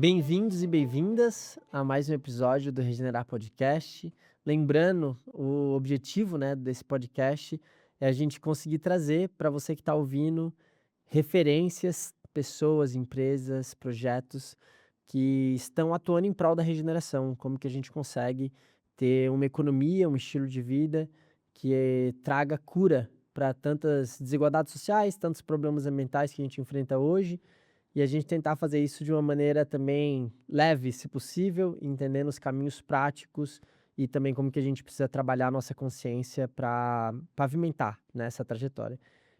Bem-vindos e bem-vindas a mais um episódio do Regenerar Podcast. Lembrando, o objetivo, né, desse podcast é a gente conseguir trazer para você que está ouvindo referências, pessoas, empresas, projetos que estão atuando em prol da regeneração. Como que a gente consegue ter uma economia, um estilo de vida que traga cura para tantas desigualdades sociais, tantos problemas ambientais que a gente enfrenta hoje e a gente tentar fazer isso de uma maneira também leve, se possível, entendendo os caminhos práticos e também como que a gente precisa trabalhar a nossa consciência para pavimentar, né, essa trajetória.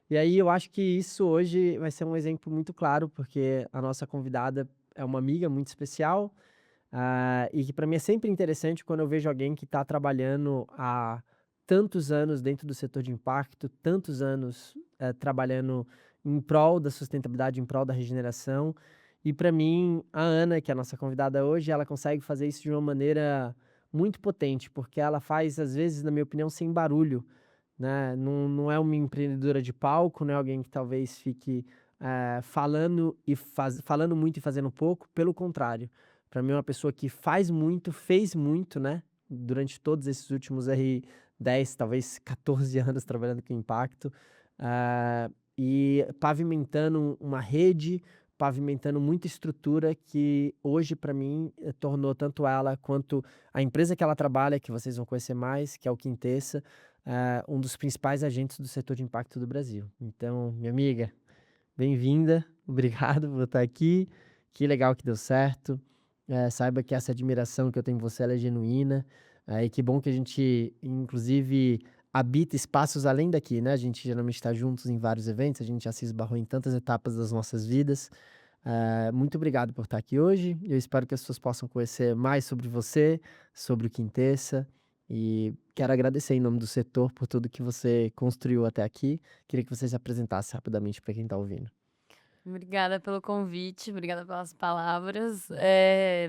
E aí eu acho que isso hoje vai ser um exemplo muito claro, porque a nossa convidada é uma amiga muito especial, e que para mim é sempre interessante quando eu vejo alguém que está trabalhando há tantos anos dentro do setor de impacto, tantos anos, trabalhando em prol da sustentabilidade, em prol da regeneração. E para mim, a Ana, que é a nossa convidada hoje, ela consegue fazer isso de uma maneira muito potente, porque ela faz, às vezes, na minha opinião, sem barulho, né? Não é uma empreendedora de palco, não é alguém que talvez fique falando muito e fazendo pouco, pelo contrário. Para mim é uma pessoa que faz muito, fez muito, né, durante todos esses últimos aí 10, talvez 14 anos trabalhando com impacto, e pavimentando uma rede, pavimentando muita estrutura que hoje para mim, tornou tanto ela quanto a empresa que ela trabalha, que vocês vão conhecer mais, que é o Quintessa, um dos principais agentes do setor de impacto do Brasil. Então, minha amiga, bem-vinda, obrigado por estar aqui. Que legal que deu certo. Saiba que essa admiração que eu tenho em você, ela é genuína. E que bom que a gente, inclusive, habita espaços além daqui, né? A gente geralmente está juntos em vários eventos, a gente já se esbarrou em tantas etapas das nossas vidas. Muito obrigado por estar aqui hoje. Eu espero que as pessoas possam conhecer mais sobre você, sobre o Quintessa. E quero agradecer em nome do setor por tudo que você construiu até aqui. Queria que você se apresentasse rapidamente para quem está ouvindo. Obrigada pelo convite, obrigada pelas palavras. É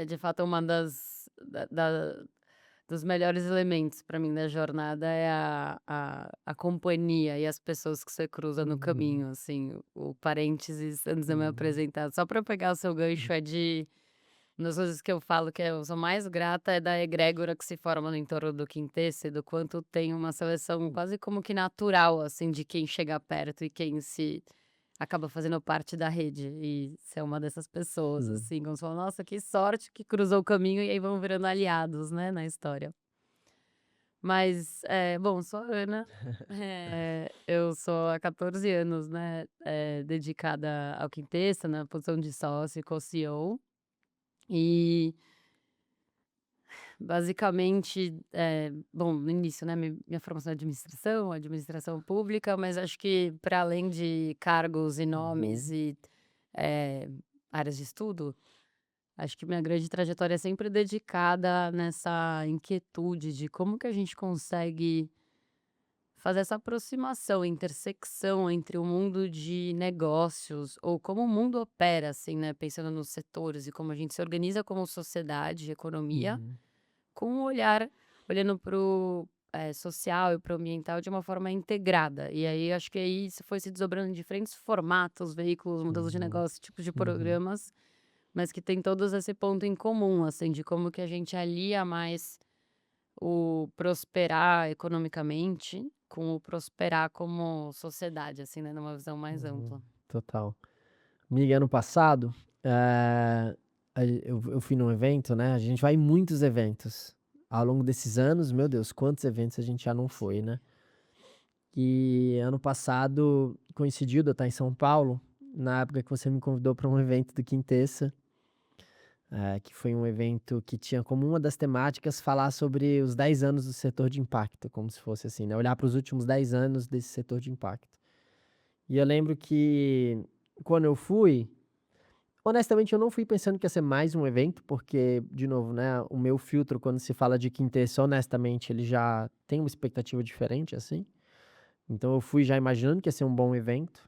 de fato uma dos melhores elementos para mim da jornada é a companhia e as pessoas que você cruza no Uhum, caminho, assim. O parênteses antes de eu me uhum, apresentar, só para pegar o seu gancho, uma das coisas que eu falo que eu sou mais grata é da egrégora que se forma no entorno do Quintessa e do quanto tem uma seleção quase como que natural, assim, de quem chega perto e quem se acaba fazendo parte da rede. E você é uma dessas pessoas, uhum. assim, como você fala: "Nossa, que sorte que cruzou o caminho", e aí vão virando aliados, né, na história. Mas, bom, sou a Ana, eu sou há 14 anos, né, dedicada ao Quintessa na posição de sócia e co-CEO. E basicamente, bom, no início, né, minha formação é administração pública, mas acho que para além de cargos e nomes Uhum, e, eh, áreas de estudo, acho que minha grande trajetória é sempre dedicada nessa inquietude de como que a gente consegue fazer essa aproximação, intersecção entre o mundo de negócios ou como o mundo opera, assim, né, pensando nos setores e como a gente se organiza como sociedade, economia, uhum, com um olhar olhando para o, social e para o ambiental de uma forma integrada. E aí acho que aí isso foi se desdobrando em diferentes formatos, veículos, modelos de uhum, negócio, tipos de uhum, programas, mas que tem todos esse ponto em comum, assim, de como que a gente alia mais o prosperar economicamente com o prosperar como sociedade, assim, né, numa visão mais uhum. ampla. Total. Amiga, ano passado, eu fui num evento, né? A gente vai em muitos eventos. Ao longo desses anos, meu Deus, quantos eventos a gente já não foi, né? E ano passado coincidiu de eu estar em São Paulo, na época que você me convidou para um evento do Quintessa, que foi um evento que tinha como uma das temáticas falar sobre os 10 anos do setor de impacto, como se fosse assim, né? Olhar para os últimos 10 anos desse setor de impacto. E eu lembro que quando eu fui, honestamente eu não fui pensando que ia ser mais um evento, porque, de novo, né, o meu filtro quando se fala de Quintessa, honestamente, ele já tem uma expectativa diferente, assim. Então eu fui já imaginando que ia ser um bom evento.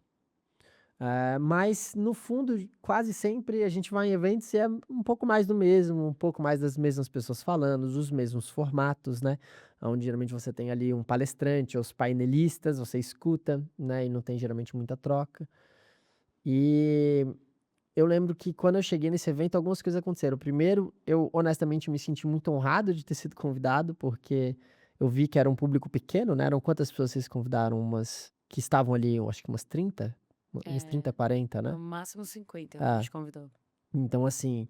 Mas no fundo, quase sempre a gente vai em eventos e é um pouco mais do mesmo, um pouco mais das mesmas pessoas falando, os mesmos formatos, né? Onde geralmente você tem ali um palestrante, os painelistas, você escuta, né? E não tem geralmente muita troca. E eu lembro que quando eu cheguei nesse evento, algumas coisas aconteceram. Primeiro, eu honestamente me senti muito honrado de ter sido convidado, porque eu vi que era um público pequeno, né, eram quantas pessoas vocês convidaram? Umas que estavam ali, eu acho que umas 30, Umas É, 30, 40, no né? máximo 50 a Ah, gente convidou. então assim,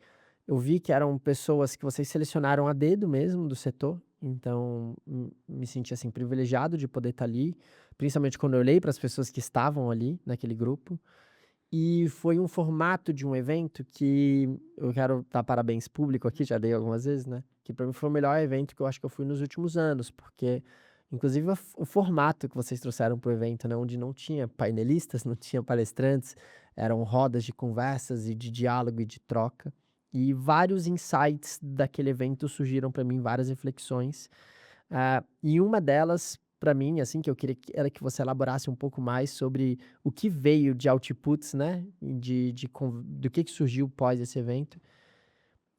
eu vi que eram pessoas que vocês selecionaram a dedo mesmo do setor, então me senti, assim, privilegiado de poder estar ali, principalmente quando eu olhei para as pessoas que estavam ali naquele grupo. E foi um formato de um evento que eu quero dar parabéns público aqui, já dei algumas vezes, né, que para mim foi o melhor evento que eu acho que eu fui nos últimos anos, porque inclusive o formato que vocês trouxeram para o evento, né, onde não tinha painelistas, não tinha palestrantes, eram rodas de conversas e de diálogo e de troca, e vários insights daquele evento surgiram para mim, várias reflexões. E uma delas, para mim, assim, que eu queria que era que você elaborasse um pouco mais sobre o que veio de outputs, né, e do que surgiu pós esse evento,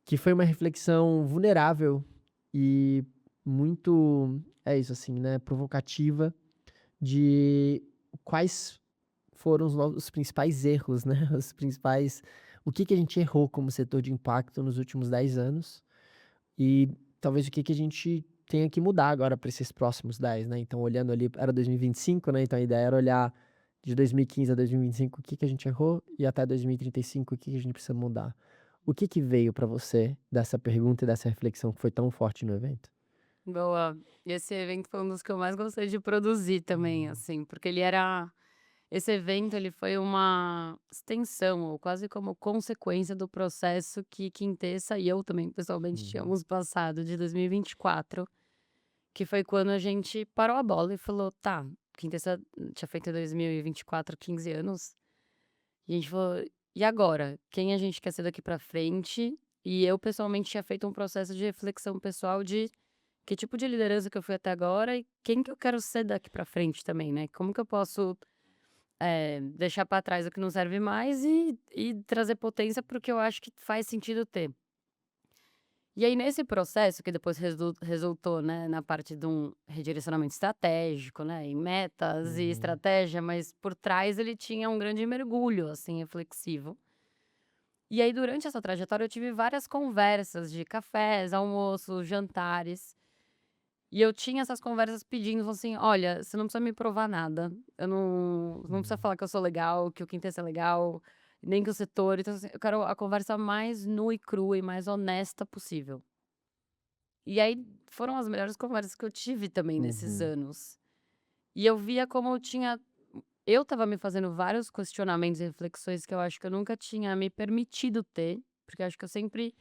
que foi uma reflexão vulnerável e muito, é isso, assim, né, provocativa de quais foram os principais erros, né, os principais o que que a gente errou como setor de impacto nos últimos 10 anos e talvez o que que a gente tenha que mudar agora para esses próximos 10, né. Então olhando ali era 2025, né, então a ideia era olhar de 2015 a 2025 o que que a gente errou e até 2035 o que que a gente precisa mudar. O que que veio para você dessa pergunta e dessa reflexão que foi tão forte no evento? Boa. E esse evento foi um dos que eu mais gostei de produzir também, assim, porque ele era esse evento, ele foi uma extensão ou quase como consequência do processo que Quintessa e eu também pessoalmente Uhum, tínhamos passado de 2024, que foi quando a gente parou a bola e falou: "Tá", Quintessa tinha feito em 2024 15 anos, e a gente falou: "E agora? Quem a gente quer ser daqui pra frente?". E eu pessoalmente tinha feito um processo de reflexão pessoal de que tipo de liderança que eu fui até agora e quem que eu quero ser daqui pra frente também, né. Como que eu posso, deixar pra trás o que não serve mais e trazer potência para o que eu acho que faz sentido ter. E aí nesse processo que depois resultou, né, na parte de um redirecionamento estratégico, né, em metas e uhum, estratégia, mas por trás ele tinha um grande mergulho, assim, reflexivo. E aí durante essa trajetória eu tive várias conversas de cafés, almoços, jantares. E eu tinha essas conversas pedindo, falando assim: "Olha, você não precisa me provar nada, eu não precisa uhum, falar que eu sou legal, que o Quintet é legal, nem que o setor, então assim, eu quero a conversa mais nua e crua e mais honesta possível". E aí foram as melhores conversas que eu tive também nesses uhum, anos. E eu via como eu estava me fazendo vários questionamentos e reflexões que eu acho que eu nunca tinha me permitido ter, porque eu acho que eu sempre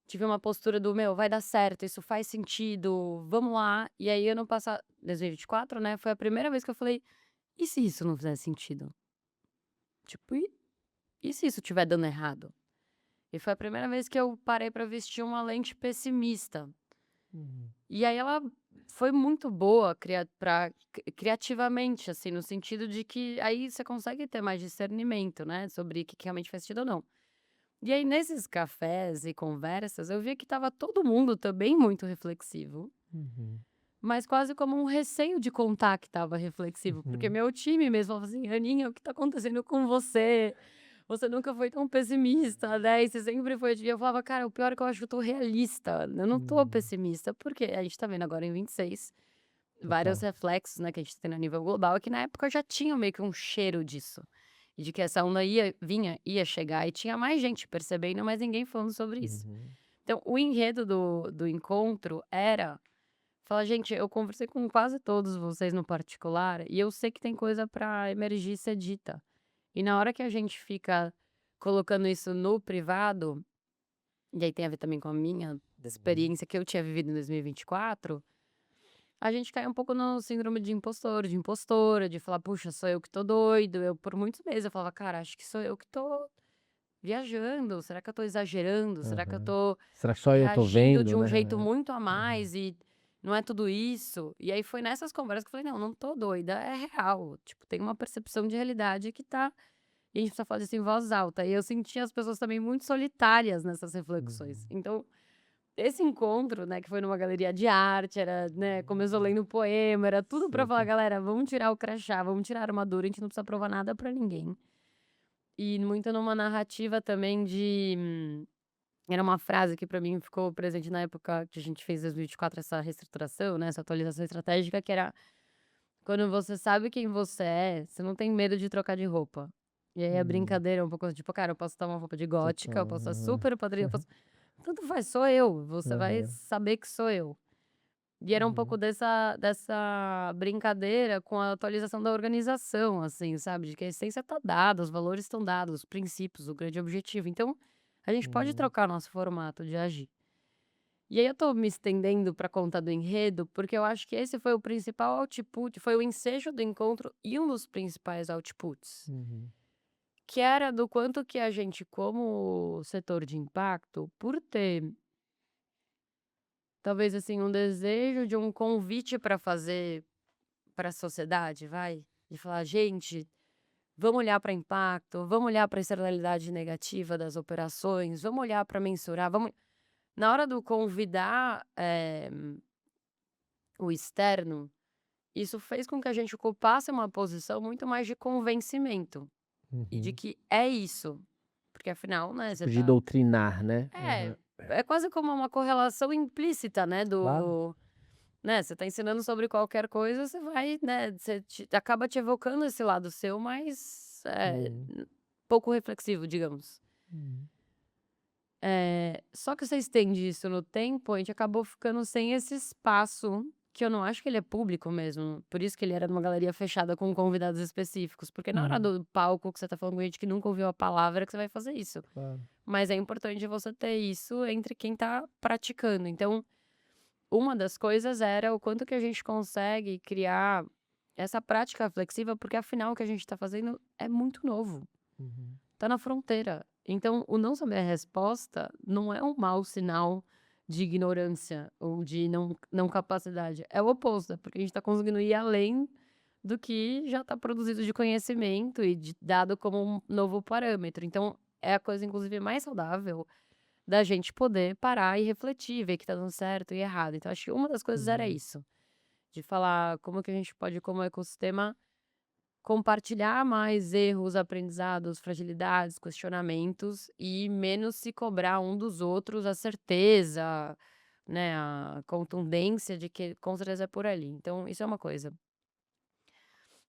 tive uma postura do: "Meu, vai dar certo, isso faz sentido, vamos lá". E aí ano passado 2024, né, foi a primeira vez que eu falei: "E se isso não fizer sentido? Tipo, e se isso estiver dando errado?". E foi a primeira vez que eu parei pra vestir uma lente pessimista. uhum, E aí ela foi muito boa criativamente, assim, no sentido de que aí você consegue ter mais discernimento, né, sobre o que realmente faz sentido ou não. E aí nesses cafés e conversas, eu via que estava todo mundo também muito reflexivo, uhum, mas quase como um receio de contar que estava reflexivo, porque uhum, meu time mesmo falava assim: "Aninha, o que tá acontecendo com você? Você nunca foi tão pessimista, né, e você sempre foi", e eu falava: "Cara, o pior é que eu acho que eu tô realista, eu não tô uhum, pessimista", porque a gente tá vendo agora em 26 vários total. reflexos, né, que a gente tem a nível global, e que na época já tinha meio que um cheiro disso, e de que essa onda ia chegar, e tinha mais gente percebendo, mas ninguém falando sobre isso. Uhum, Então o enredo do encontro era falar: "Gente, eu conversei com quase todos vocês no particular, e eu sei que tem coisa pra emergir e ser dita. E na hora que a gente fica colocando isso no privado", e aí tem a ver também com a minha uhum, experiência que eu tinha vivido em 2024, a gente cai um pouco no síndrome de impostor, de impostora, de falar: "Puxa, sou eu que tô doido". Eu por muitos meses eu falava: "Cara, acho que sou eu que tô viajando, será que eu tô exagerando? Será que eu aham. tô Será que só eu tô reagindo vendo, de um jeito né? muito a Uhum, mais e não é tudo isso?". E aí foi nessas conversas que eu falei: "Não, não tô doida, é real, tipo, tem uma percepção de realidade que tá e a gente precisa falar isso em voz alta". E eu senti as pessoas também muito solitárias nessas reflexões. uhum, Então esse encontro, né, que foi numa galeria de arte, era, né, começou lendo poema, era tudo pra falar: super. "Galera, vamos tirar o crachá, vamos tirar a armadura, a gente não precisa provar nada pra ninguém". e muito numa narrativa também de era uma frase que pra mim ficou presente na época que a gente fez em 2024 essa reestruturação, né, essa atualização estratégica, que era: "Quando você sabe quem você é, você não tem medo de trocar de roupa". E aí a Hum, brincadeira é um pouco tipo: "Cara, eu posso estar uma roupa de gótica, eu total. posso estar Aham. super padrinho, eu posso tanto faz, sou eu, você vai Aham. saber que sou eu". E era um pouco Uhum. dessa brincadeira com a atualização da organização, assim, sabe, de que a essência tá dada, os valores estão dados, os princípios, o grande objetivo. Então, a gente pode Uhum. trocar nosso formato de agir. E aí eu tô me estendendo pra conta do enredo, porque eu acho que esse foi o principal output, foi o ensejo do encontro e um dos principais outputs, Uhum. que era do quanto que a gente, como setor de impacto, por ter talvez, assim, um desejo de um convite para fazer para a sociedade, vai, de falar: "Gente, vamos olhar para impacto, vamos olhar para a externalidade negativa das operações, vamos olhar para mensurar, vamos". Na hora do convidar, o externo, isso fez com que a gente ocupasse uma posição muito mais de convencimento, e de Uhum. que é isso, porque afinal, né, você Tipo de tá doutrinar, né? é, Aham. é quase como uma correlação implícita, né, Claro. do né, você tá ensinando sobre qualquer coisa, você vai, né, você acaba te evocando esse lado seu mais, Uhum. pouco reflexivo, digamos. Uhum. Só que você estende isso no tempo, a gente acabou ficando sem esse espaço, que eu não acho que ele é público mesmo, por isso que ele era numa galeria fechada com convidados específicos, porque na hora Uhum. do palco que você tá falando com gente que nunca ouviu a palavra que você vai fazer isso. Claro. Mas é importante você ter isso entre quem tá praticando. Então, uma das coisas era o quanto que a gente consegue criar essa prática flexível, porque afinal o que a gente tá fazendo é muito novo. Uhum. Tá na fronteira. Então, o não saber a resposta não é um mau sinal de ignorância ou de não capacidade, é o oposto, é porque a gente tá conseguindo ir além do que já está produzido de conhecimento e dado como um novo parâmetro. Então, é a coisa inclusive mais saudável da gente poder parar e refletir, ver que tá dando certo e errado. Então, acho que uma das coisas era Uhum. isso, de falar como que a gente pode, como ecossistema, compartilhar mais erros, aprendizados, fragilidades, questionamentos e menos se cobrar um dos outros a certeza, né, a contundência de que com certeza é por ali. Então, isso é uma coisa.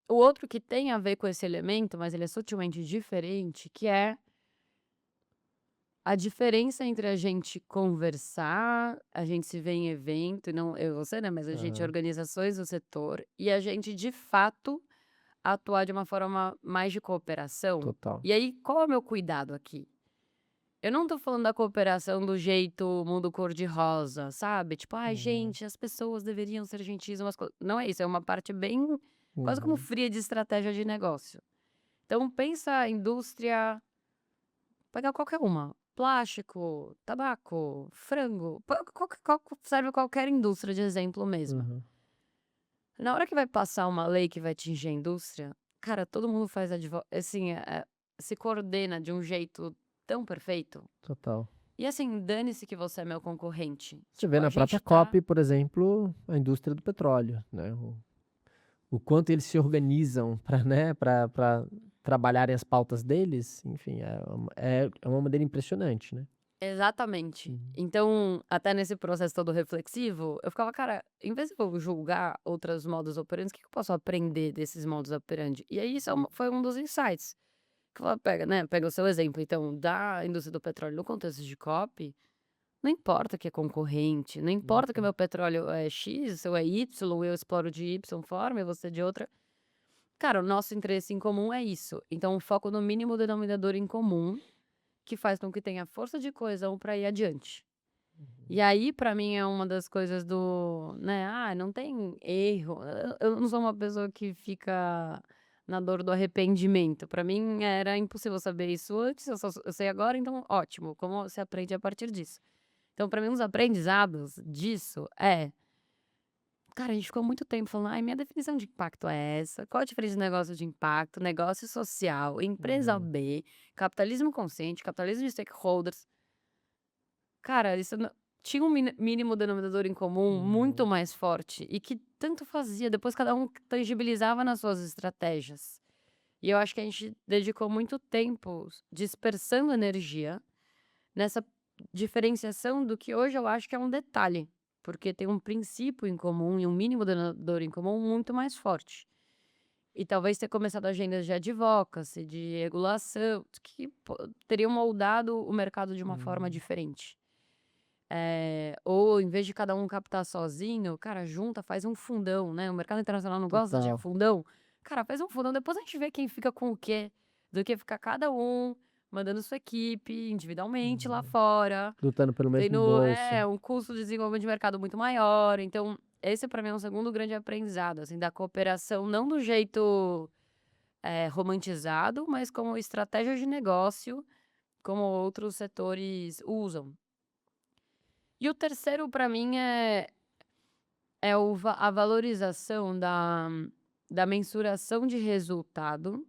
O outro que tem a ver com esse elemento, mas ele é sutilmente diferente, que é a diferença entre a gente conversar, a gente se vê em evento, e não eu e você, né, mas a gente Aham. organizações do setor, e a gente de fato atuar de uma forma mais de cooperação. Total. E aí, qual é o meu cuidado aqui? Eu não tô falando da cooperação do jeito mundo cor-de-rosa, sabe? Tipo: "Ai, Uhum. gente, as pessoas deveriam ser gentis umas co", não é isso, é uma parte bem quase como Uhum. fria de estratégia de negócio. Então pensa a indústria, pegar qualquer uma, plástico, tabaco, frango, serve qualquer indústria de exemplo mesmo. Aham. Na hora que vai passar uma lei que vai atingir a indústria, cara, todo mundo faz assim, se coordena de um jeito tão perfeito. Total. E assim, dane-se que você é meu concorrente. Você vê Tipo, a na própria gente tá COP, por exemplo, a indústria do petróleo, né, o quanto eles se organizam para, né, para trabalharem as pautas deles, enfim, é uma maneira impressionante, né. exatamente. Uhum. Então, até nesse processo todo reflexivo, eu ficava: "Cara, em vez de eu julgar outros modus operandi, o que que eu posso aprender desses modus operandi?". E aí isso foi um dos insights. Que ela pega, né, pega o seu exemplo então da indústria do petróleo no contexto de COP, não importa que é concorrente, não importa que o Uhum. meu petróleo é X, o seu é Y, eu exploro de Y forma e você de outra. Cara, o nosso interesse em comum é isso. Então, o foco no mínimo denominador em comum, que faz com que tenha força de coesão para ir adiante. E Uhum. aí, para mim, é uma das coisas do, né, não tem erro. Eu não sou uma pessoa que fica na dor do arrependimento. Para mim, era impossível saber isso antes, eu sei agora, então ótimo, como você aprende a partir disso. Então, para mim, os aprendizados disso cara, a gente ficou muito tempo falando: "Ai, minha definição de impacto é essa. Qual a diferença de negócio de impacto, negócio social, empresa Uhum. B, capitalismo consciente, capitalismo de stakeholders". Cara, isso tinha um mínimo denominador em comum muito Uhum. mais forte e que tanto fazia, depois cada um tangibilizava nas suas estratégias. E eu acho que a gente dedicou muito tempo dispersando energia nessa diferenciação do que hoje eu acho que é um detalhe, porque tem um princípio em comum e um mínimo denominador em comum muito mais forte. E talvez ter começado agendas de advocacy, de regulação, que teriam moldado o mercado de uma forma Hum, diferente. Ou em vez de cada um captar sozinho, cara, junta, faz um fundão, né? O mercado internacional não gosta de total. fundão. Cara, faz um fundão, depois a gente vê quem fica com o quê, do que ficar cada um mandando sua equipe individualmente lá Uhum. fora, Lutando pelo mesmo tendo bolso. um custo de desenvolvimento de mercado muito maior. Então, esse para mim é um segundo grande aprendizado, assim, da cooperação, não do jeito romantizado, mas como estratégia de negócio, como outros setores usam. E o terceiro para mim é a valorização da mensuração de resultado,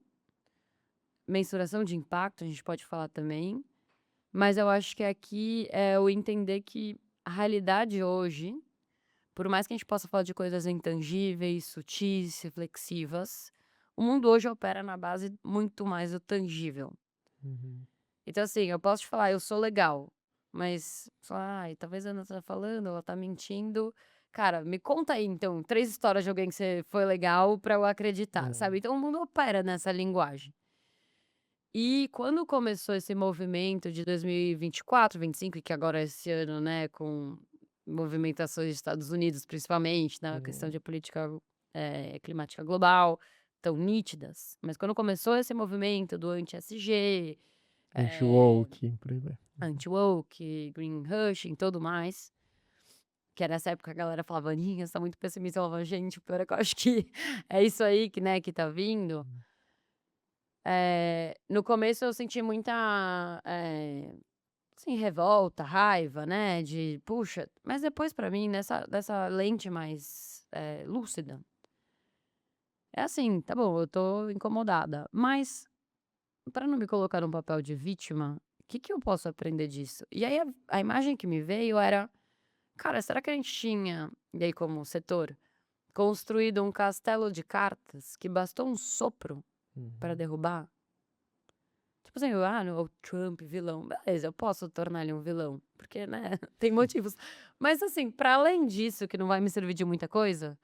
mensuração de impacto, a gente pode falar também, mas eu acho que aqui é o entender que a realidade hoje, por mais que a gente possa falar de coisas intangíveis, sutis, reflexivas, o mundo hoje opera na base muito mais do tangível. Uhum. Então, assim, eu posso te falar: "Eu sou legal", mas falar: "Ai, talvez a Ana tá falando, ela tá mentindo". Cara, me conta aí então 3 histórias de alguém que você foi legal pra eu acreditar, É. sabe. Então o mundo opera nessa linguagem. E quando começou esse movimento de 2024, 25, e que agora é esse ano, né, com movimentações dos Estados Unidos, principalmente, na questão Hum. de política, climática global, tão nítidas, mas quando começou esse movimento do anti-ESG, eh Anti-woke, por aí vai. anti-woke, greenwashing e tudo mais, que era nessa época que a galera falava: "Aninha, você tá muito pessimista", eu falava: "Gente, o pior é que eu acho que é isso aí que, né, que tá vindo". No começo eu senti muita, assim, revolta, raiva, né, de puxa, mas depois pra mim nessa lente mais, lúcida, é assim: "Tá bom, eu tô incomodada, mas pra não me colocar num papel de vítima, o que que eu posso aprender disso?". E aí a imagem que me veio era: cara, será que a gente tinha, e aí como setor, construído um castelo de cartas que bastou um sopro para Uhum. derrubar? Tipo assim, o Trump vilão, beleza, eu posso tornar ele um vilão, porque, né, tem motivos. Mas assim, para além disso, que não vai me servir de muita coisa,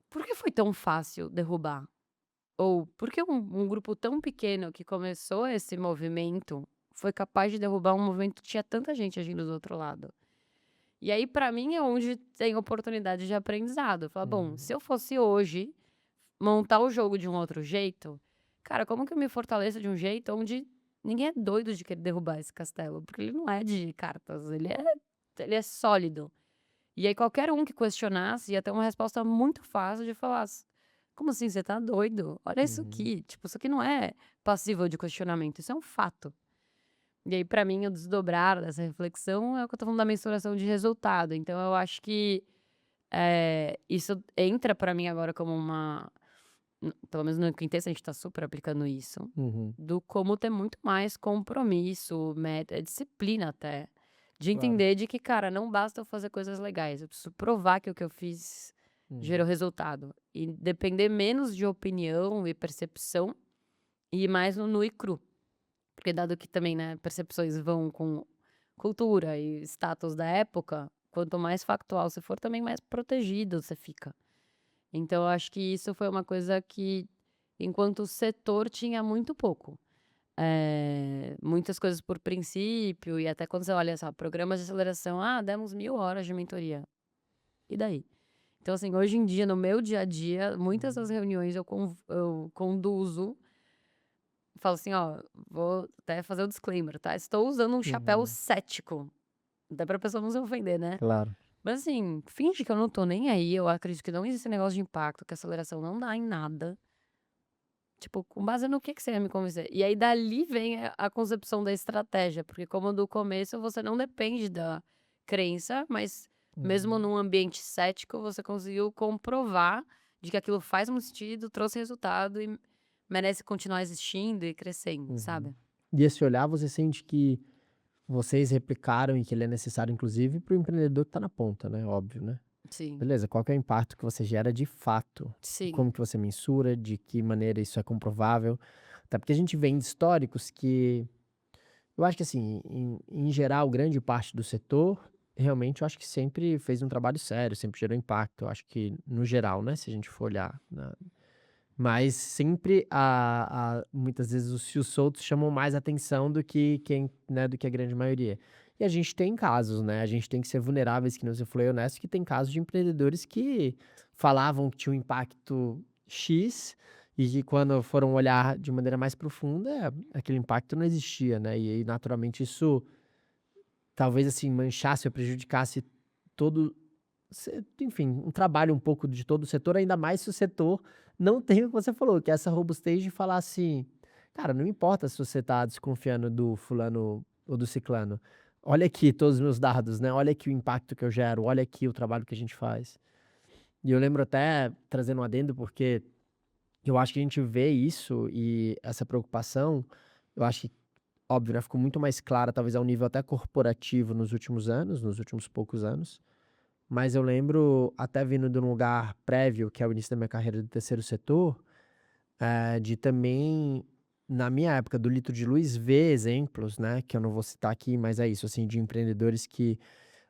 por que foi tão fácil derrubar? Ou por que um grupo tão pequeno que começou esse movimento foi capaz de derrubar um movimento que tinha tanta gente agindo do outro lado? E aí, pra mim, é onde tem oportunidade de aprendizado. Falar: "Bom, Uhum. se eu fosse hoje montar o jogo de um outro jeito, cara, como que eu me fortaleço de um jeito onde ninguém é doido de querer derrubar esse castelo?". Porque ele não é de cartas, ele é sólido. E aí qualquer um que questionasse ia ter uma resposta muito fácil de falar: "Como assim? Você tá doido? Olha isso Uhum. aqui". Tipo, isso aqui não é passível de questionamento, isso é um fato. E aí, pra mim, o desdobrar dessa reflexão é o que eu tô falando da mensuração de resultado. Então eu acho que, isso entra pra mim agora como uma pelo menos no Quintessa a gente tá super aplicando isso, Uhum. do como ter muito mais compromisso, meta, disciplina até, de Claro. entender de que, cara, não basta eu fazer coisas legais, eu preciso provar que o que eu fiz Uhum. gerou resultado. E depender menos de opinião e percepção e mais no nu e cru. Porque dado que também, né, percepções vão com cultura e status da época, quanto mais factual você for, também mais protegido você fica. Então eu acho que isso foi uma coisa que, enquanto setor, tinha muito pouco. Muitas coisas por princípio e até quando você olha, sabe, programas de aceleração: "Ah, demos 1000 horas de mentoria". E daí? Então, assim, hoje em dia, no meu dia a dia, muitas das Uhum. reuniões eu conduzo. Falo assim: "Ó, vou até fazer o disclaimer, tá, estou usando um chapéu Uhum. cético", até pra pessoa não se ofender, né. Claro. Mas assim, finge que eu não tô nem aí, eu acredito que não existe negócio de impacto, que aceleração não dá em nada. Tipo, com base no que você ia me convencer? E aí dali vem a concepção da estratégia, porque como do começo você não depende da crença, mas mesmo Uhum. num ambiente cético, você conseguiu comprovar de que aquilo faz muito sentido, trouxe resultado e merece continuar existindo e crescendo, Uhum. sabe? E esse olhar você sente que vocês replicaram e que ele é necessário inclusive para o empreendedor que está na ponta, né, óbvio, né? sim, beleza, qual que é o impacto que você gera de fato? sim. Como que você mensura? De que maneira isso é comprovável? Até porque a gente vem de históricos que eu acho que assim, em geral, grande parte do setor, realmente eu acho que sempre fez um trabalho sério, sempre gerou impacto. Eu acho que no geral, né, se a gente for olhar, mas sempre muitas vezes os fios soltos chamam mais atenção do que quem, né, do que a grande maioria. E a gente tem casos, né, a gente tem que ser vulneráveis, que nem você falou, e honesto, que tem casos de empreendedores que falavam que tinha um impacto X, e que quando foram olhar de maneira mais profunda, aquele impacto não existia, né, e aí naturalmente isso talvez, assim, manchasse ou prejudicasse todo enfim, um trabalho um pouco de todo o setor, ainda mais se o setor não tem o que você falou, que é essa robustez de falar assim: "Cara, não importa se você está desconfiando do fulano ou do ciclano, olha aqui todos os meus dados, né, olha aqui o impacto que eu gero, olha aqui o trabalho que a gente faz". E eu lembro até, trazendo um adendo, porque eu acho que a gente vê isso e essa preocupação, eu acho que, óbvio, né, ficou muito mais clara, talvez a um nível até corporativo nos últimos anos, nos últimos poucos anos. Mas eu lembro, até vindo de um lugar prévio, que é o início da minha carreira do terceiro setor, de também, na minha época do litro de luz, ver exemplos, né, que eu não vou citar aqui, mas é isso, assim, de empreendedores que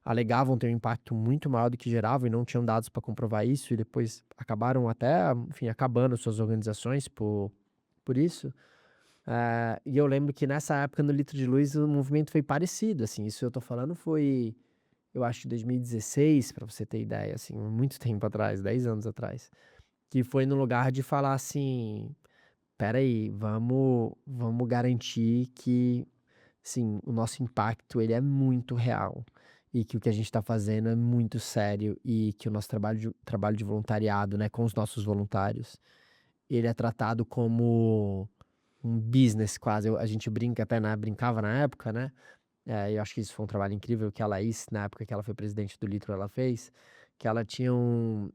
alegavam ter um impacto muito maior do que geravam e não tinham dados para comprovar isso, e depois acabaram até, enfim, acabando suas organizações por isso. E eu lembro que nessa época no litro de luz o movimento foi parecido, assim, isso eu tô falando foi, eu acho que 2016, para você ter ideia, assim, muito tempo atrás, 10 anos atrás, que foi no lugar de falar assim: "Espera aí, vamos garantir que, sim, o nosso impacto ele é muito real, e que o que a gente está fazendo é muito sério, e que o nosso trabalho de voluntariado, né, com os nossos voluntários, ele é tratado como um business quase". A gente brinca até brincava na época, né, eu acho que isso foi um trabalho incrível que a Laís, na época que ela foi presidente do Litro, ela fez, que ela tinha o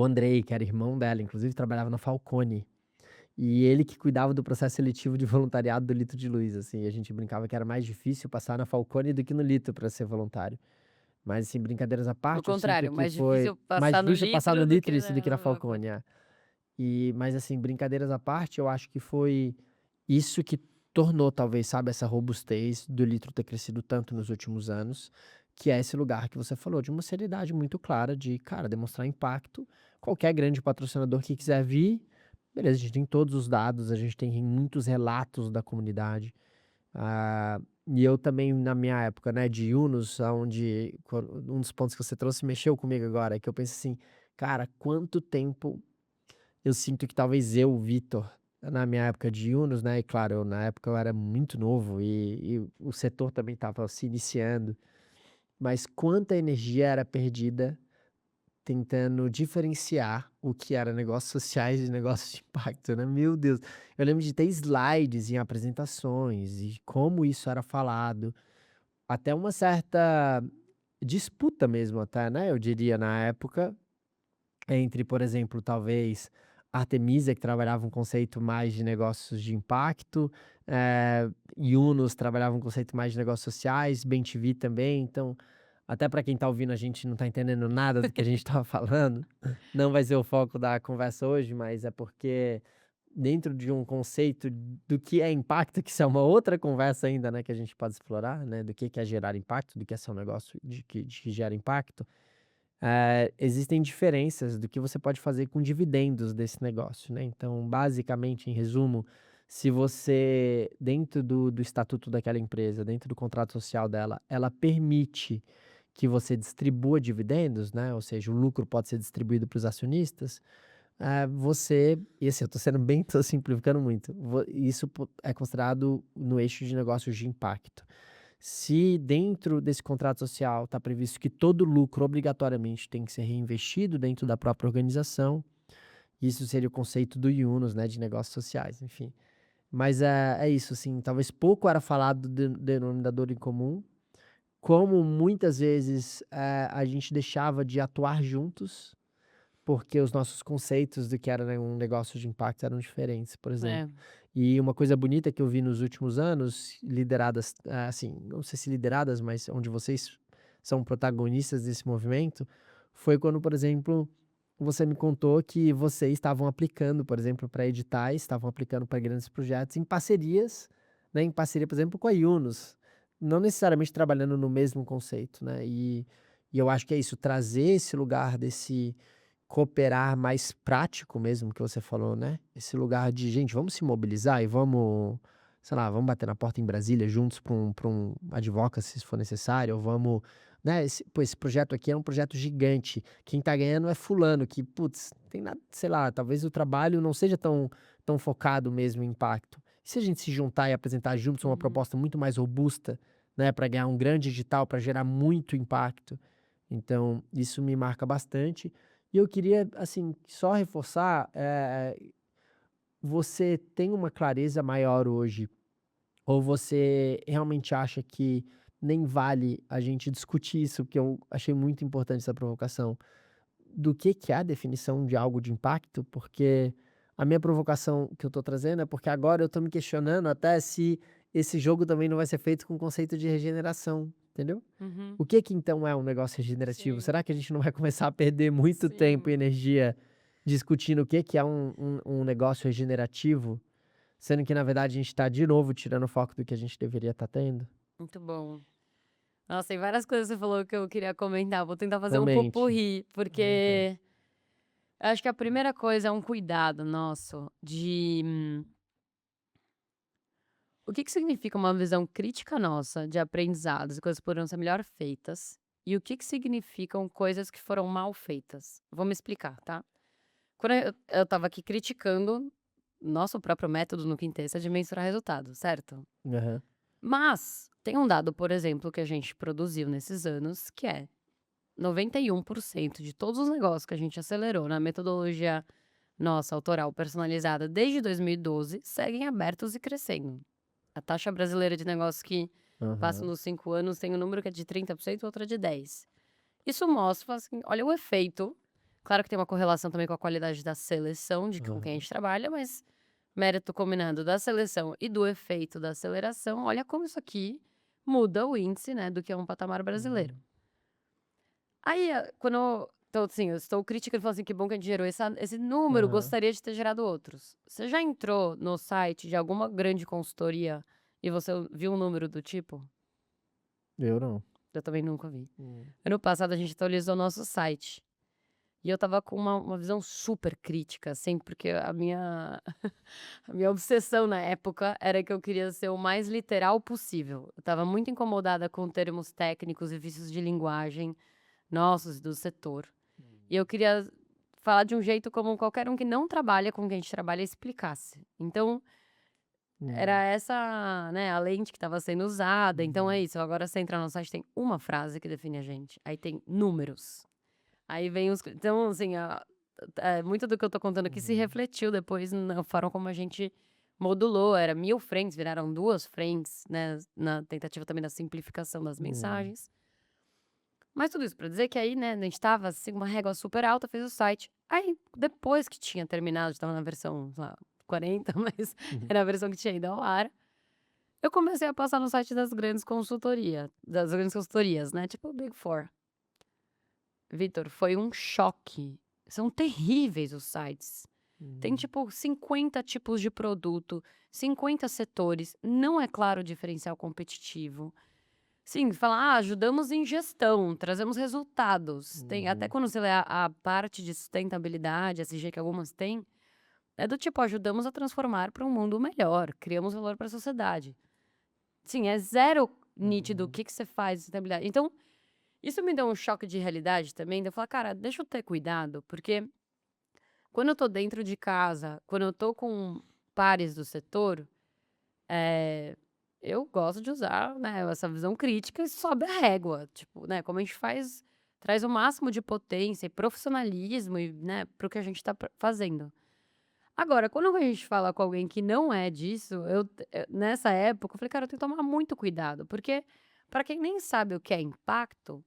Andrei, que era irmão dela, inclusive trabalhava na Falcone, e ele que cuidava do processo seletivo de voluntariado do Litro de Luz, assim, a gente brincava que era mais difícil passar na Falcone do que no Litro para ser voluntário. Mas, assim, brincadeiras à O parte, eu sinto contrário, que mais foi difícil mais passar no difícil passar no litro do Litro que isso do que na na Falcone, mas assim, brincadeiras à parte, eu acho que foi isso que tornou talvez, sabe, essa robustez do litro ter crescido tanto nos últimos anos, que é esse lugar que você falou, de uma seriedade muito clara de, cara, demonstrar impacto. Qualquer grande patrocinador que quiser vir, beleza, a gente tem todos os dados, a gente tem muitos relatos da comunidade. E eu também, na minha época, né, de Yunus, aonde um dos pontos que você trouxe mexeu comigo agora, é que eu penso assim, cara, quanto tempo eu sinto que talvez eu, Vitor, na minha época de Yunus, né, e claro, na época eu era muito novo e o setor também estava se iniciando, mas quanta energia era perdida tentando diferenciar o que era negócios sociais de negócios de impacto, né? Meu Deus, eu lembro de ter slides em apresentações e como isso era falado, até uma certa disputa mesmo até, né, eu diria na época, entre, por exemplo, talvez Artemisia, que trabalhava um conceito mais de negócios de impacto, Yunus trabalhava um conceito mais de negócios sociais, BemTV também, então, até para quem está ouvindo a gente não está entendendo nada do que a gente estava falando, não vai ser o foco da conversa hoje, mas é porque dentro de um conceito do que é impacto, que isso é uma outra conversa ainda, né, que a gente pode explorar, né, do que é gerar impacto, do que é ser um negócio de que gera impacto, existem diferenças do que você pode fazer com dividendos desse negócio, né. Então, basicamente, em resumo, se você, dentro do estatuto daquela empresa, dentro do contrato social dela, ela permite que você distribua dividendos, né, ou seja, o lucro pode ser distribuído para os acionistas, você e assim, eu estou sendo bem tô simplificando muito, isso é considerado no eixo de negócios de impacto. Se dentro desse contrato social está previsto que todo lucro obrigatoriamente tem que ser reinvestido dentro da própria organização, isso seria o conceito do Yunus, né, de negócios sociais, enfim. Mas é isso, assim, talvez pouco era falado do denominador em comum, como muitas vezes a gente deixava de atuar juntos, porque os nossos conceitos do que era, né, um negócio de impacto eram diferentes, por É, exemplo. E uma coisa bonita que eu vi nos últimos anos, lideradas, assim, não sei se lideradas, mas onde vocês são protagonistas desse movimento, foi quando, por exemplo, você me contou que vocês estavam aplicando, por exemplo, para editais, estavam aplicando para grandes projetos em parcerias, né, em parceria, por exemplo, com a Yunus, não necessariamente trabalhando no mesmo conceito, né, e eu acho que é isso, trazer esse lugar desse cooperar mais prático mesmo que você falou, né, esse lugar de: "Gente, vamos se mobilizar e vamos, sei lá, vamos bater na porta em Brasília juntos para um advocacy se for necessário, ou vamos, né, esse projeto aqui é um projeto gigante, quem tá ganhando é fulano que, putz, tem nada, sei lá, talvez o trabalho não seja tão focado mesmo em impacto. E se a gente se juntar e apresentar juntos uma Uhum. proposta muito mais robusta, né, para ganhar um grande digital, para gerar muito impacto?" Então, isso me marca bastante. E eu queria, assim, só reforçar, você tem uma clareza maior hoje, ou você realmente acha que nem vale a gente discutir isso, porque eu achei muito importante essa provocação, do que é a definição de algo de impacto? Porque a minha provocação que eu tô trazendo é porque agora eu tô me questionando até se esse jogo também não vai ser feito com o conceito de regeneração, entendeu? Uhum. O que então é um negócio regenerativo? Sim, Será que a gente não vai começar a perder muito tempo e sim. energia discutindo o que é um negócio regenerativo, sendo que na verdade a gente está de novo tirando o foco do que a gente deveria estar tendo? Muito bom. Nossa, tem várias coisas que você falou que eu queria comentar. Vou tentar fazer um Comente, pupurri, à vontade. porque eu acho que a primeira coisa é um cuidado nosso de o que significa uma visão crítica nossa de aprendizados e coisas que poderiam ser melhor feitas, e o que significam coisas que foram mal feitas. Vou me explicar, tá? Quando eu estava aqui criticando nosso próprio método no Quintessa de mensurar resultado, certo? Aham. Mas tem um dado, por exemplo, que a gente produziu nesses anos, que é 91% de todos os negócios que a gente acelerou na metodologia nossa, autoral, personalizada, desde 2012, seguem abertos e crescendo. A taxa brasileira de negócios que passam Aham. dos 5 anos tem um número que é de 30%, outra de 10%. Isso mostra, fala assim, olha o efeito. Claro que tem uma correlação também com a qualidade da seleção de com quem a Aham. gente trabalha, mas mérito combinando da seleção e do efeito da aceleração, olha como isso aqui muda o índice, né, do que é um patamar brasileiro. Uhum. Aí, então, assim, eu estou criticando, falando assim: "Que bom que a gente gerou esse número, Aham. gostaria de ter gerado outros". Você já entrou no site de alguma grande consultoria e você viu um número do tipo? Eu não. Eu também nunca vi. Hum. Ano passado a gente atualizou nosso site, e eu estava com uma visão super crítica, assim, porque a minha a minha obsessão na época era que eu queria ser o mais literal possível. Eu estava muito incomodada com termos técnicos e vícios de linguagem nossos do setor. E eu queria falar de um jeito como qualquer um que não trabalha com o que a gente trabalha explicasse. Então, era Hum. essa, né, a lente que estava sendo usada. Então é Uhum. isso, agora você entra no site, tem uma frase que define a gente, aí tem números, aí vem os então assim, muito do que eu tô contando aqui se Uhum. refletiu depois na forma como a gente modulou, era 1000 frentes, viraram 2 frentes, né, na tentativa também da simplificação das Hum. mensagens. Mas tudo isso pra dizer que aí, né, a gente estava, assim, uma régua super alta, fez o site. Aí, depois que tinha terminado, estava na versão, sei lá, 40, mas Uhum. era a versão que tinha ido ao ar, eu comecei a passar no site das grandes consultorias, né, tipo o Big Four. Vitor, foi um choque. São terríveis os sites. Tem, Uhum. tipo, 50 tipos de produto, 50 setores, não é claro o diferencial competitivo. Sim, fala: "Ah, ajudamos em gestão, trazemos resultados". Tem até Uhum. quando você lê a parte de sustentabilidade, SG, que algumas têm, é do tipo: "Ajudamos a transformar para um mundo melhor, criamos valor para a sociedade". Sim, é zero nítido o Uhum. que que você faz de sustentabilidade. Então, isso me deu um choque de realidade também, de eu falar: "Cara, deixa eu ter cuidado", porque quando eu tô dentro de casa, quando eu tô com pares do setor, eh, eu gosto de usar, né, essa visão crítica e sobe a régua, tipo, né, como a gente faz traz o máximo de potência e profissionalismo e, né, para o que a gente tá fazendo. Agora, quando a gente fala com alguém que não é disso, nessa época, eu falei: "Cara, eu tenho que tomar muito cuidado", porque para quem nem sabe o que é impacto,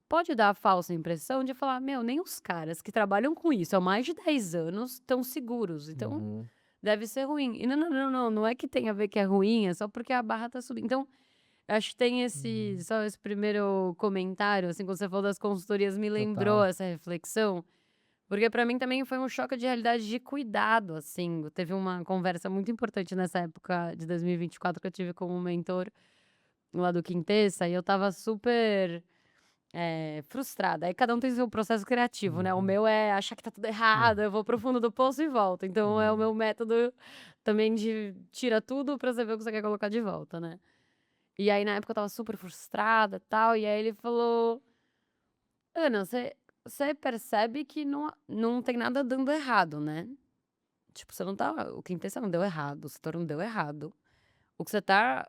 pode dar a falsa impressão de falar: "Meu, nem os caras que trabalham com isso há mais de 10 anos estão seguros, então Uhum. deve ser ruim". E não, não, não, não, não é que tem a ver que é ruim, é só porque a barra tá subindo. Então, Acho que tem só esse primeiro comentário, assim, quando você falou das consultorias, me lembrou Total. essa reflexão, porque pra mim também foi um choque de realidade de cuidado, assim. Teve uma conversa muito importante nessa época de 2024 que eu tive com um mentor lá do Quintessa, e eu estava super frustrada. Aí cada um tem seu processo criativo, né? O Uhum. meu é achar que tá tudo errado, É. eu vou pro fundo do poço e volto. Então é o Uhum. meu método também de tira tudo pra você ver o que você quer colocar de volta, né? E aí na época eu estava super frustrada, e tal, e aí ele falou: "Ana, você percebe que não tem nada dando errado, né? Tipo, você não tá o Quintessa não deu errado, o setor não deu errado. O que você tá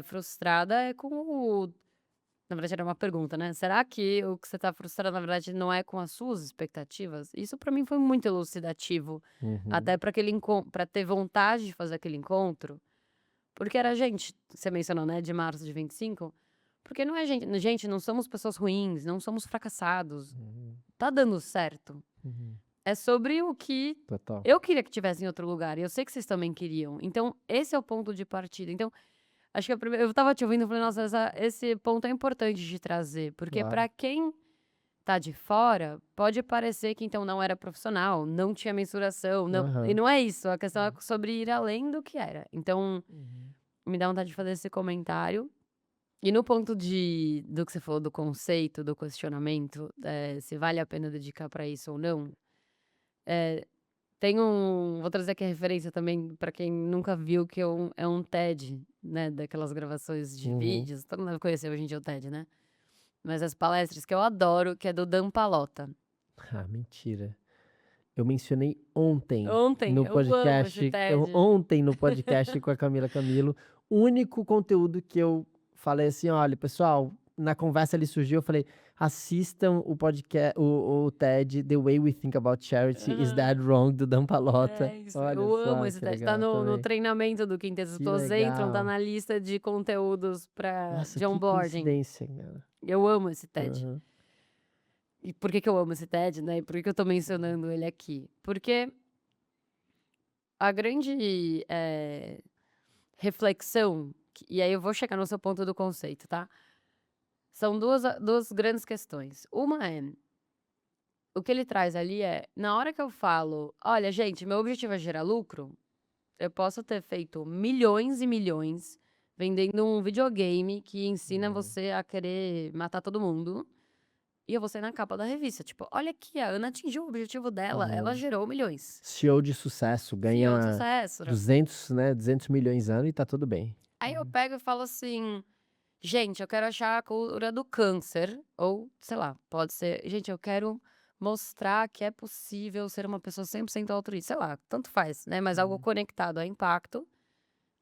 frustrada é com o". Na verdade era uma pergunta, né, "Será que o que você tá frustrada, na verdade, não é com as suas expectativas?". Isso pra mim foi muito elucidativo, Uhum. até pra aquele pra ter vontade de fazer aquele encontro, porque era gente você mencionou, né, de março de 25, porque não é gente, não somos pessoas ruins, não somos fracassados, Uhum. tá dando certo. Uhum. É sobre o que Total. eu queria que tivesse em outro lugar, e eu sei que vocês também queriam. Então esse é o ponto de partida. Então, acho que a prime eu estava te ouvindo e falei: "Nossa, esse ponto é importante de trazer", porque Claro. pra quem tá de fora, pode parecer que então não era profissional, não tinha mensuração, não, e Aham. não é isso, a questão é sobre ir além do que era. Então, Uhum. me dá vontade de fazer esse comentário. E no ponto do que você falou do conceito, do questionamento, se vale a pena dedicar pra isso ou não, eh, tem vou trazer aqui a referência também pra quem nunca viu, que é um TED, né, daquelas gravações de Uhum. vídeos, todo mundo deve conhecer hoje em dia o TED, né. Mas as palestras que eu adoro, que é do Dan Pallotta. Ah, mentira. Eu mencionei ontem Ontem, no eu amo esse podcast TED. ontem no podcast com a Camila Camilo, o único conteúdo que eu falei assim: "Olha, pessoal", na conversa ali surgiu, eu falei: "Assistam o TED The Way We Think About Charity Is Aham. That Wrong?", do Dan Pallotta. É isso, Olha eu amo só esse que TED, tá legal no também. treinamento do Quinteto, Que todos entram, tá legal. na lista de conteúdos Nossa, de que onboarding. coincidência, cara. Eu amo esse TED. Aham. E por que que eu amo esse TED, né, e por que que eu tô mencionando ele aqui? Porque a grande, reflexão, e aí eu vou chegar no seu ponto do conceito, tá? São duas grandes questões. Uma é, o que ele traz ali é, na hora que eu falo: "Olha gente, meu objetivo é gerar lucro", eu posso ter feito milhões e milhões vendendo um videogame que ensina Uhum. você a querer matar todo mundo, e eu vou sair na capa da revista, tipo: "Olha aqui, a Ana atingiu o objetivo dela, ela Uhum. gerou milhões". CEO de sucesso, CEO de ganha sucesso. 200, né, 200 milhões ano e tá tudo bem. Aí eu Uhum. pego e falo assim: "Gente, eu quero achar a cura do câncer", ou sei lá, pode ser: "Gente, eu quero mostrar que é possível ser uma pessoa 100% altruísta", sei lá, tanto faz, né, mas algo Uhum. conectado a impacto.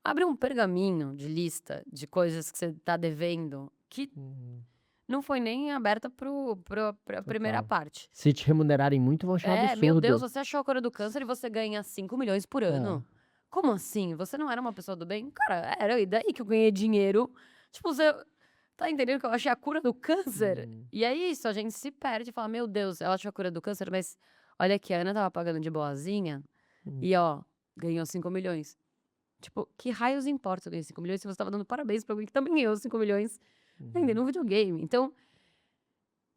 Abre um pergaminho de lista de coisas que você tá devendo, que Uhum. não foi nem aberta pra primeira Total. parte. Se te remunerarem muito, vão achar um É, meu Deus, absurdo. você achou a cura do câncer e você ganha 5 milhões por É. ano? Como assim? Você não era uma pessoa do bem? Cara, era, e daí que eu ganhei dinheiro? Tipo, você tá entendendo que eu achei a cura do câncer? Uhum. E é isso, a gente se perde e fala: "Meu Deus, ela achou a cura do câncer, mas olha aqui, a Ana estava pagando de boazinha Uhum. e ó, ganhou 5 milhões". Tipo, que raios importa se eu ganhei 5 milhões se você estava dando parabéns pra alguém que também ganhou 5 milhões Uhum. vendendo um videogame? Então,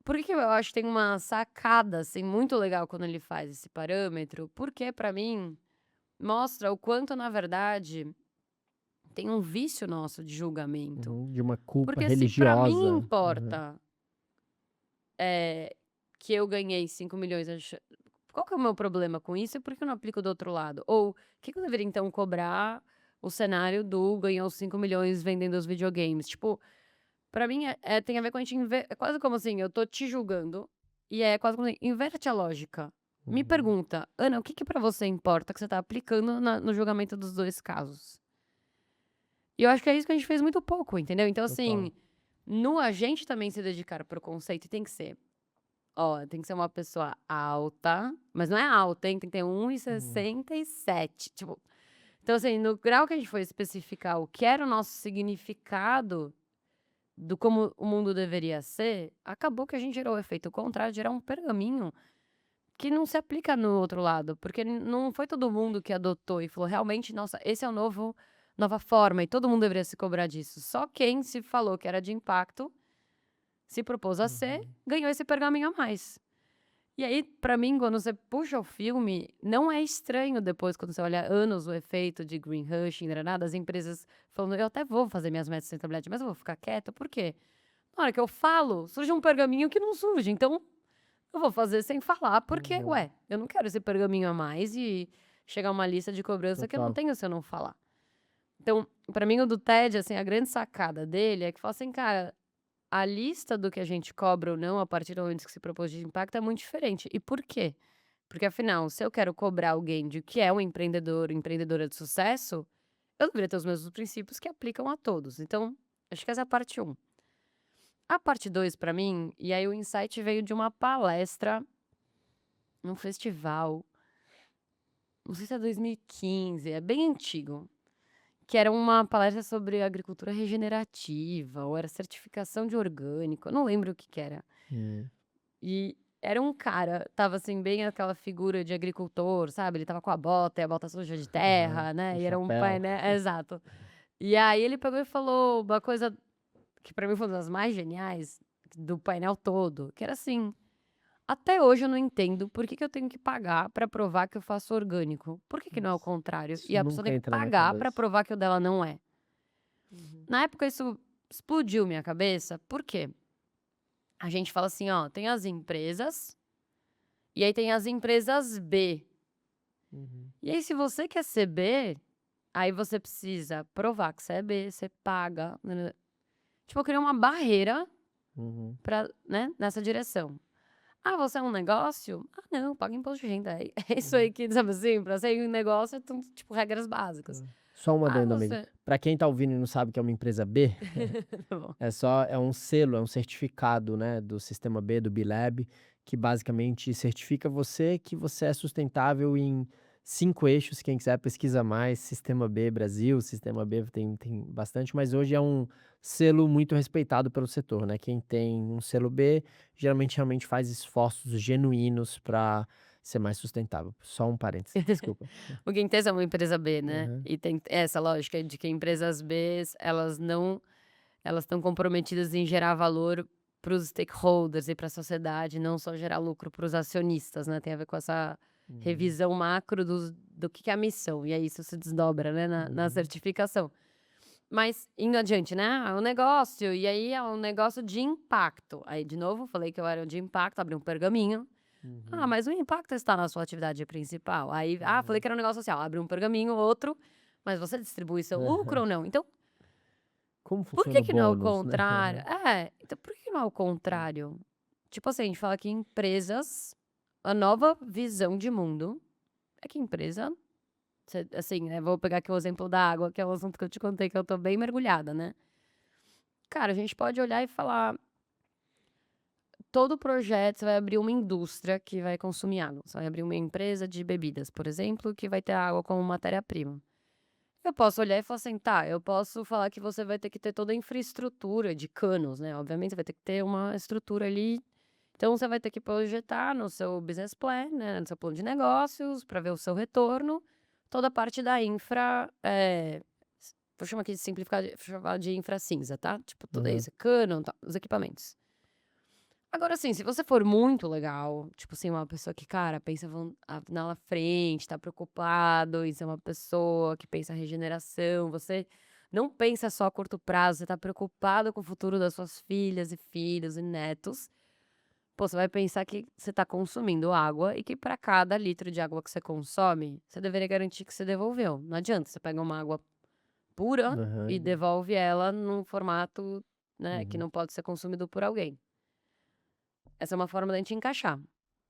por que que eu acho que tem uma sacada, assim, muito legal quando ele faz esse parâmetro? Porque pra mim mostra o quanto, na verdade, tem um vício nosso de julgamento. Uhum. De uma culpa Porque se pra mim religiosa. Uhum. importa, que eu ganhei 5 milhões, qual que é o meu problema com isso e por que eu não aplico do outro lado? Ou o que que eu deveria então cobrar o cenário do ganhou 5 milhões vendendo os videogames? Tipo, pra mim tem a ver com a gente é quase como assim, eu tô te julgando, e é quase como assim, inverte a lógica. Me Uhum. pergunta: "Ana, o que que pra você importa que você tá aplicando no julgamento dos 2 casos?". E eu acho que é isso que a gente fez muito pouco, entendeu? Então Total. assim, no a gente também se dedicar para o conceito tem que ser, ó, tem que ser uma pessoa alta, mas não é alta, hein, tem que ter Uhum. 1,67, tipo, então assim, no grau que a gente foi especificar o que era o nosso significado do como o mundo deveria ser, acabou que a gente gerou o efeito contrário de gerar um pergaminho que não se aplica no outro lado, porque não foi todo mundo que adotou e falou: "Realmente, nossa, esse é o nova forma e todo mundo deveria se cobrar disso. Só quem se falou que era de impacto, se propôs a ser, Uhum. ganhou esse pergaminho a mais. E aí, pra mim, quando você puxa o filme, não é estranho depois, quando você olha anos o efeito de greenwashing, nada, as empresas falando, eu até vou fazer minhas metas de sustentabilidade, mas eu vou ficar quieta, por quê? Na hora que eu falo, surge um pergaminho que não surge, então eu vou fazer sem falar, porque, Uhum. ué, eu não quero esse pergaminho a mais e chegar uma lista de cobrança que eu não Total. tenho se eu não falar. Então, pra mim, o do TED, assim, a grande sacada dele é que fala assim, cara, a lista do que a gente cobra ou não, a partir do momento que se propôs de impacto, é muito diferente. E por quê? Porque afinal, se eu quero cobrar alguém de que é um empreendedor, empreendedora de sucesso, eu deveria ter os mesmos princípios que aplicam a todos. Então, acho que essa é a parte um. A parte 2 pra mim, e aí o insight veio de uma palestra num festival, não sei se é 2015, é bem antigo, que era uma palestra sobre agricultura regenerativa, ou era certificação de orgânico, eu não lembro o que que era. Hum. E era um cara, tava assim, bem aquela figura de agricultor, sabe, ele tava com a bota e a bota suja de Aham. terra, O né, e era um chapéu. painel exato. E aí ele pegou e falou uma coisa que pra mim foi uma das mais geniais do painel todo, que era assim: "Até hoje eu não entendo por que que eu tenho que pagar pra provar que eu faço orgânico, por que que não é o Nossa, contrário? isso E a pessoa nunca tem que entra na minha pagar pra cabeça. provar que o dela não é". Uhum. Na época isso explodiu minha cabeça, por quê? A gente fala assim, ó, tem as empresas, e aí tem as empresas B. Uhum. E aí se você quer ser B, aí você precisa provar que você é B, você paga, nã-nã-nã. Tipo, eu criei uma barreira Uhum. pra, né, nessa direção. Ah, você é um negócio? Ah, não, paga imposto de renda. É isso Uhum. aí que, sabe assim, pra ser um negócio, são, tipo, regras básicas. Só um Ah, adendo, amiga. você. Para quem tá ouvindo e não sabe o que é uma empresa B, Tá bom. é um selo, é um certificado, né, do sistema B, do B-Lab, que basicamente certifica você que você é sustentável em 5 eixos. Quem quiser pesquisa mais, Sistema B Brasil, Sistema B tem bastante, mas hoje é um selo muito respeitado pelo setor, né? Quem tem um selo B, geralmente realmente faz esforços genuínos para ser mais sustentável. Só um parênteses, desculpa. O Guintesa é uma empresa B, né? Aham. E tem essa lógica de que empresas Bs, elas estão comprometidas em gerar valor para os stakeholders e para a sociedade, não só gerar lucro para os acionistas, né? Tem a ver com essa Uhum. revisão macro do que é a missão. E aí isso se desdobra, né, na Uhum. certificação. Mas indo adiante, né? É um negócio, e aí é um negócio de impacto. Aí, de novo, falei que eu era de impacto, abri um pergaminho. Ah, Uhum. mas o impacto está na sua atividade principal. Aí, falei Uhum. que era um negócio social, abre um pergaminho, outro, mas você distribui seu lucro ou não? Então, Como por funciona que o que não é o bônus, né? contrário? É, então por que não é o contrário? Tipo assim, a gente fala que empresas, a nova visão de mundo é que empresa, assim, né, vou pegar aqui o exemplo da água, que é um assunto que eu te contei que eu tô bem mergulhada, né? Cara, a gente pode olhar e falar, todo projeto, você vai abrir uma indústria que vai consumir água. Você vai abrir uma empresa de bebidas, por exemplo, que vai ter água como matéria-prima. Eu posso olhar e falar assim, tá, eu posso falar que você vai ter que ter toda a infraestrutura de canos, né? Obviamente, você vai ter que ter uma estrutura ali. Então, você vai ter que projetar no seu business plan, né? No seu plano de negócios, para ver o seu retorno, toda a parte da infra. Vou chamar aqui de simplificar, vou chamar de infra cinza, tá? Tipo, tudo Aham. isso, cano, tá, os equipamentos. Agora, assim, se você for muito legal, tipo assim, uma pessoa que, cara, pensa na frente, tá preocupado em ser uma pessoa que pensa em regeneração, você não pensa só a curto prazo, você tá preocupado com o futuro das suas filhas e filhos e netos, pô, você vai pensar que você tá consumindo água e que para cada litro de água que você consome, você deveria garantir que você devolveu. Não adianta, você pega uma água pura e Aham. devolve ela num formato, né, que Uhum. não pode ser consumido por alguém. Essa é uma forma da gente encaixar.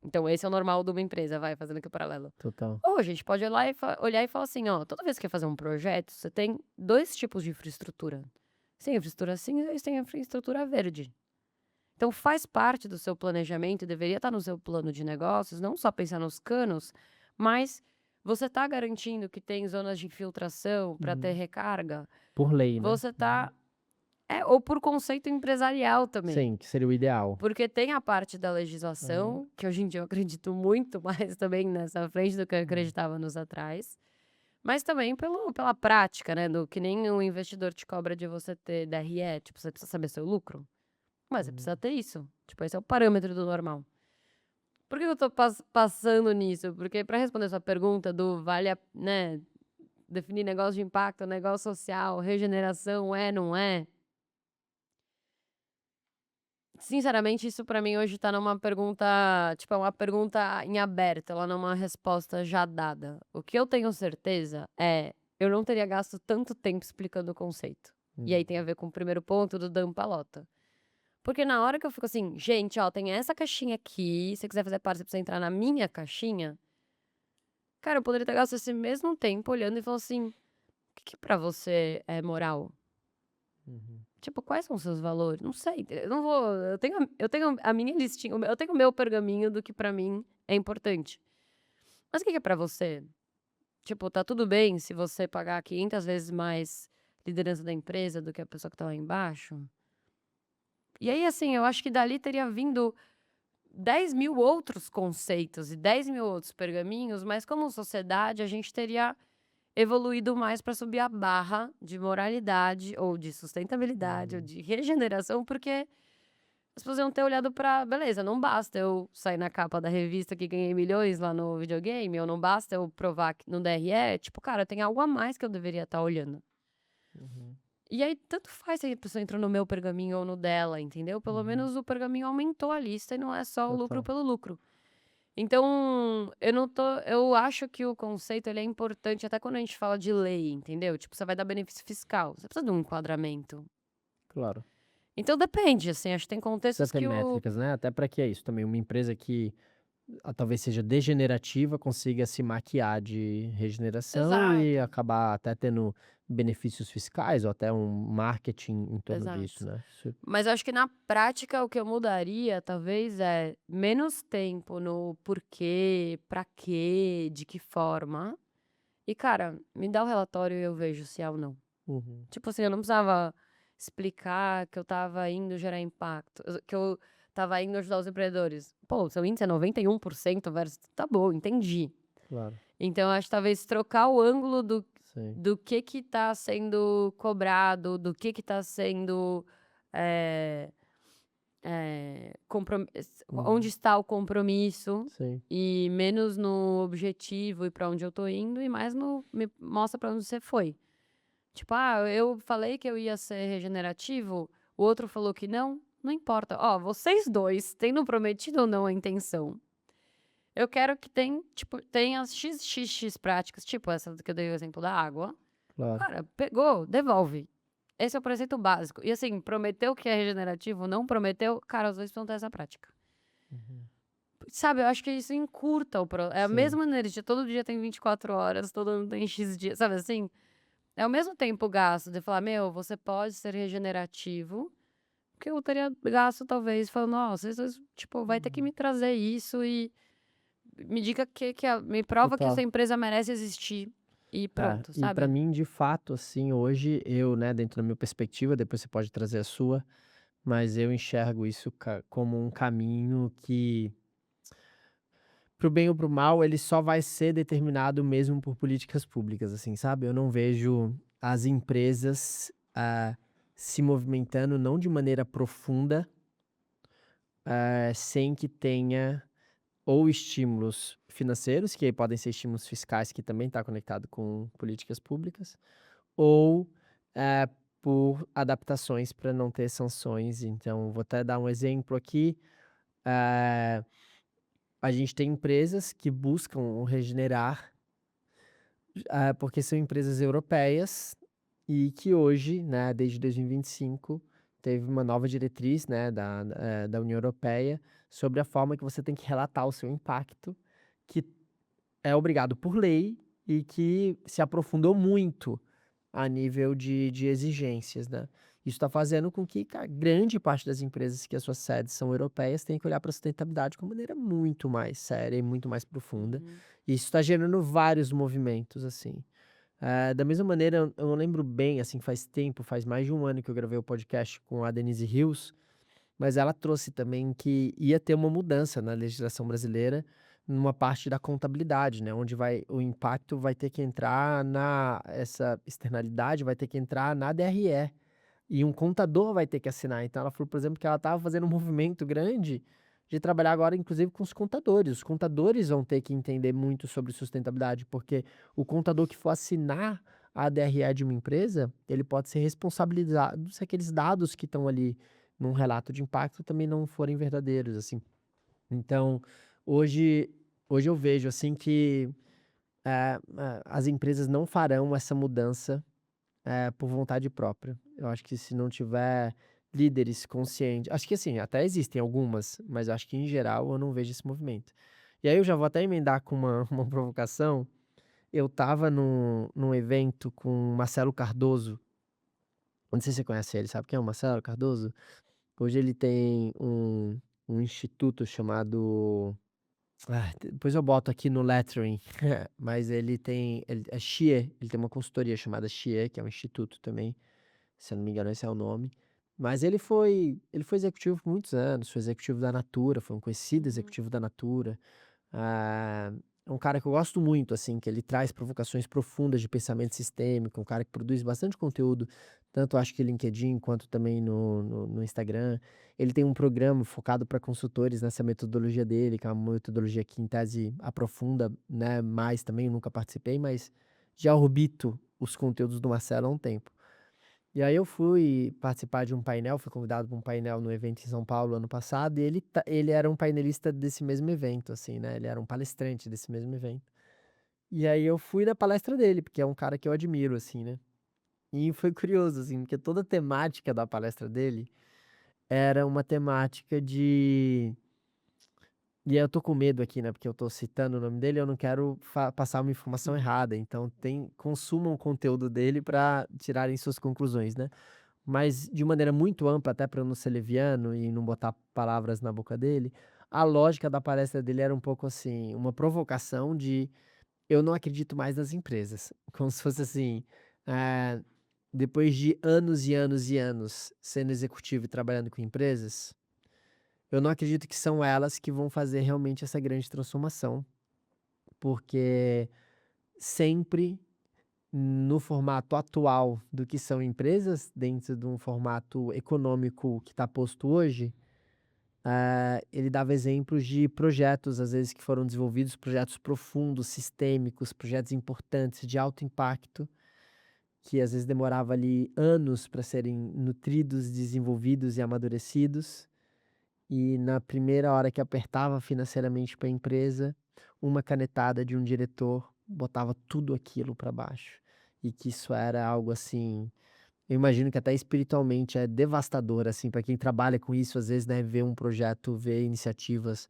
Então esse é o normal de uma empresa, vai, fazendo aqui o paralelo. Total. Ou a gente pode olhar e falar assim, ó, toda vez que quer fazer um projeto, você tem 2 tipos de infraestrutura. Você tem a infraestrutura cinza e você tem a infraestrutura verde. Então faz parte do seu planejamento, deveria estar no seu plano de negócios, não só pensar nos canos, mas você está garantindo que tem zonas de infiltração para ter Uhum. recarga? Por lei, né? Você Uhum. está ou por conceito empresarial também. Sim, que seria o ideal. Porque tem a parte da Aham. legislação, que hoje em dia eu acredito muito mais também nessa frente do que eu Hum. acreditava anos atrás. Mas também pela prática, né, do que nem o investidor te cobra de você ter DRE, tipo, você precisa saber seu lucro, mas você Uhum. precisa ter isso, tipo, esse é o parâmetro do normal. Por que eu tô passando nisso? Porque para responder sua pergunta do vale a né, definir negócio de impacto, negócio social, regeneração, é, não é? Sinceramente, isso pra mim hoje tá numa pergunta, tipo, é uma pergunta em aberto, ela não é uma resposta já dada. O que eu tenho certeza é, eu não teria gasto tanto tempo explicando o conceito. E aí Hum. tem a ver com o primeiro ponto do Dan Pallotta. Porque na hora que eu fico assim: "Gente, ó, tem essa caixinha aqui, se você quiser fazer parte, você precisa entrar na minha caixinha", cara, eu poderia ter gasto esse mesmo tempo olhando e falando assim: "O que pra você é moral?". Uhum. Tipo, quais são os seus valores? Não sei, eu não vou eu tenho a minha listinha, eu tenho o meu pergaminho do que pra mim é importante. Mas o que que é pra você? Tipo, tá tudo bem se você pagar 500 vezes mais liderança da empresa do que a pessoa que tá lá embaixo? E aí, assim, eu acho que dali teria vindo 10.000 outros conceitos e 10.000 outros pergaminhos, mas como sociedade a gente teria evoluído mais pra subir a barra de moralidade ou de sustentabilidade ou Uhum. de regeneração, porque as pessoas iam ter olhado pra beleza, não basta eu sair na capa da revista que ganhei milhões lá no videogame, ou não basta eu provar que no DRE, tipo, cara, tem algo a mais que eu deveria estar olhando. Uhum. E aí, tanto faz se a pessoa entrou no meu pergaminho ou no dela, entendeu? Pelo Uhum. menos o pergaminho aumentou a lista e não é só o lucro Total. pelo lucro. Então, eu acho que o conceito ele é importante até quando a gente fala de lei, entendeu? Tipo, você vai dar benefício fiscal, você precisa de um enquadramento. Claro. Então depende, assim, acho que tem Precisa contextos ter que o métricas, né, até para que é isso também, uma empresa que, talvez seja degenerativa, consiga se maquiar de regeneração e exato, acabar até tendo benefícios fiscais ou até um marketing em torno disso, exato. né. Isso Mas eu acho que na prática o que eu mudaria talvez é menos tempo no porquê, pra quê, de que forma. E cara, me dá o relatório e eu vejo se é ou não. uhum. Tipo assim, eu não precisava explicar que eu estava indo gerar impacto, que eu estava indo ajudar os empreendedores. Pô, seu índice é 91% versus tá bom, entendi. Claro. Então eu acho que talvez trocar o ângulo do Sim. do que tá sendo cobrado, do que tá sendo, eh onde Uhum. está o compromisso, Sim. e menos no objetivo e para onde eu tô indo, e mais no me mostra para onde você foi. Tipo: "Ah, eu falei que eu ia ser regenerativo, o outro falou que não, não importa. Ó, vocês 2 tendo prometido ou não a intenção, eu quero que tenha XXX práticas", tipo essa que eu dei o exemplo da água. Claro. Cara, pegou, devolve. Esse é o preceito básico. E assim, prometeu que é regenerativo, não prometeu, cara, os 2 precisam ter essa prática. Uhum. Sabe, eu acho que isso encurta é a Sim. mesma energia, todo dia tem 24 horas, todo mundo tem X dias, sabe assim? É o mesmo tempo gasto de falar: "Meu, você pode ser regenerativo", que eu teria gasto talvez falando: "Ó, vocês tipo, vai ter que Uhum. me trazer isso e me diga me prova que essa Total. empresa merece existir", e É, pronto, e para sabe? mim, de fato, assim, hoje eu, né, dentro da minha perspectiva, depois você pode trazer a sua, mas eu enxergo isso como um caminho que, pro bem ou pro mal, ele só vai ser determinado mesmo por políticas públicas, assim, sabe? Eu não vejo as empresas se movimentando não de maneira profunda, sem que tenha ou estímulos financeiros, que aí podem ser estímulos fiscais, que também está conectado com políticas públicas, ou, por adaptações para não ter sanções. Então, vou até dar um exemplo aqui, eh, a gente tem empresas que buscam regenerar, porque são empresas europeias e que hoje, né, desde 2025, teve uma nova diretriz, né, da União Europeia sobre a forma que você tem que relatar o seu impacto, que é obrigado por lei e que se aprofundou muito a nível de exigências, né. Isso está fazendo com que grande parte das empresas que as suas sedes são europeias tenham que olhar para a sustentabilidade de uma maneira muito mais séria e muito mais profunda. Uhum. E isso está gerando vários movimentos, assim. Da mesma maneira, eu não lembro bem, assim, faz tempo, faz mais de um ano que eu gravei o podcast com a Denise Rios, mas ela trouxe também que ia ter uma mudança na legislação brasileira numa parte da contabilidade, né, onde o impacto vai ter que entrar essa externalidade vai ter que entrar na DRE, e um contador vai ter que assinar. Então ela falou, por exemplo, que ela estava fazendo um movimento grande de trabalhar agora inclusive com os contadores. Os contadores vão ter que entender muito sobre sustentabilidade, porque o contador que for assinar a DRE de uma empresa, ele pode ser responsabilizado se aqueles dados que estão ali num relato de impacto também não forem verdadeiros, assim. Então, hoje hoje eu vejo, assim, que, as empresas não farão essa mudança, por vontade própria. Eu acho que se não tiver líderes conscientes, acho que, assim, até existem algumas, mas eu acho que em geral eu não vejo esse movimento. E aí eu já vou até emendar com uma uma provocação. Eu estava num evento com o Marcelo Cardoso, não sei se você conhece ele, sabe quem é o Marcelo Cardoso? Hoje ele tem um instituto chamado, depois eu boto aqui no lettering, mas ele é CHIE, ele tem uma consultoria chamada CHIE, que é um instituto também, se eu não me engano esse é o nome. Mas ele foi executivo por muitos anos, foi executivo da Natura, foi um conhecido Uhum. executivo da Natura. Ah, é um cara que eu gosto muito, assim, que ele traz provocações profundas de pensamento sistêmico, um cara que produz bastante conteúdo, tanto acho que no LinkedIn quanto também no Instagram. Ele tem um programa focado para consultores nessa metodologia dele, que é uma metodologia que em tese aprofunda, né, mais também, eu nunca participei, mas já orbito os conteúdos do Marcelo há um tempo. E aí eu fui participar de um painel, fui convidado para um painel no evento em São Paulo ano passado, e ele era um painelista desse mesmo evento, assim, né, ele era um palestrante desse mesmo evento. E aí eu fui na palestra dele, porque é um cara que eu admiro, assim, né. E foi curioso, assim, porque toda a temática da palestra dele era uma temática de, e aí eu tô com medo aqui, né, porque eu tô citando o nome dele, eu não quero passar uma informação errada, então consumam o conteúdo dele para tirarem suas conclusões, né. Mas de maneira muito ampla, até para eu não ser leviano e não botar palavras na boca dele, a lógica da palestra dele era um pouco assim, uma provocação de: "Eu não acredito mais nas empresas", como se fosse assim, eh, depois de anos e anos e anos sendo executivo e trabalhando com empresas, eu não acredito que são elas que vão fazer realmente essa grande transformação, porque sempre no formato atual do que são empresas, dentro de um formato econômico que está posto hoje, ele dava exemplos de projetos, às vezes, que foram desenvolvidos, projetos profundos, sistêmicos, projetos importantes, de alto impacto, que às vezes demorava ali anos para serem nutridos, desenvolvidos e amadurecidos, e na primeira hora que apertava financeiramente para a empresa, uma canetada de um diretor botava tudo aquilo para baixo. E que isso era algo assim, eu imagino que até espiritualmente é devastador, assim, para quem trabalha com isso, às vezes, né, ver um projeto, ver iniciativas,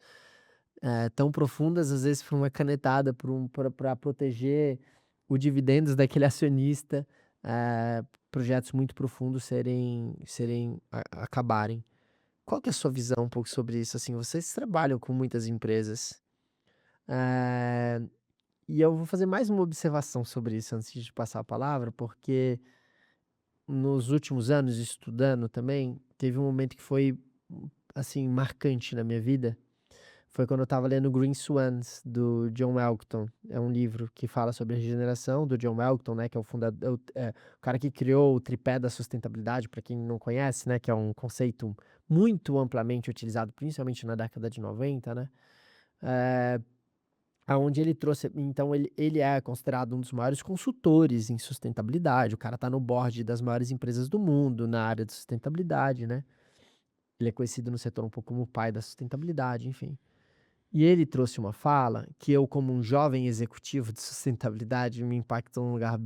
tão profundas, às vezes, por uma canetada, para proteger o dividendos daquele acionista, projetos muito profundos serem acabarem. Qual que é a sua visão um pouco sobre isso, assim? Vocês trabalham com muitas empresas, eh, e eu vou fazer mais uma observação sobre isso antes de te passar a palavra, porque nos últimos anos, estudando também, teve um momento que foi, assim, marcante na minha vida. Foi quando eu estava lendo Green Swans, do John Elkton. É um livro que fala sobre a regeneração do John Elkton, né, que é o fundador, o cara que criou o tripé da sustentabilidade, para quem não conhece, né, que é um conceito muito amplamente utilizado, principalmente na década de 90, né, eh, aonde ele trouxe, então ele é considerado um dos maiores consultores em sustentabilidade, o cara tá no board das maiores empresas do mundo na área de sustentabilidade, né. Ele é conhecido no setor um pouco como o pai da sustentabilidade, enfim. E ele trouxe uma fala que eu, como um jovem executivo de sustentabilidade, me impactou num lugar,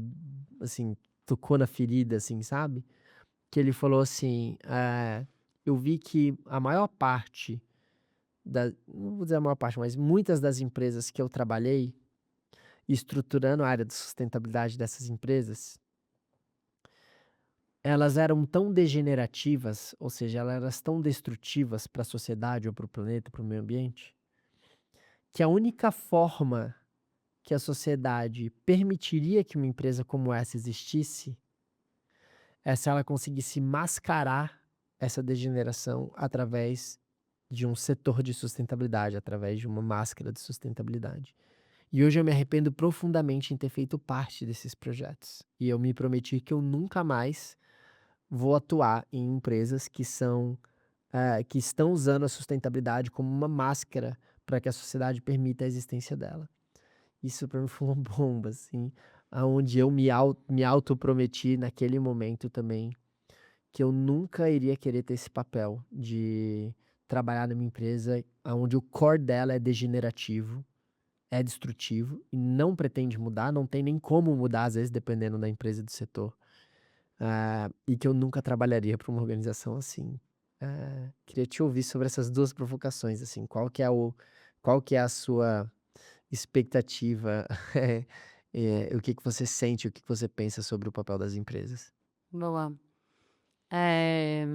assim, tocou na ferida, assim, sabe. Que ele falou assim, "Eu vi que a maior parte não vou dizer a maior parte, mas muitas das empresas que eu trabalhei, estruturando a área de sustentabilidade dessas empresas, elas eram tão degenerativas, ou seja, elas eram tão destrutivas para a sociedade ou para o planeta, para o meio ambiente, que a única forma que a sociedade permitiria que uma empresa como essa existisse, é se ela conseguisse mascarar essa degeneração através de um setor de sustentabilidade, através de uma máscara de sustentabilidade. E hoje eu me arrependo profundamente em ter feito parte desses projetos. E eu me prometi que eu nunca mais vou atuar em empresas que estão usando a sustentabilidade como uma máscara para que a sociedade permita a existência dela. Isso para mim foi uma bomba, assim, aonde eu me autoprometi naquele momento também, que eu nunca iria querer ter esse papel de trabalhar numa empresa aonde o core dela é degenerativo, é destrutivo e não pretende mudar, não tem nem como mudar, às vezes, dependendo da empresa e do setor. E que eu nunca trabalharia para uma organização assim. Queria te ouvir sobre essas 2 provocações, assim, qual que é a sua expectativa, o que que você sente, o que que você pensa sobre o papel das empresas? Boa. Eh,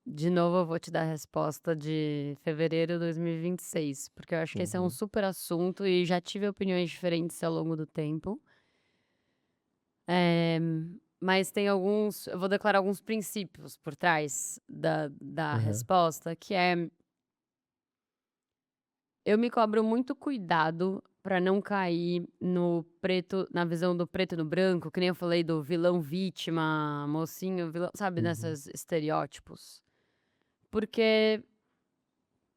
de novo eu vou te dar a resposta de fevereiro de 2026, porque eu acho que esse é um Uhum, super assunto e já tive opiniões diferentes ao longo do tempo. Eh, mas tem alguns eu vou declarar alguns princípios por trás da aham, resposta, que é: eu me cobro muito cuidado para não cair no preto na visão do preto e no branco, que nem eu falei do vilão vítima, mocinho vilão, sabe, uhum, nesses estereótipos. Porque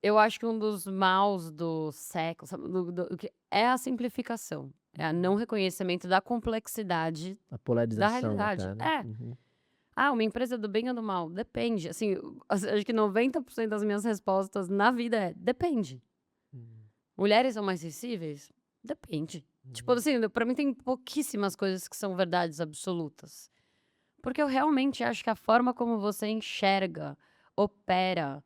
eu acho que um dos maus do século, sabe, do que é a simplificação, é a não reconhecimento da complexidade a da polarização realidade. até, né? É. Uhum, Ah, uma empresa é do bem ou do mal? Depende. Assim, acho que 90% das minhas respostas na vida é: depende. uhum, Mulheres são mais sensíveis? Depende. Tipo uhum, assim, pra mim tem pouquíssimas coisas que são verdades absolutas. Porque eu realmente acho que a forma como você enxerga, opera,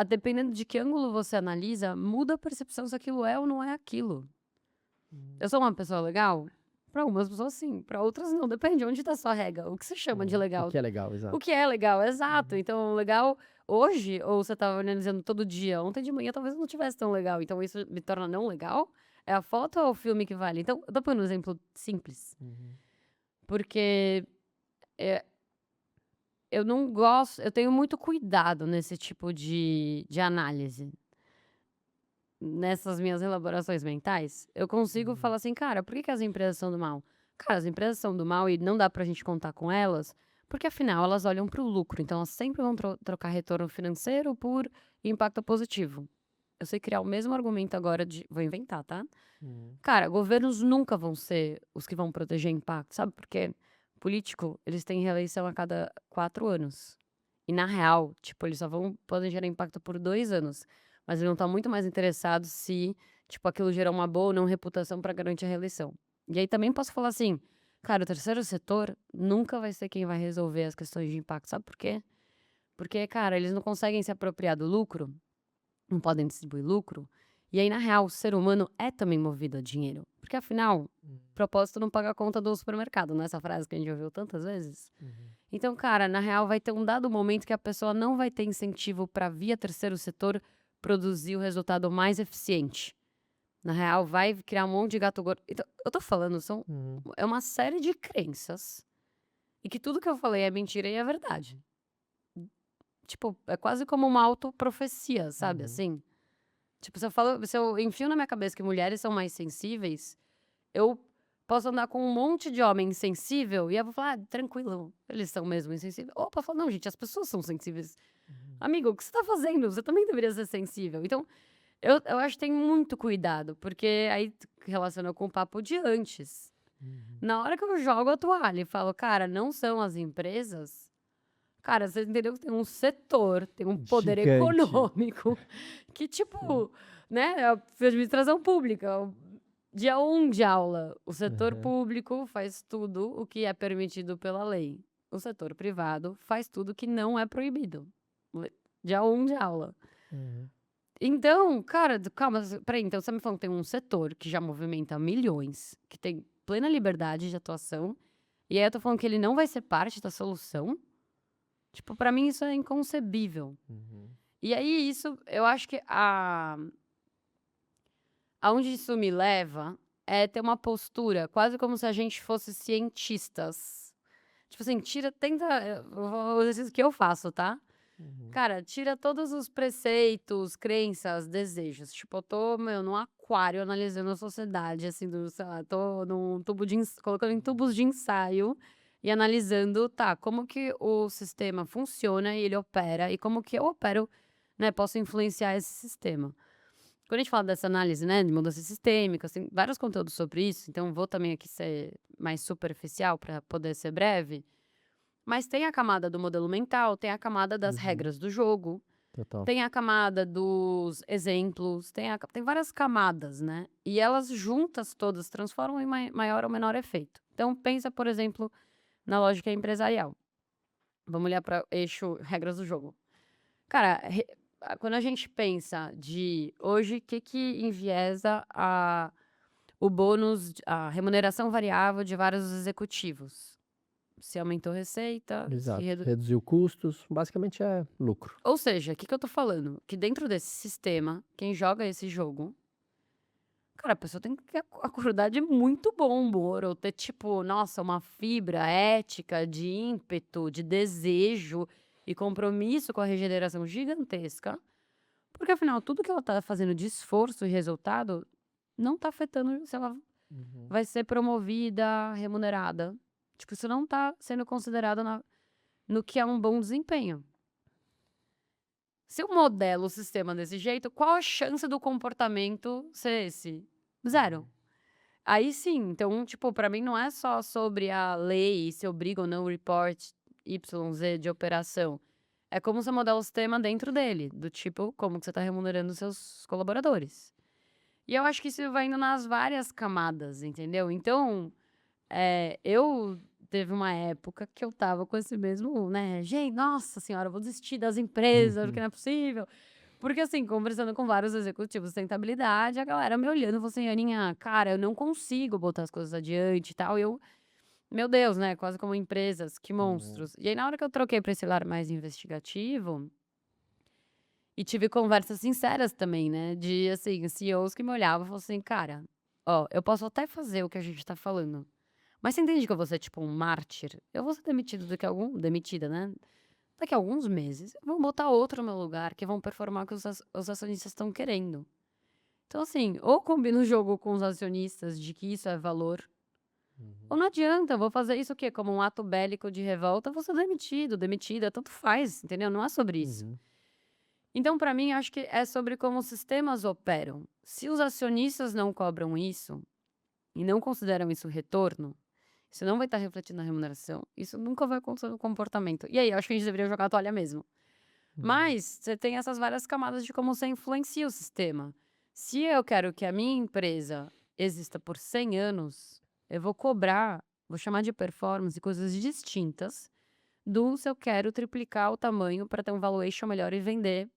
dependendo de que ângulo você analisa, muda a percepção se aquilo é ou não é aquilo. uhum, Eu sou uma pessoa legal? Para algumas pessoas sim, para outras não. Depende onde tá a sua régua. O que você chama de o legal? que é legal, O exato. que é legal? Exato. Uhum, Então, legal hoje, ou você estava analisando todo dia, ontem de manhã talvez não tivesse tão legal, então isso me torna não legal? É a foto ou o filme que vale? Então, eu tô pondo um exemplo simples, uhum, porque, eh, eu não gosto eu tenho muito cuidado nesse tipo de análise. Nessas minhas elaborações mentais, eu consigo uhum, falar assim: "Cara, por que que as empresas são do mal?". Cara, as empresas são do mal e não dá pra gente contar com elas, porque afinal elas olham para o lucro, então elas sempre vão trocar retorno financeiro por impacto positivo. Eu sei criar o mesmo argumento agora de vou inventar, tá. uhum, Cara, governos nunca vão ser os que vão proteger impacto, sabe por quê? Político, eles têm reeleição a cada 4 anos. E na real, tipo, eles só podem gerar impacto por 2 anos, mas eles vão estar muito mais interessados se, tipo, aquilo gerar uma boa ou não reputação para garantir a reeleição. E aí também posso falar assim: "Cara, o terceiro setor nunca vai ser quem vai resolver as questões de impacto", sabe por quê? Porque, cara, eles não conseguem se apropriar do lucro, não podem distribuir lucro, e aí na real o ser humano é também movido a dinheiro, porque afinal, uhum, propósito não paga a conta do supermercado, não é essa frase que a gente ouviu tantas vezes? uhum, Então, cara, na real vai ter um dado momento que a pessoa não vai ter incentivo para via terceiro setor produzir o resultado mais eficiente. Na real vai criar um monte de gato gordo. Então, eu tô falando, uhum, é uma série de crenças, e que tudo que eu falei é mentira e é verdade. Tipo, é quase como uma autoprofecia, sabe, uhum. assim? Tipo, se eu enfio na minha cabeça que mulheres são mais sensíveis, eu posso andar com um monte de homem insensível e eu vou falar: "Ah, tranquilo, eles são mesmo insensíveis". Ou posso falar: "Não, gente, as pessoas são sensíveis". Uhum, Amigo, o que você tá fazendo? Você também deveria ser sensível. Então, eu acho que tem muito cuidado, porque aí relaciona com o papo de antes. uhum. Na hora que eu jogo a toalha e falo: "Cara, não são as empresas", cara, você entendeu que tem um setor, tem um poder Gigante. econômico que, Sim. tipo, né, é a administração pública, dia 1 de aula, o setor Aham. público faz tudo o que é permitido pela lei. O setor privado faz tudo o que não é proibido. Le dia 1 de aula. Aham. Então, cara, calma, espera aí, então você me falou que tem um setor que já movimenta milhões, que tem plena liberdade de atuação, e aí eu tô falando que ele não vai ser parte da solução? Tipo, pra mim isso é inconcebível. Uhum. E aí isso, eu acho que aonde isso me leva é ter uma postura quase como se a gente fosse cientistas. Tipo assim, tenta o exercício que eu faço, tá. Uhum. Cara, tira todos os preceitos, crenças, desejos. Tipo, eu tô, meu, num aquário analisando a sociedade, assim, sei lá, tô num tubo colocando em tubos de ensaio e analisando, tá, como que o sistema funciona e ele opera e como que eu opero, né, posso influenciar esse sistema. Quando a gente fala dessa análise, né, de mudança sistêmica, tem vários conteúdos sobre isso, então vou também aqui ser mais superficial para poder ser breve, mas tem a camada do modelo mental, tem a camada das Uhum. regras do jogo, Total. tem a camada dos exemplos, tem várias camadas, né, e elas juntas todas transformam em maior ou menor efeito. Então pensa, por exemplo, na lógica empresarial. Vamos olhar para eixo regras do jogo. Cara, quando a gente pensa de hoje, o que que enviesa o bônus, a remuneração variável de vários executivos? Se aumentou receita, se Exato. redu Reduziu custos, basicamente é lucro. ou seja, o que que eu tô falando? Que dentro desse sistema, quem joga esse jogo, cara, a pessoa tem que acordar de muito bom humor ou ter, tipo, nossa, uma fibra ética, de ímpeto, de desejo e compromisso com a regeneração gigantesca. Porque afinal, tudo que ela tá fazendo de esforço e resultado, não tá afetando se ela Uhum. vai ser promovida, remunerada. Tipo, isso não tá sendo considerado no que é um bom desempenho. Se eu modelo o sistema desse jeito, qual a chance do comportamento ser esse? Zero. Uhum. Aí sim, então, tipo, pra mim não é só sobre a lei, se obriga ou não o report YZ de operação. É como você modela o sistema dentro dele, do tipo, como que você tá remunerando os seus colaboradores. E eu acho que isso vai indo nas várias camadas, entendeu? Então, eu teve uma época que eu estava com esse mesmo, né, "Gente, nossa senhora, eu vou desistir das empresas, porque Uhum. não é possível". Porque, assim, conversando com vários executivos de sustentabilidade, a galera me olhando e falou assim: "Aninha, cara, eu não consigo botar as coisas adiante e tal". E eu, meu Deus, né, quase como empresas, que Uhum. monstros. E aí, na hora que eu troquei para esse lado mais investigativo e tive conversas sinceras também, né, de, assim, CEOs que me olhavam e falavam assim: "Cara, ó, eu posso até fazer o que a gente tá falando, mas você entende que eu vou ser tipo um mártir? Eu vou ser demitido daqui a demitida, né, daqui a alguns meses, vão botar outro no meu lugar que vão performar o que os acionistas estão querendo. Então, assim, ou combina o jogo com os acionistas de que isso é valor, ou Uhum. não adianta, eu vou fazer isso o quê? Como um ato bélico de revolta, eu vou ser demitido, demitida, tanto faz, entendeu? Não é sobre isso. Uhum. Então, para mim, acho que é sobre como os sistemas operam. Se os acionistas não cobram isso e não consideram isso retorno, isso não vai estar refletindo na remuneração, isso nunca vai acontecer no comportamento. E aí, eu acho que a gente deveria jogar a toalha mesmo. Uhum. Mas você tem essas várias camadas de como você influencia o sistema. Se eu quero que a minha empresa exista por 100 anos, eu vou cobrar, vou chamar de performance coisas distintas do se eu quero triplicar o tamanho para ter um valuation melhor e vender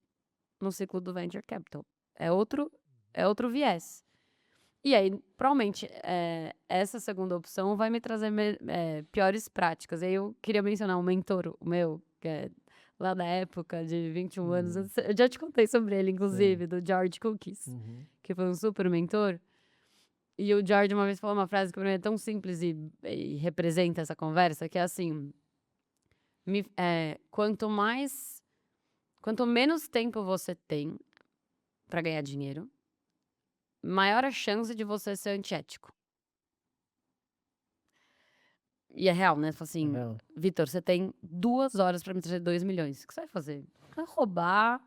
no ciclo do venture capital. É outro, é outro viés. E aí, provavelmente, essa segunda opção vai me trazer piores práticas. Aí eu queria mencionar um mentor o meu, que é lá da época de 21 anos, Uhum. eu já te contei sobre ele Sim. inclusive, do George Cookies, Uhum. que foi um super mentor. E o George uma vez falou uma frase que pra mim é tão simples e representa essa conversa, que é assim: quanto menos tempo você tem pra ganhar dinheiro, maior a chance de você ser antiético. E é real, né, fala É assim: real. "Vitor, você tem 2 horas pra me trazer 2 milhões, o que você vai fazer? Vai roubar,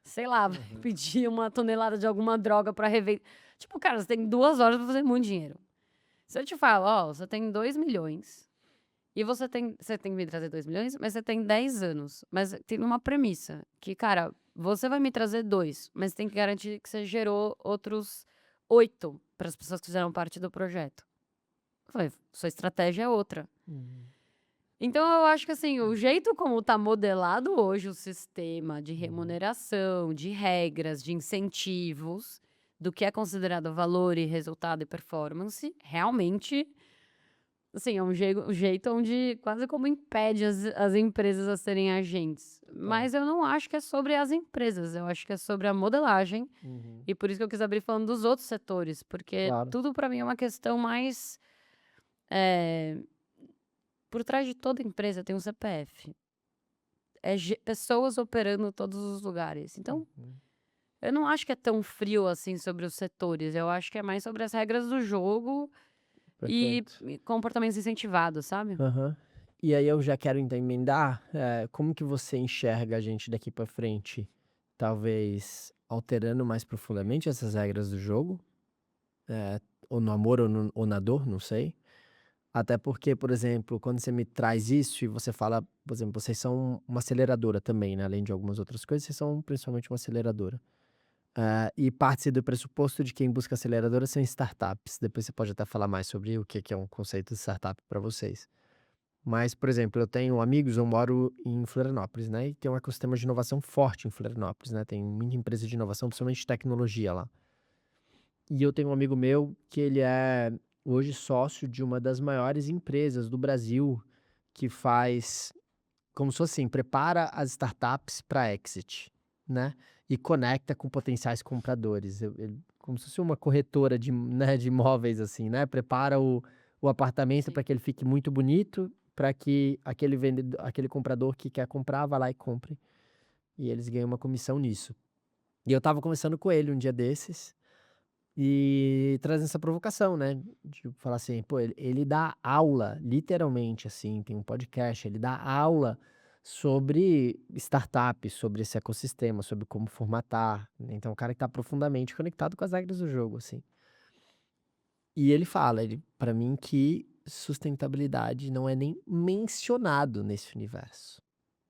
sei lá, vai Uhum. pedir uma tonelada de alguma droga pra revender". Tipo, cara, você tem 2 horas pra fazer muito dinheiro. Se eu te falo: "Ó, você tem 2 milhões e você tem que me trazer 2 milhões, mas você tem 10 anos", mas tem uma premissa, que, cara, você vai me trazer 2, mas tem que garantir que você gerou outros 8 para as pessoas que fizeram parte do projeto. Eu falei: "Sua estratégia é outra". Uhum. Então eu acho que, assim, o jeito como está modelado hoje o sistema de Uhum. remuneração, de regras, de incentivos, do que é considerado valor e resultado e performance, realmente, assim, é um jeito onde quase como impede as empresas a serem agentes. Tá. Mas eu não acho que é sobre as empresas, eu acho que é sobre a modelagem, Uhum. e por isso que eu quis abrir falando dos outros setores, porque Claro. tudo para mim é uma questão mais, eh, por trás de toda empresa tem um CPF. pessoas operando todos os lugares. Então, Uhum. eu não acho que é tão frio assim sobre os setores. Eu acho que é mais sobre as regras do jogo e, Perfeito. e comportamentos incentivados, sabe? Aham. E aí eu já quero então emendar, como que você enxerga a gente daqui pra frente, talvez alterando mais profundamente essas regras do jogo, eh, ou no amor ou na dor, não sei. Até porque, por exemplo, quando você me traz isso e você fala, por exemplo, vocês são uma aceleradora também, né, além de algumas outras coisas, vocês são principalmente uma aceleradora. E parte do pressuposto de quem busca aceleradora são startups. Depois você pode até falar mais sobre o que que é um conceito de startup para vocês. Mas, por exemplo, eu tenho amigos, eu moro em Florianópolis, né, e tem um ecossistema de inovação forte em Florianópolis, né, tem muita empresa de inovação, principalmente de tecnologia lá. E eu tenho um amigo meu que ele é hoje sócio de uma das maiores empresas do Brasil, que faz como se fosse assim, prepara as startups para exit, né, e conecta com potenciais compradores. Ele como se fosse uma corretora de, né, de imóveis, assim, né, prepara o apartamento Sim. para que ele fique muito bonito, para que aquele comprador que quer comprar vá lá e compre, e eles ganham uma comissão nisso. E eu estava conversando com ele um dia desses, e trazendo essa provocação, né, de falar assim, pô, ele dá aula, literalmente, assim, tem um podcast, ele dá aula sobre startups, sobre esse ecossistema, sobre como formatar, né, então é um cara que tá profundamente conectado com as regras do jogo, assim. E ele fala, ele para mim que sustentabilidade não é nem mencionado nesse universo,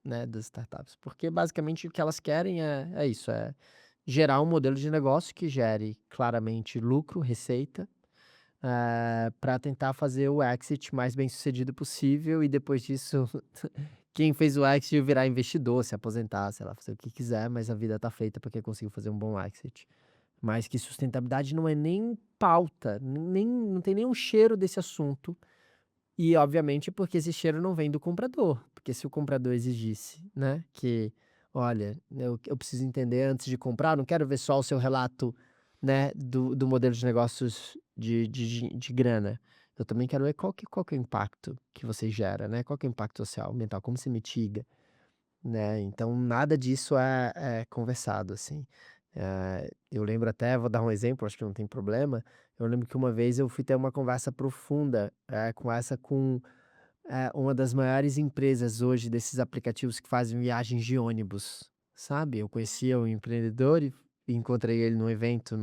né, das startups, porque basicamente o que elas querem é isso, é gerar um modelo de negócio que gere claramente lucro, receita, para tentar fazer o exit mais bem-sucedido possível e depois disso quem fez o exit virar investidor, se aposentar, sei lá, fazer o que quiser, mas a vida tá feita porque conseguiu fazer um bom exit. Mas que sustentabilidade não é nem pauta, nem não tem nenhum cheiro desse assunto, e obviamente porque esse cheiro não vem do comprador, porque se o comprador exigisse, né, que: "Olha, eu preciso entender antes de comprar, não quero ver só o seu relato, né, do modelo de negócios de grana, eu também quero ver qual que é o impacto que você gera, né, qual que é o impacto social, ambiental, como você mitiga", né, então nada disso é conversado, assim. Eu lembro até, vou dar um exemplo, acho que não tem problema, eu lembro que uma vez eu fui ter uma conversa profunda, com uma das maiores empresas hoje desses aplicativos que fazem viagens de ônibus, sabe. Eu conhecia o empreendedor e encontrei ele num evento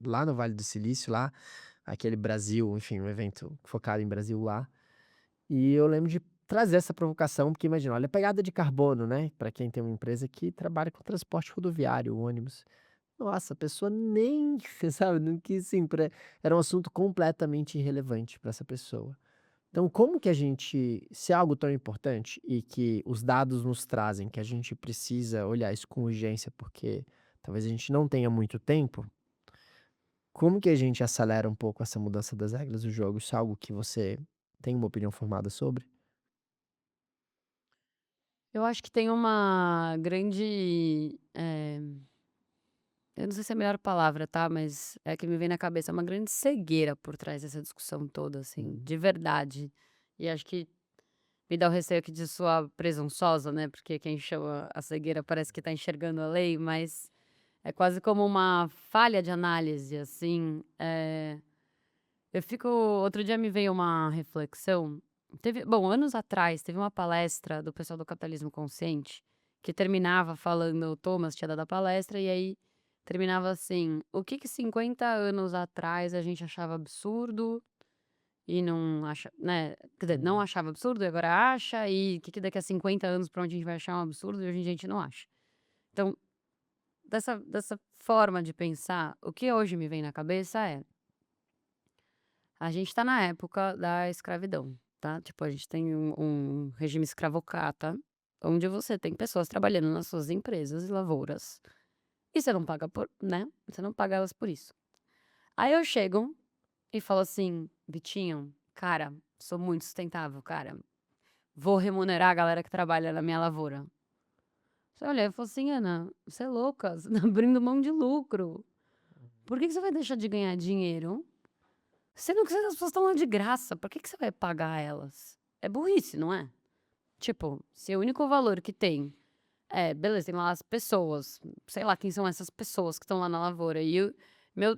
lá no Vale do Silício, lá, aquele Brasil, enfim, um evento focado em Brasil lá. E eu lembro de trazer essa provocação, porque imagina, olha a pegada de carbono, né, para quem tem uma empresa que trabalha com transporte rodoviário, ônibus. Nossa, a pessoa nem, sabe, não quis sim, era um assunto completamente irrelevante para essa pessoa. Então, como que a gente, se é algo tão importante e que os dados nos trazem que a gente precisa olhar isso com urgência, porque talvez a gente não tenha muito tempo, como que a gente acelera um pouco essa mudança das regras do jogo? Isso é algo que você tem uma opinião formada sobre? Eu acho que tem uma grande, eu não sei se é a melhor palavra, tá, mas é que me vem na cabeça, uma grande cegueira por trás dessa discussão toda, assim, Uhum. de verdade. E acho que me dá o receio aqui de soar presunçosa, né, porque quem chama a cegueira parece que tá enxergando a lei, mas é quase como uma falha de análise, assim. Eu fico Outro dia me veio uma reflexão, anos atrás, teve uma palestra do pessoal do Capitalismo Consciente, que terminava falando, o Thomas tinha dado a palestra, e aí terminava assim: "O que que 50 anos atrás a gente achava absurdo e não acha", né, quer dizer, não Uhum. achava absurdo e agora acha, e o que que daqui a 50 anos pra onde a gente vai achar um absurdo e hoje em dia a gente não acha. Então, dessa forma de pensar, o que hoje me vem na cabeça é: a gente tá na época da escravidão, tá? Tipo, a gente tem um regime escravocrata, onde você tem pessoas trabalhando nas suas empresas e lavouras, e você não paga por, né? Você não paga elas por isso. Aí eu chego e falo assim: "Vitinho, cara, sou muito sustentável, cara. Vou remunerar a galera que trabalha na minha lavoura". Você olha e falou assim: "Ana, você é louca, você tá abrindo mão de lucro. Por que que você vai deixar de ganhar dinheiro, sendo que as pessoas estão lá de graça? Por que que você vai pagar elas?". É burrice, não é? Tipo, se o único valor que tem beleza, tem lá as pessoas, sei lá quem são essas pessoas que estão lá na lavoura e o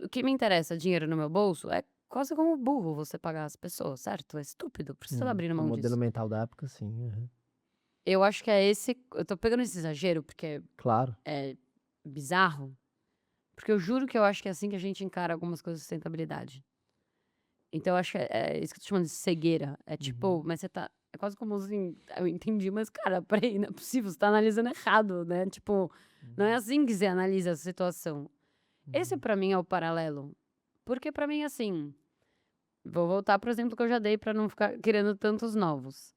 que me interessa, dinheiro no meu bolso, é quase como burro você pagar as pessoas, certo? É estúpido, por que você tá abrindo O mão modelo disso? mental da época, sim. Aham. Eu acho que é esse eu tô pegando esse exagero, porque Claro. é bizarro, porque eu juro que eu acho que é assim que a gente encara algumas coisas de sustentabilidade. Então eu acho que é isso que eu tô chamando de cegueira, é tipo, Uhum. mas você tá é quase como assim, eu entendi, mas cara, peraí, não é possível, você tá analisando errado, né, tipo, não é Uhum. assim que você analisa a situação. Esse Uhum. pra mim é o paralelo, porque pra mim, assim, vou voltar pro exemplo que eu já dei pra não ficar criando tantos novos.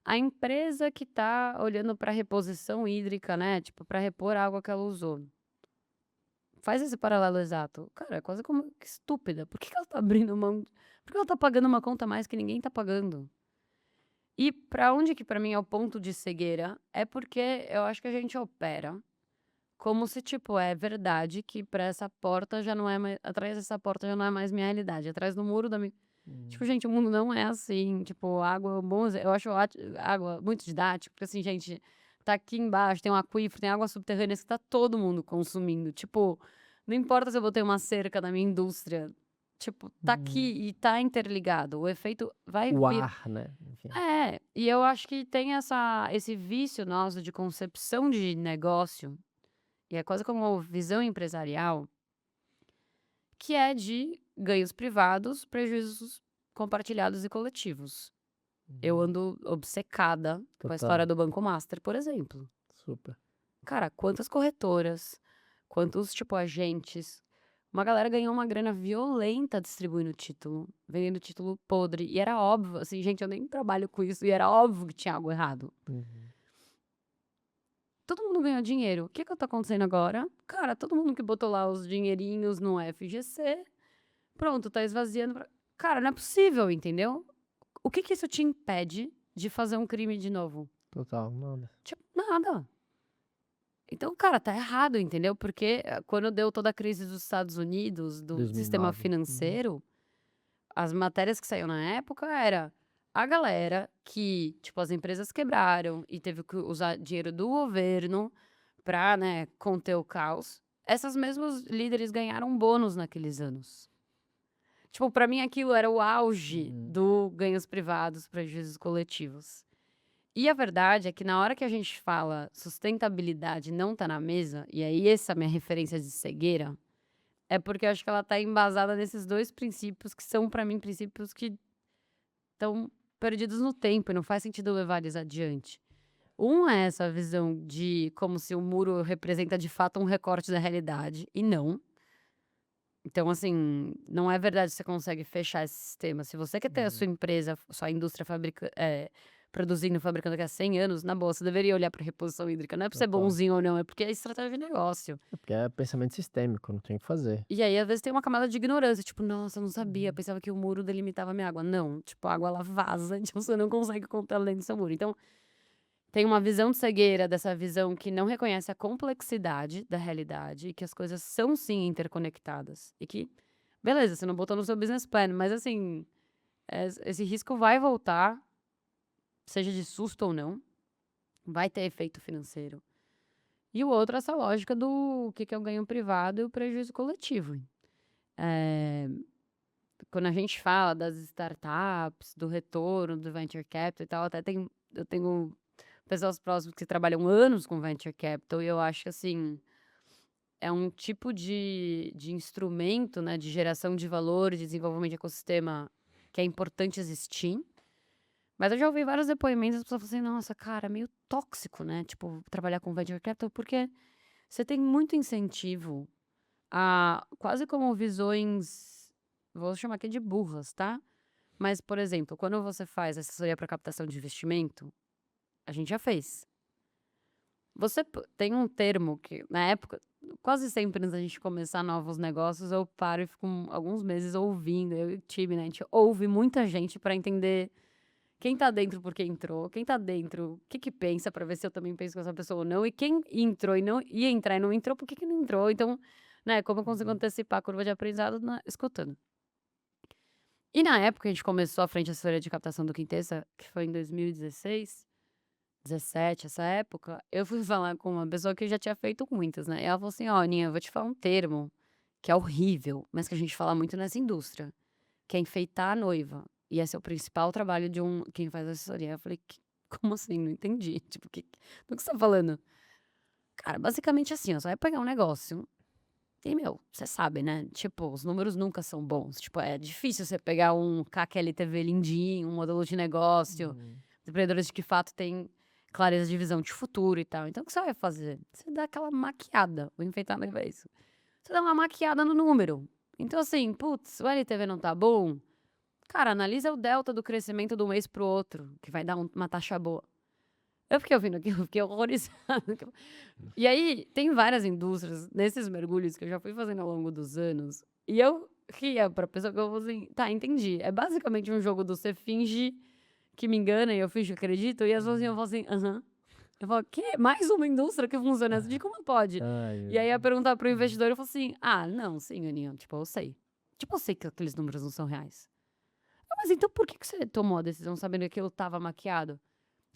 A empresa que tá olhando pra reposição hídrica, né, tipo, pra repor a água que ela usou, faz esse paralelo exato. Cara, é quase como que estúpida, por que que ela tá abrindo mão por que ela tá pagando uma conta a mais que ninguém tá pagando? E pra onde que pra mim é o ponto de cegueira, é porque eu acho que a gente opera como se, tipo, é verdade que pra essa porta já não é mais atrás dessa porta já não é mais minha realidade, atrás do muro da minha tipo, Hum. gente, o mundo não é assim, tipo, água é um bom eu acho água muito didático, porque assim, gente, tá aqui embaixo, tem um aquífero, tem água subterrânea que tá todo mundo consumindo, tipo, não importa se eu botei uma cerca na minha indústria, tipo, tá Hum. aqui e tá interligado, o efeito vai O vir. ar, né, enfim. E eu acho que tem esse vício nosso de concepção de negócio, e é quase como uma visão empresarial, que é de ganhos privados, prejuízos compartilhados e coletivos. Eu Uhum. ando obcecada com a Total. história do Banco Master, por exemplo. Super. Cara, quantas corretoras, quantos, tipo, agentes. Uma galera ganhou uma grana violenta distribuindo título, vendendo título podre. E era óbvio, assim, gente, eu nem trabalho com isso, e era óbvio que tinha algo errado. Uhum. Todo mundo ganhou dinheiro. O que que tá acontecendo agora? Cara, todo mundo que botou lá os dinheirinhos no FGC, pronto, tá esvaziando. Cara, não é possível, entendeu? O que que isso te impede de fazer um crime de novo? Total, nada. Tipo, nada. Então, cara, tá errado, entendeu? Porque quando deu toda a crise dos Estados Unidos, do sistema 2009. Uhum. financeiro, as matérias que saíam na época era a galera que, tipo, as empresas quebraram e teve que usar dinheiro do governo pra, né, conter o caos. Essas mesmos líderes ganharam bônus naqueles anos. Tipo, pra mim aquilo era o auge Uhum. do ganhos privados, prejuízos coletivos. E a verdade é que na hora que a gente fala sustentabilidade não tá na mesa, e aí essa é a minha referência de cegueira, é porque eu acho que ela tá embasada nesses 2 princípios que são pra mim princípios que estão perdidos no tempo e não faz sentido levar eles adiante. Um é essa visão de como se o muro representa de fato um recorte da realidade, e não. Então, assim, não é verdade que você consegue fechar esse sistema. Se você quer ter a Uhum. sua empresa, sua indústria produzindo, fabricando daqui a 100 anos, na boa, você deveria olhar para reposição hídrica. Não é para ser Total. bonzinho ou não, é porque é estratégia de negócio. É porque é pensamento sistêmico, não tem o que fazer. E aí, às vezes, tem uma camada de ignorância, tipo, nossa, eu não sabia, Uhum. pensava que o muro delimitava a minha água. Não, tipo, a água ela vaza, então você não consegue conter ela dentro do seu muro. Então, tem uma visão de cegueira dessa visão que não reconhece a complexidade da realidade e que as coisas são sim interconectadas. E que, beleza, você não botou no seu business plan, mas assim, esse risco vai voltar, seja de susto ou não, vai ter efeito financeiro. E o outro, essa lógica do que é o ganho privado e o prejuízo coletivo. Eh, Quando a gente fala das startups, do retorno, do venture capital e tal, eu tenho pessoas próximas que trabalham anos com venture capital e eu acho que, assim, é um tipo de instrumento, né, de geração de valor, de desenvolvimento de ecossistema que é importante existir. Mas eu já ouvi vários depoimentos, as pessoas falam assim: "Nossa, cara, é meio tóxico, né, tipo, trabalhar com venture capital", porque você tem muito incentivo a quase como visões, vou chamar aqui de burras, tá? Mas, por exemplo, quando você faz assessoria para captação de investimento, a gente já fez. Tem um termo que, na época, quase sempre antes da gente começar novos negócios, eu paro e fico alguns meses ouvindo. Eu e o time, né? A gente ouve muita gente para entender quem tá dentro porque entrou, quem tá dentro, o que que pensa, para ver se eu também penso com essa pessoa ou não, e quem entrou e não ia entrar e não entrou, por que que não entrou? Então, né, como eu consigo Uhum. antecipar a curva de aprendizado escutando. E na época que a gente começou a frente assessoria de captação do Quintessa, que foi em 2016. 17, essa época, eu fui falar com uma pessoa que já tinha feito muitas, né, e ela falou assim: "Ó, Aninha, eu vou te falar um termo que é horrível, mas que a gente fala muito nessa indústria, que é enfeitar a noiva, e esse é o principal trabalho de quem faz assessoria". Eu falei: Como assim? Não entendi, tipo, do que você tá falando?". Cara, basicamente assim, ó, você vai pegar um negócio e, meu, você sabe, né, tipo, os números nunca são bons, tipo, é difícil você pegar um KQLTV lindinho, um modelo de negócio, Uhum. empreendedores que de fato têm clareza de visão de futuro e tal. Então o que você vai fazer? Você dá aquela maquiada, o enfeitar não é isso. Você dá uma maquiada no número. Então assim, putz, o LTV não tá bom, cara, analisa o delta do crescimento de um mês para o outro, que vai dar uma taxa boa. Eu fiquei ouvindo aquilo, eu fiquei horrorizada. E aí, tem várias indústrias nesses mergulhos que eu já fui fazendo ao longo dos anos, e eu ria pra pessoa que eu falei assim: "Tá, entendi". É basicamente um jogo do você finge que me engana e eu finjo que acredito, e as pessoas iam Uhum. falar assim: "Aham". Eu falo: "Quê? Mais uma indústria que funciona assim? Como pode?". Ai, meu E aí ia Deus. perguntar para o Uhum. investidor, eu falo assim: "Ah, não, sim, Aninha, tipo, eu sei. Tipo, eu sei que aqueles números não são reais". "Ah, mas então por que que você tomou a decisão sabendo que aquilo estava maquiado?".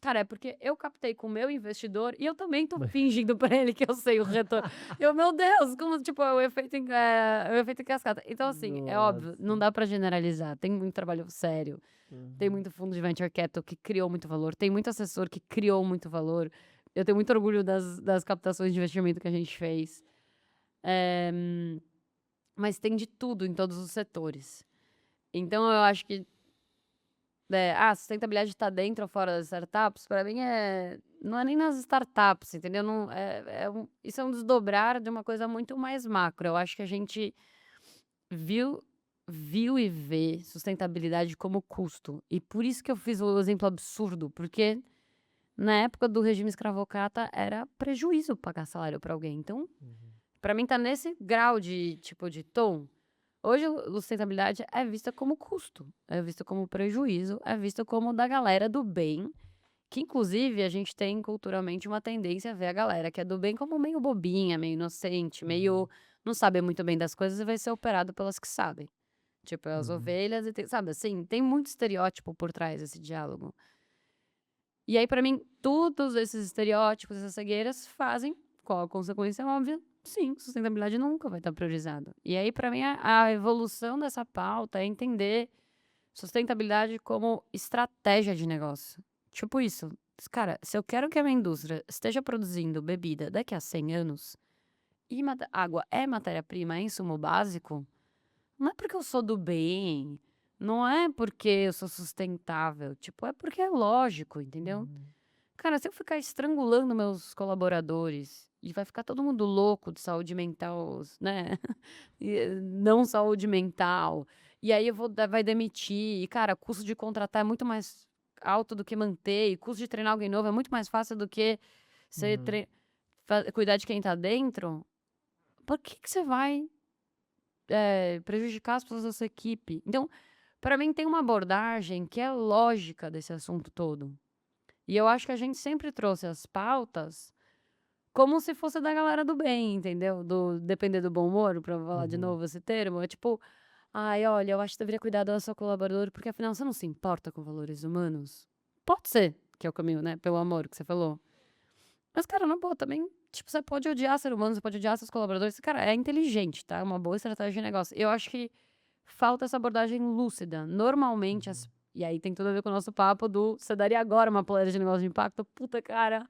Cara, é porque eu captei com o meu investidor e eu também tô fingindo pra ele que eu sei o retorno. Eu, meu Deus, como, tipo, é o efeito em cascata. Então, assim, é óbvio, não Nossa. dá pra generalizar. Tem muito trabalho sério, tem Uhum. muito fundo de venture capital que criou muito valor, tem muito assessor que criou muito valor. Eu tenho muito orgulho das captações de investimento que a gente fez. Eh, mas tem de tudo em todos os setores. Então eu acho que sustentabilidade está dentro ou fora das startups, para mim não é nem nas startups, entendeu? Não, isso é um desdobrar de uma coisa muito mais macro. Eu acho que a gente viu viu e vê sustentabilidade como custo. E por isso que eu fiz o exemplo absurdo, porque na época do regime escravocrata era prejuízo pagar salário para alguém. Então, Uhum. para mim tá nesse grau de, tipo, de tom. Hoje, sustentabilidade é vista como custo, é vista como prejuízo, é vista como da galera do bem, que inclusive a gente tem culturalmente uma tendência a ver a galera que é do bem como meio bobinha, meio inocente, meio Uhum. não sabe muito bem das coisas e vai ser operado pelas que sabem. Tipo, as Uhum. ovelhas e tem, sabe assim, tem muito estereótipo por trás desse diálogo. E aí, pra mim, todos esses estereótipos, essas cegueiras fazem qual a consequência óbvia? Sim, sustentabilidade nunca vai estar priorizada. E aí, pra mim, a evolução dessa pauta é entender sustentabilidade como estratégia de negócio. Tipo isso, cara, se eu quero que a minha indústria esteja produzindo bebida daqui a 100 anos e água é matéria-prima, é insumo básico, não é porque eu sou do bem, não é porque eu sou sustentável, tipo, é porque é lógico, entendeu? Uhum. Cara, se eu ficar estrangulando meus colaboradores e vai ficar todo mundo louco de saúde mental, né? Não saúde mental. E aí eu vai demitir. E, cara, custo de contratar é muito mais alto do que manter. E custo de treinar alguém novo é muito mais fácil do que você Uhum. cuidar de quem tá dentro. Por que que você vai prejudicar as pessoas da sua equipe? Então, para mim, tem uma abordagem que é lógica desse assunto todo. E eu acho que a gente sempre trouxe as pautas como se fosse da galera do bem, entendeu? Do depender do bom humor, pra falar de Uhum. novo esse termo. É tipo: "Ai, olha, eu acho que deveria cuidar da sua colaboradora, porque afinal você não se importa com valores humanos?". Pode ser que é o caminho, né, pelo amor que você falou. Mas, cara, na boa também, tipo, você pode odiar ser humano, você pode odiar seus colaboradores. Cara, é inteligente, tá? É uma boa estratégia de negócio. Eu acho que falta essa abordagem lúcida. Normalmente, Uhum. e aí tem tudo a ver com o nosso papo do você daria agora uma palestra de negócio de impacto? Puta, cara,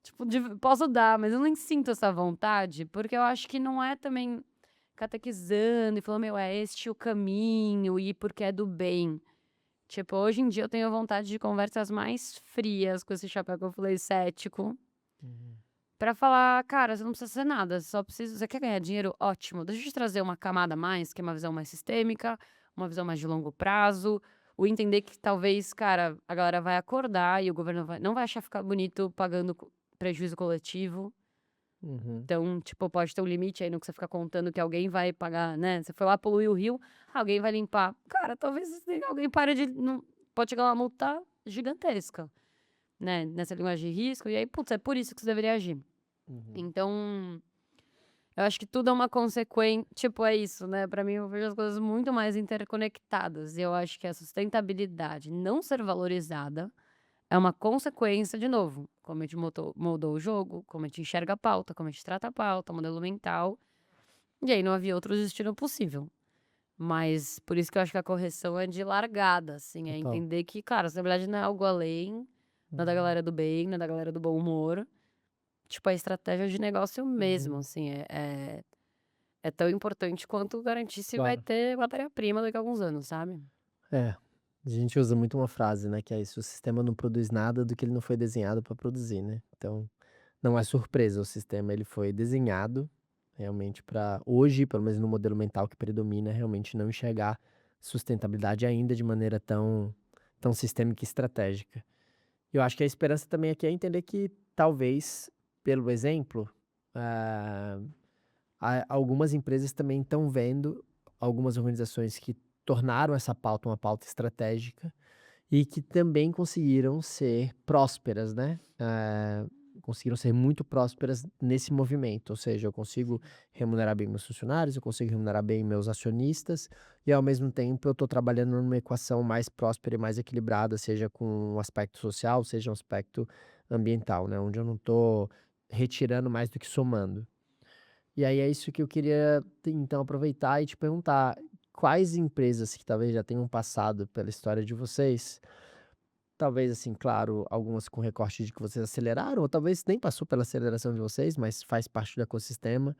tipo, posso dar, mas eu nem sinto essa vontade, porque eu acho que não é também catequizando e falando, meu, é este o caminho e porque é do bem. Tipo, hoje em dia eu tenho vontade de conversas mais frias com esse chapéu que eu falei cético, Uhum. pra falar, cara, você não precisa ser nada, só precisa, você quer ganhar dinheiro? Ótimo, deixa eu te trazer uma camada a mais, que é uma visão mais sistêmica, uma visão mais de longo prazo, o entender que talvez, cara, a galera vai acordar e o governo não vai achar ficar bonito pagando prejuízo coletivo. Uhum. Então, tipo, pode ter um limite aí no que você fica contando que alguém vai pagar, né? Você foi lá poluir o rio, alguém vai limpar. Cara, talvez alguém pare de. Não, pode chegar uma multa gigantesca, né? Nessa linguagem de risco. E aí, putz, é por isso que você deveria agir. Uhum. Então, eu acho que tudo é uma consequência. Tipo, é isso, né? Pra mim, eu vejo as coisas muito mais interconectadas. E eu acho que a sustentabilidade não ser valorizada é uma consequência, de novo, como a gente moldou o jogo, como a gente enxerga a pauta, como a gente trata a pauta, modelo mental, e aí não havia outro destino possível. Mas por isso que eu acho que a correção é de largada, assim, é Total. entender que, cara, sustentabilidade não é algo além, não é da Uhum. galera do bem, não é da galera do bom humor. Tipo, a estratégia de negócio mesmo, Uhum. assim, é tão importante quanto garantir se vai Claro. ter matéria-prima daqui a alguns anos, sabe? É, a gente usa muito uma frase, né, que é isso: "O sistema não produz nada do que ele não foi desenhado para produzir", né. Então, não é surpresa, o sistema ele foi desenhado realmente para hoje, pelo menos no modelo mental que predomina, realmente não enxergar sustentabilidade ainda de maneira tão sistêmica e estratégica. Eu acho que a esperança também aqui é entender que talvez, pelo exemplo, ah, algumas empresas também estão vendo algumas organizações que tornaram essa pauta uma pauta estratégica e que também conseguiram ser prósperas, né, conseguiram ser muito prósperas nesse movimento, ou seja, eu consigo Sim. remunerar bem meus funcionários, eu consigo remunerar bem meus acionistas e, ao mesmo tempo, eu estou trabalhando numa equação mais próspera e mais equilibrada, seja com o aspecto social, seja um aspecto ambiental, né, onde eu não estou retirando mais do que somando. E aí é isso que eu queria então aproveitar e te perguntar, quais empresas que talvez já tenham passado pela história de vocês, talvez assim, claro, algumas com recorte de que vocês aceleraram, ou talvez nem passou pela aceleração de vocês, mas faz parte do ecossistema,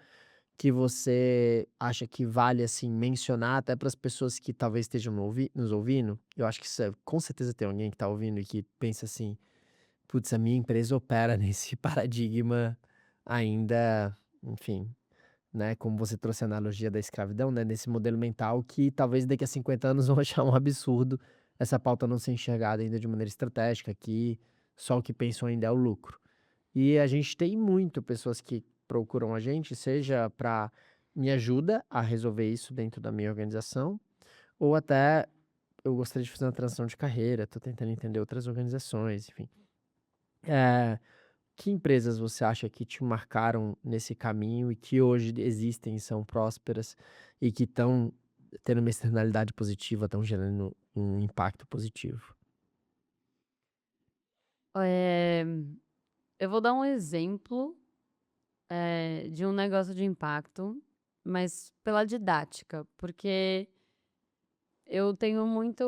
que você acha que vale assim mencionar até para as pessoas que talvez estejam nos ouvindo? Eu acho que isso com certeza tem alguém que está ouvindo e que pensa assim: putz, a minha empresa opera nesse paradigma ainda, enfim, né, como você trouxe a analogia da escravidão, né, nesse modelo mental que talvez daqui a 50 anos vão achar um absurdo essa pauta não ser enxergada ainda de maneira estratégica, que só o que pensam ainda é o lucro. E a gente tem muito pessoas que procuram a gente, seja para me ajuda a resolver isso dentro da minha organização, ou até eu gostaria de fazer uma transição de carreira, estou tentando entender outras organizações, enfim. Eh, que empresas você acha que te marcaram nesse caminho e que hoje existem e são prósperas e que estão tendo uma externalidade positiva, estão gerando um impacto positivo? Eh, eu vou dar um exemplo, de um negócio de impacto, mas pela didática, porque eu tenho muito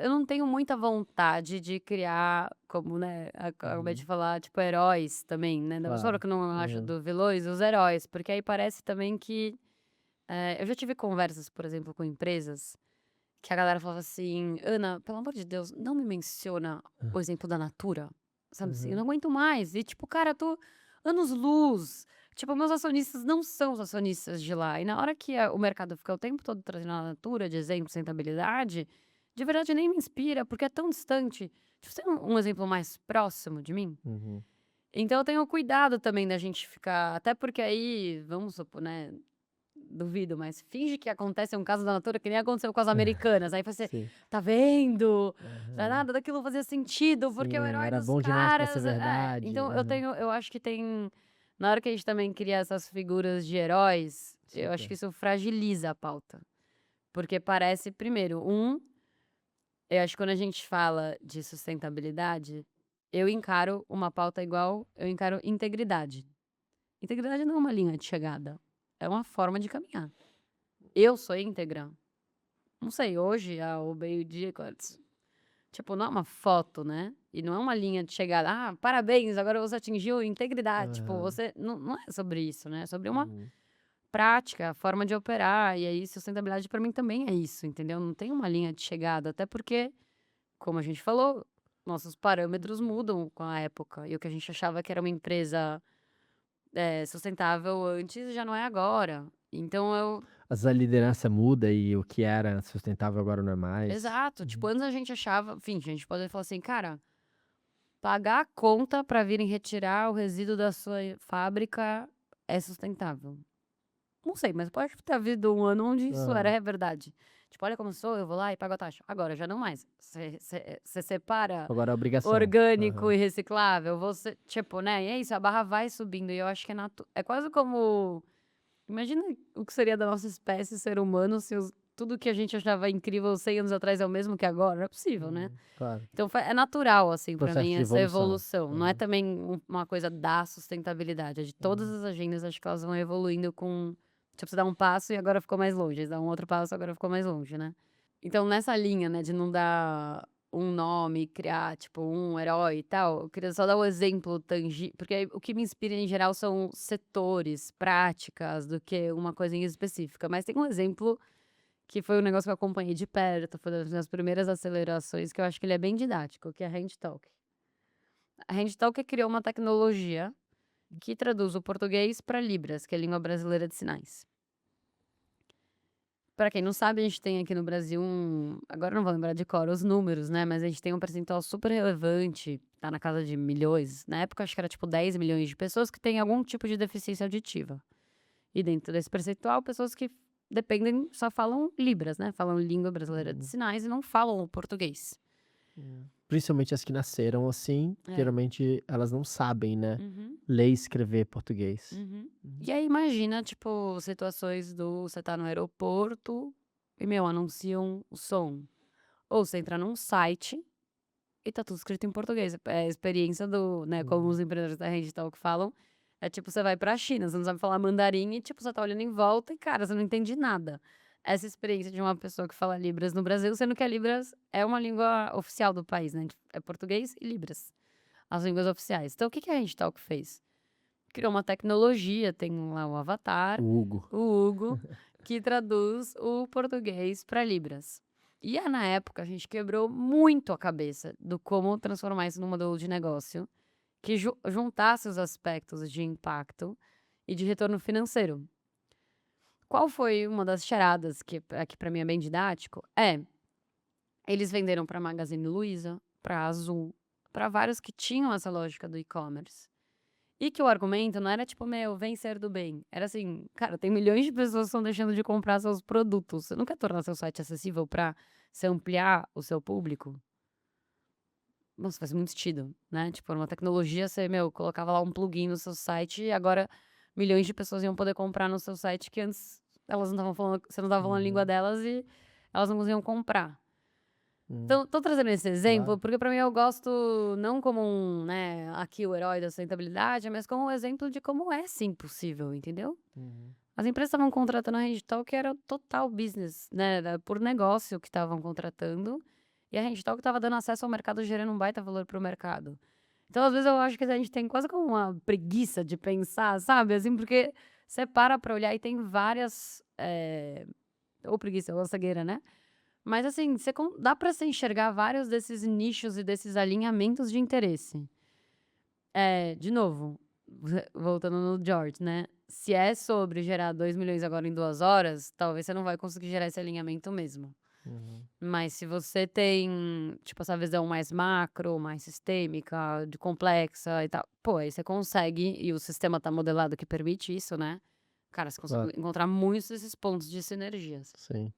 eu não tenho muita vontade de criar, como, né, acabei de Uhum, falar, tipo, heróis também, né, da mesma forma claro. que eu não acho Uhum, do vilões, os heróis, porque aí parece também que, eu já tive conversas, por exemplo, com empresas, que a galera falava assim: "Ana, pelo amor de Deus, não me menciona hã, o exemplo da Natura", sabe assim, eu uhum, não aguento mais. E tipo, cara, eu tô anos-luz, tipo, meus acionistas não são os acionistas de lá. E na hora que o mercado fica o tempo todo trazendo a Natura de exemplo, sustentabilidade, de verdade nem me inspira, porque é tão distante. Tipo, você tem um exemplo mais próximo de mim? uhum. Então eu tenho cuidado também da gente ficar, até porque aí, vamos supor, né, duvido, mas finge que acontece um caso da Natura que nem aconteceu com as americanas, aí você: Sim, "Tá vendo? Já aham. nada daquilo fazia sentido, porque o Sim, herói era dos bom demais para ser caras" verdade. então Aham, eu acho que tem, na hora que a gente também cria essas figuras de heróis, eu acho que super. isso fragiliza a pauta. Porque parece primeiro, eu acho que quando a gente fala de sustentabilidade, eu encaro uma pauta igual eu encaro integridade. Integridade não é uma linha de chegada, é uma forma de caminhar. Eu sou íntegra? Não sei, hoje ao meio-dia, tipo, não é uma foto, né, e não é uma linha de chegada: "Ah, parabéns, agora você atingiu integridade", tipo, Aham, você não é sobre isso, né, é sobre uma uhum. prática, forma de operar, e aí sustentabilidade pra mim também é isso, entendeu, não tem uma linha de chegada, até porque, como a gente falou, nossos parâmetros mudam com a época, e o que a gente achava que era uma empresa, sustentável antes, já não é agora. Então eu A liderança muda e o que era sustentável agora não é mais. exato, tipo, Uhum. antes a gente achava, enfim, a gente pode falar assim: "Cara, pagar a conta para virem retirar o resíduo da sua fábrica é sustentável". Não sei, mas pode ter havido um ano onde isso era Aham. verdade. Tipo: "Olha como sou, eu vou lá e pago a taxa". Agora já não mais. Você separa Agora é obrigação. orgânico Aham. e reciclável, você tipo, né, e é isso, a barra vai subindo e eu acho que é quase como, imagina o que seria da nossa espécie ser humano se tudo que a gente achava incrível 100 anos atrás é o mesmo que agora? Não é possível, né? Claro. Então é natural, assim, pra Processo mim, de essa evolução. evolução. Não é também uma coisa da sustentabilidade, é de todas Uhum. as agendas, acho que elas vão evoluindo com. Tipo, você dá um passo e agora ficou mais longe, você dá um outro passo, agora ficou mais longe, né? Então, nessa linha, né, de não dar um nome, criar, tipo, um herói e tal, eu queria só dar um exemplo tangível, porque aí o que me inspira em geral são setores, práticas, do que uma coisa em específica. Mas tem um exemplo que foi um negócio que eu acompanhei de perto, foi das minhas primeiras acelerações, que eu acho que ele é bem didático, que é a HandTalk. A HandTalk criou uma tecnologia que traduz o português para Libras, que é a língua brasileira de sinais. Para quem não sabe, a gente tem aqui no Brasil agora eu não vou lembrar de cor os números, né, mas a gente tem um percentual super relevante, tá na casa de milhões, na época acho que era tipo 10 milhões de pessoas que têm algum tipo de deficiência auditiva. E dentro desse percentual, pessoas que dependem só falam Libras, né, falam língua brasileira de Uhum. sinais e não falam o português. Principalmente as que nasceram assim, É. geralmente elas não sabem, né, Uhum, ler e escrever português. uhum. Uhum. E aí imagina, tipo, situações do você tá no aeroporto e, meu, anunciam o som. Ou você entra num site e tá tudo escrito em português. É a experiência do, né, como Uhum. os empreendedores da Rede Talk falam, é tipo, você vai pra China, você não sabe falar mandarim e, tipo, você tá olhando em volta e, cara, você não entende nada. Essa experiência de uma pessoa que fala Libras no Brasil, sendo que a Libras é uma língua oficial do país, né? É português e Libras, as línguas oficiais. Então, o que que a Rede Talk fez? Criou uma tecnologia, tem lá o O avatar, Hugo. o Hugo, que traduz o português para Libras. E na época a gente quebrou muito a cabeça do como transformar isso num modelo de negócio que juntasse os aspectos de impacto e de retorno financeiro. Qual foi uma das charadas que aqui para mim é bem didático? Eles venderam para Magazine Luiza, para Azul, para vários que tinham essa lógica do e-commerce. E que o argumento não era tipo: "Meu, vem ser do bem". Era assim: "Cara, tem milhões de pessoas que estão deixando de comprar seus produtos. Você não quer tornar seu site acessível para você ampliar o seu público?". Nossa, faz muito sentido, né. Tipo, era uma tecnologia, você, meu, colocava lá um plugin no seu site e agora milhões de pessoas iam poder comprar no seu site que antes elas não estavam falando, você não estava falando a língua Uhum. delas e elas não conseguiam comprar. Hum. Então, tô trazendo esse exemplo, Claro. porque pra mim eu gosto não como né, aqui o herói da sustentabilidade, mas como um exemplo de como é sim possível, entendeu? Uhum. As empresas estavam contratando a Rede que era total business, né, era por negócio que estavam contratando, e a Rede estava dando acesso ao mercado, gerando um baita valor para o mercado. Então, às vezes, eu acho que a gente tem quase como uma preguiça de pensar, sabe, assim, porque você para pra olhar e tem várias, ou preguiça ou cegueira, né? Mas assim, dá pra você enxergar vários desses nichos e desses alinhamentos de interesse. De novo, voltando no George, né, se é sobre gerar 2 milhões agora em 2 horas, talvez você não vai conseguir gerar esse alinhamento mesmo. Uhum. Mas se você tem, tipo, essa visão mais macro, mais sistêmica, de complexa e tal, pô, aí você consegue, e o sistema tá modelado que permite isso, né, cara, você consegue Claro. encontrar muitos desses pontos de sinergias. Sim.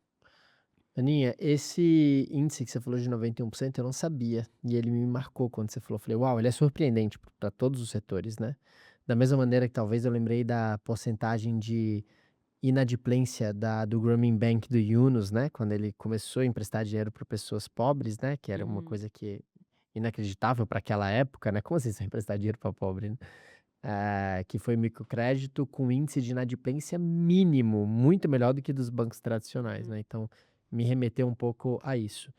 Aninha, esse índice que você falou de 91% eu não sabia, e ele me marcou quando você falou, falei: "Uau, ele é surpreendente para todos os setores, né". Da mesma maneira que talvez eu lembrei da porcentagem de inadimplência do Grameen Bank do Yunus, né, quando ele começou a emprestar dinheiro para pessoas pobres, né, que era uma Uhum. coisa que inacreditável para aquela época, né, como assim você vai emprestar dinheiro para pobre, né? Que foi microcrédito com índice de inadimplência mínimo, muito melhor do que dos bancos tradicionais, Hum. né, então me remeteu um pouco a isso.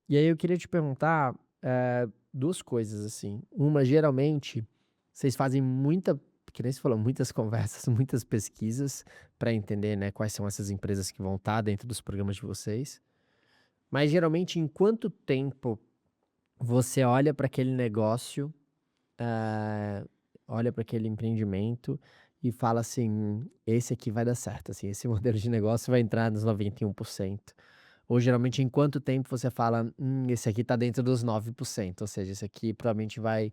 E aí eu queria te perguntar, 2 coisas, assim, uma, geralmente, vocês fazem que nem você falou, muitas conversas, muitas pesquisas para entender, né, quais são essas empresas que vão estar dentro dos programas de vocês, mas geralmente em quanto tempo você olha para aquele negócio, eh, olha para aquele empreendimento e fala assim: esse aqui vai dar certo, assim, esse modelo de negócio vai entrar nos 91%". Ou geralmente em quanto tempo você fala: esse aqui tá dentro dos 9%, ou seja, esse aqui provavelmente vai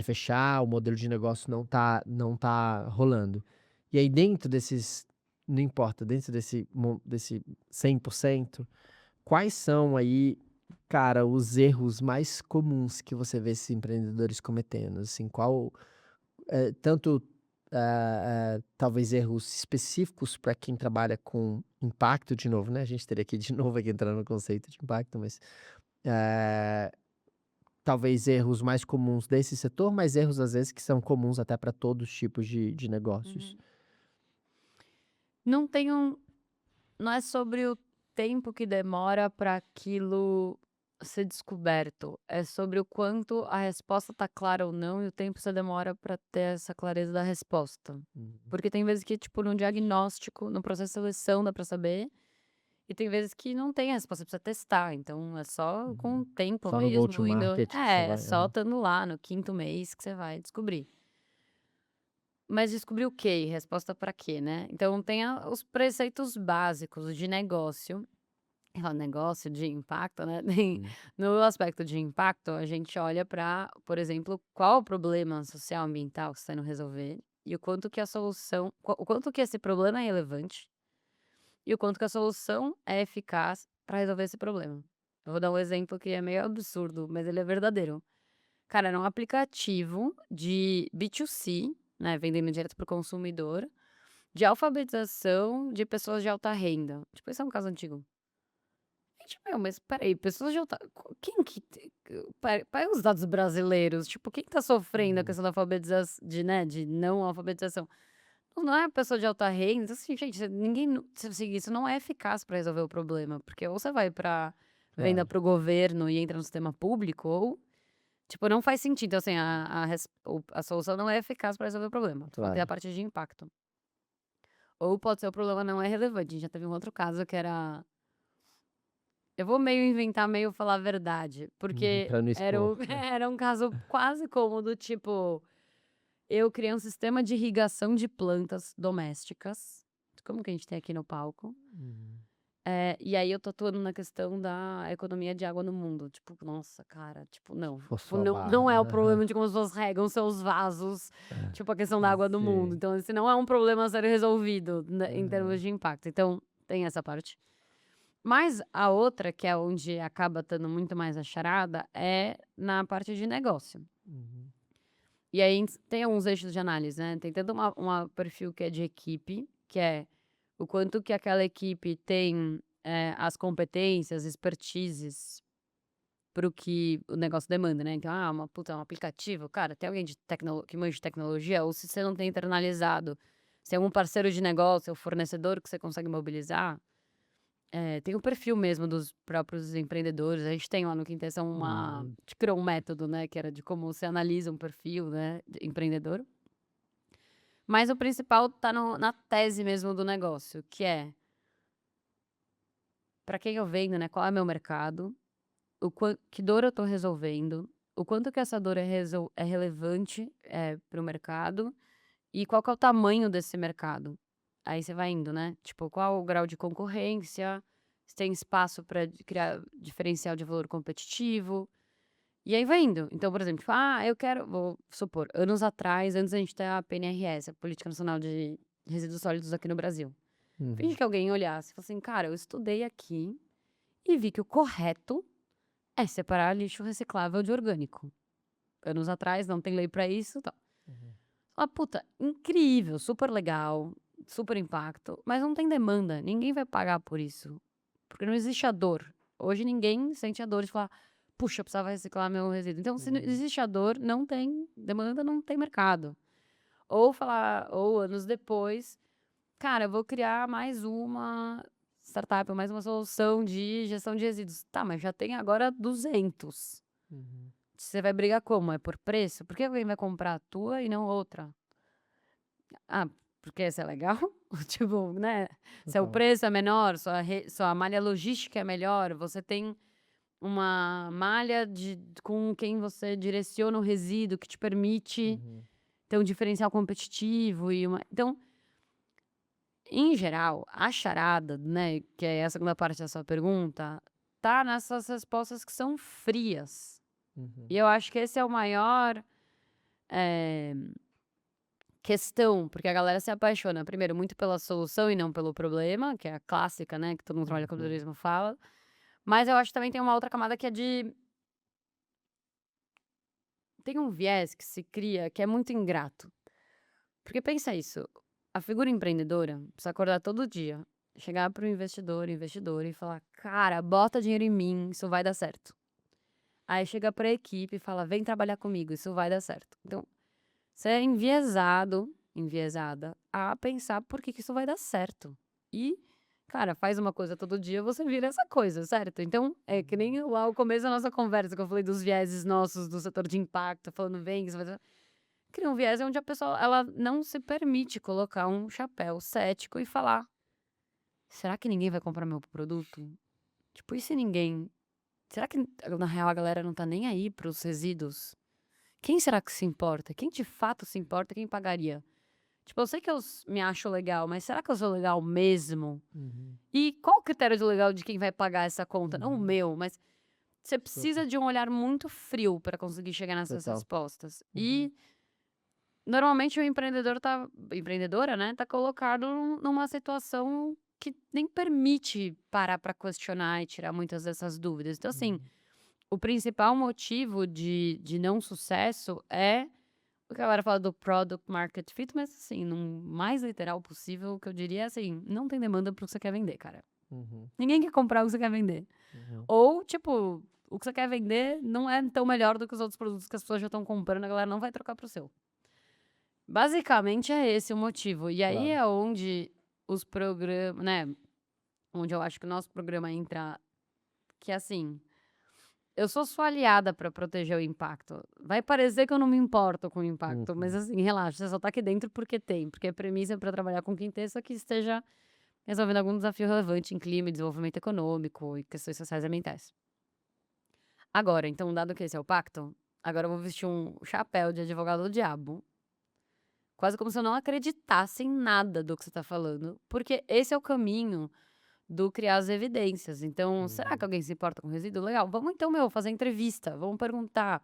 fechar, o modelo de negócio não tá rolando". E aí dentro desses, não importa, dentro desse 100%, quais são aí, cara, os erros mais comuns que você vê esses empreendedores cometendo? Assim, tanto, talvez erros específicos para quem trabalha com impacto de novo, né, a gente teria que de novo aqui entrar no conceito de impacto, mas, eh, talvez erros mais comuns desse setor, mas erros às vezes que são comuns até para todos os tipos de negócios. Uhum. Não tem um Não é sobre o tempo que demora para aquilo ser descoberto, é sobre o quanto a resposta tá clara ou não e o tempo que você demora para ter essa clareza da resposta. Uhum. Porque tem vezes que, tipo, no diagnóstico, no processo de seleção dá pra saber, e tem vezes que não tem a resposta, você precisa testar, então é só com o Uhum. tempo Só no go to mesmo, indo market que você é vai só estando lá no 5º mês que você vai descobrir. Mas descobrir o quê? Resposta para quê, né? Então tem os preceitos básicos de negócio. Negócio de impacto, né? Hum. No aspecto de impacto, a gente olha para, por exemplo, qual o problema social ambiental que você está indo resolver e o quanto que a solução, o quanto que esse problema é relevante e o quanto que a solução é eficaz para resolver esse problema. Eu vou dar um exemplo que é meio absurdo, mas ele é verdadeiro. Cara, era um aplicativo de B2C, né, vendendo direto para o consumidor, de alfabetização de pessoas de alta renda. Tipo, esse é um caso antigo. Gente, meu, mas espera aí, pessoas de alta quem que te pega os dados brasileiros, tipo, quem tá sofrendo a Uhum. questão da de não alfabetização? Não é a pessoa de alta renda, então assim, gente, ninguém se assim, isso não é eficaz para resolver o problema, porque ou você vai para venda Claro, para o governo e entra no sistema público ou, tipo, não faz sentido, então assim, a solução não é eficaz para resolver o problema, falei a claro. parte de impacto. Ou pode ser o problema não é relevante, a gente já teve um outro caso que era eu vou meio inventar, meio falar a verdade, Uhum. porque Pra não era expor. o era um caso quase como do tipo, eu criei um sistema de irrigação de plantas domésticas, como que a gente tem aqui no palco, Uhum. e aí eu tô atuando na questão da economia de água no mundo, tipo, nossa, cara, tipo, não, tipo, Forçou a não barra. é o Aham. problema de como as pessoas regam seus vasos, tipo, a questão da água do mundo, Sim. então esse não é um problema a ser resolvido, né, em termos Aham. de impacto, então tem essa parte. Mas a outra, que é onde acaba estando muito mais a charada, é na parte de negócio. Uhum. E aí tem alguns eixos de análise, né? Tem tanto uma perfil que é de equipe, que é o quanto que aquela equipe tem as competências, expertises para o que o negócio demanda, né? Então, um aplicativo, cara, tem alguém que manja de tecnologia, ou se você não tem internalizado, se tem algum parceiro de negócio ou fornecedor que você consegue mobilizar, tem o perfil mesmo dos próprios empreendedores, a gente tem lá no Quintessão a Uhum. gente criou um método, né, que era de como você analisa um perfil, né, de empreendedor. Mas o principal tá na tese mesmo do negócio, que é: para quem eu vendo, né, qual é meu mercado, que dor eu tô resolvendo, o quanto que essa dor é relevante, para o mercado, e qual que é o tamanho desse mercado. Aí você vai indo, né, tipo, qual o grau de concorrência, se tem espaço para criar diferencial de valor competitivo, e aí vai indo. Então, por exemplo, tipo, eu quero vou supor, anos atrás, antes da gente ter a PNRS, a Política Nacional de Resíduos Sólidos aqui no Brasil. Finge Uhum. que alguém olhasse e falasse assim: "Cara, eu estudei aqui e vi que o correto é separar lixo reciclável de orgânico. Anos atrás não tem lei para isso, tal". Uhum. Puta, incrível, super legal, super impacto, mas não tem demanda, ninguém vai pagar por isso, porque não existe a dor. Hoje ninguém sente a dor de falar: "Puxa, eu precisava reciclar meu resíduo". Então, se não Uhum. existe a dor, não tem demanda, não tem mercado. Ou falar ou anos depois: "Cara, eu vou criar mais uma startup, mais uma solução de gestão de resíduos". Tá, mas já tem agora 200. Uhum. Você vai brigar como? É por preço? Por que alguém vai comprar a tua e não outra? Ah, porque essa é legal? Tipo, né, seu Total. preço é menor, sua malha logística é melhor, você tem uma malha com quem você direciona o resíduo que te permite Uhum. ter um diferencial competitivo então, em geral, a charada, né, que é a segunda parte da sua pergunta, tá nessas respostas que são frias. Uhum. E eu acho que esse é o maior, eh questão, porque a galera se apaixona, primeiro, muito pela solução e não pelo problema, que é a clássica, né, que todo mundo trabalha com Uhum. empreendedorismo fala. Mas eu acho que também tem uma outra camada que é tem um viés que se cria que é muito ingrato. Porque pensa isso, a figura empreendedora precisa acordar todo dia, chegar para o investidor e falar: "Cara, bota dinheiro em mim, isso vai dar certo". Aí chega para a equipe e fala: "Vem trabalhar comigo, isso vai dar certo". Então, você é enviesado, enviesada a pensar por que que isso vai dar certo. E, cara, faz uma coisa todo dia, você vira essa coisa, certo? Então, é que nem lá o começo da nossa conversa que eu falei dos vieses nossos do setor de impacto, falando: "Vem, isso vai dar". Cria um viés onde a pessoa ela não se permite colocar um chapéu cético e falar: "Será que ninguém vai comprar meu produto? Tipo, e se ninguém será que na real a galera não tá nem aí para os resíduos? Quem será que se importa? Quem de fato se importa? Quem pagaria? Tipo, eu sei que me acho legal, mas será que eu sou legal mesmo? Uhum. E qual o critério de legal de quem vai pagar essa conta? Não o Uhum. meu, mas você Super. precisa de um olhar muito frio para conseguir chegar nessas Total. respostas. Uhum. E normalmente o empreendedor tá empreendedora, né, tá colocado numa situação que nem permite parar para questionar e tirar muitas dessas dúvidas. Então, assim, Uhum. o principal motivo de não sucesso é o que a galera fala do product market fit, mas assim, no mais literal possível, o que eu diria é assim: não tem demanda para o que você quer vender, cara. Uhum. Ninguém quer comprar o que você quer vender. Uhum. Ou, tipo, o que você quer vender não é tão melhor do que os outros produtos que as pessoas já estão comprando, a galera não vai trocar para o seu. Basicamente é esse o motivo. E aí Claro. é onde os programas, né, onde eu acho que o nosso programa entra, que assim, eu sou sua aliada para proteger o impacto. Vai parecer que eu não me importo com o impacto, mas Uhum. assim, relaxa, você só tá aqui dentro porque tem, porque a premissa para trabalhar com quem tem é que esteja resolvendo algum desafio relevante em clima e desenvolvimento econômico e questões sociais e ambientais. Agora, então, dado que esse é o pacto, agora eu vou vestir um chapéu de advogado do diabo. Quase como se eu não acreditasse em nada do que você está falando, porque esse é o caminho do criar as evidências. Então, será que Uhum. alguém se importa com resíduo? Legal, vamos então, fazer entrevista, vamos perguntar,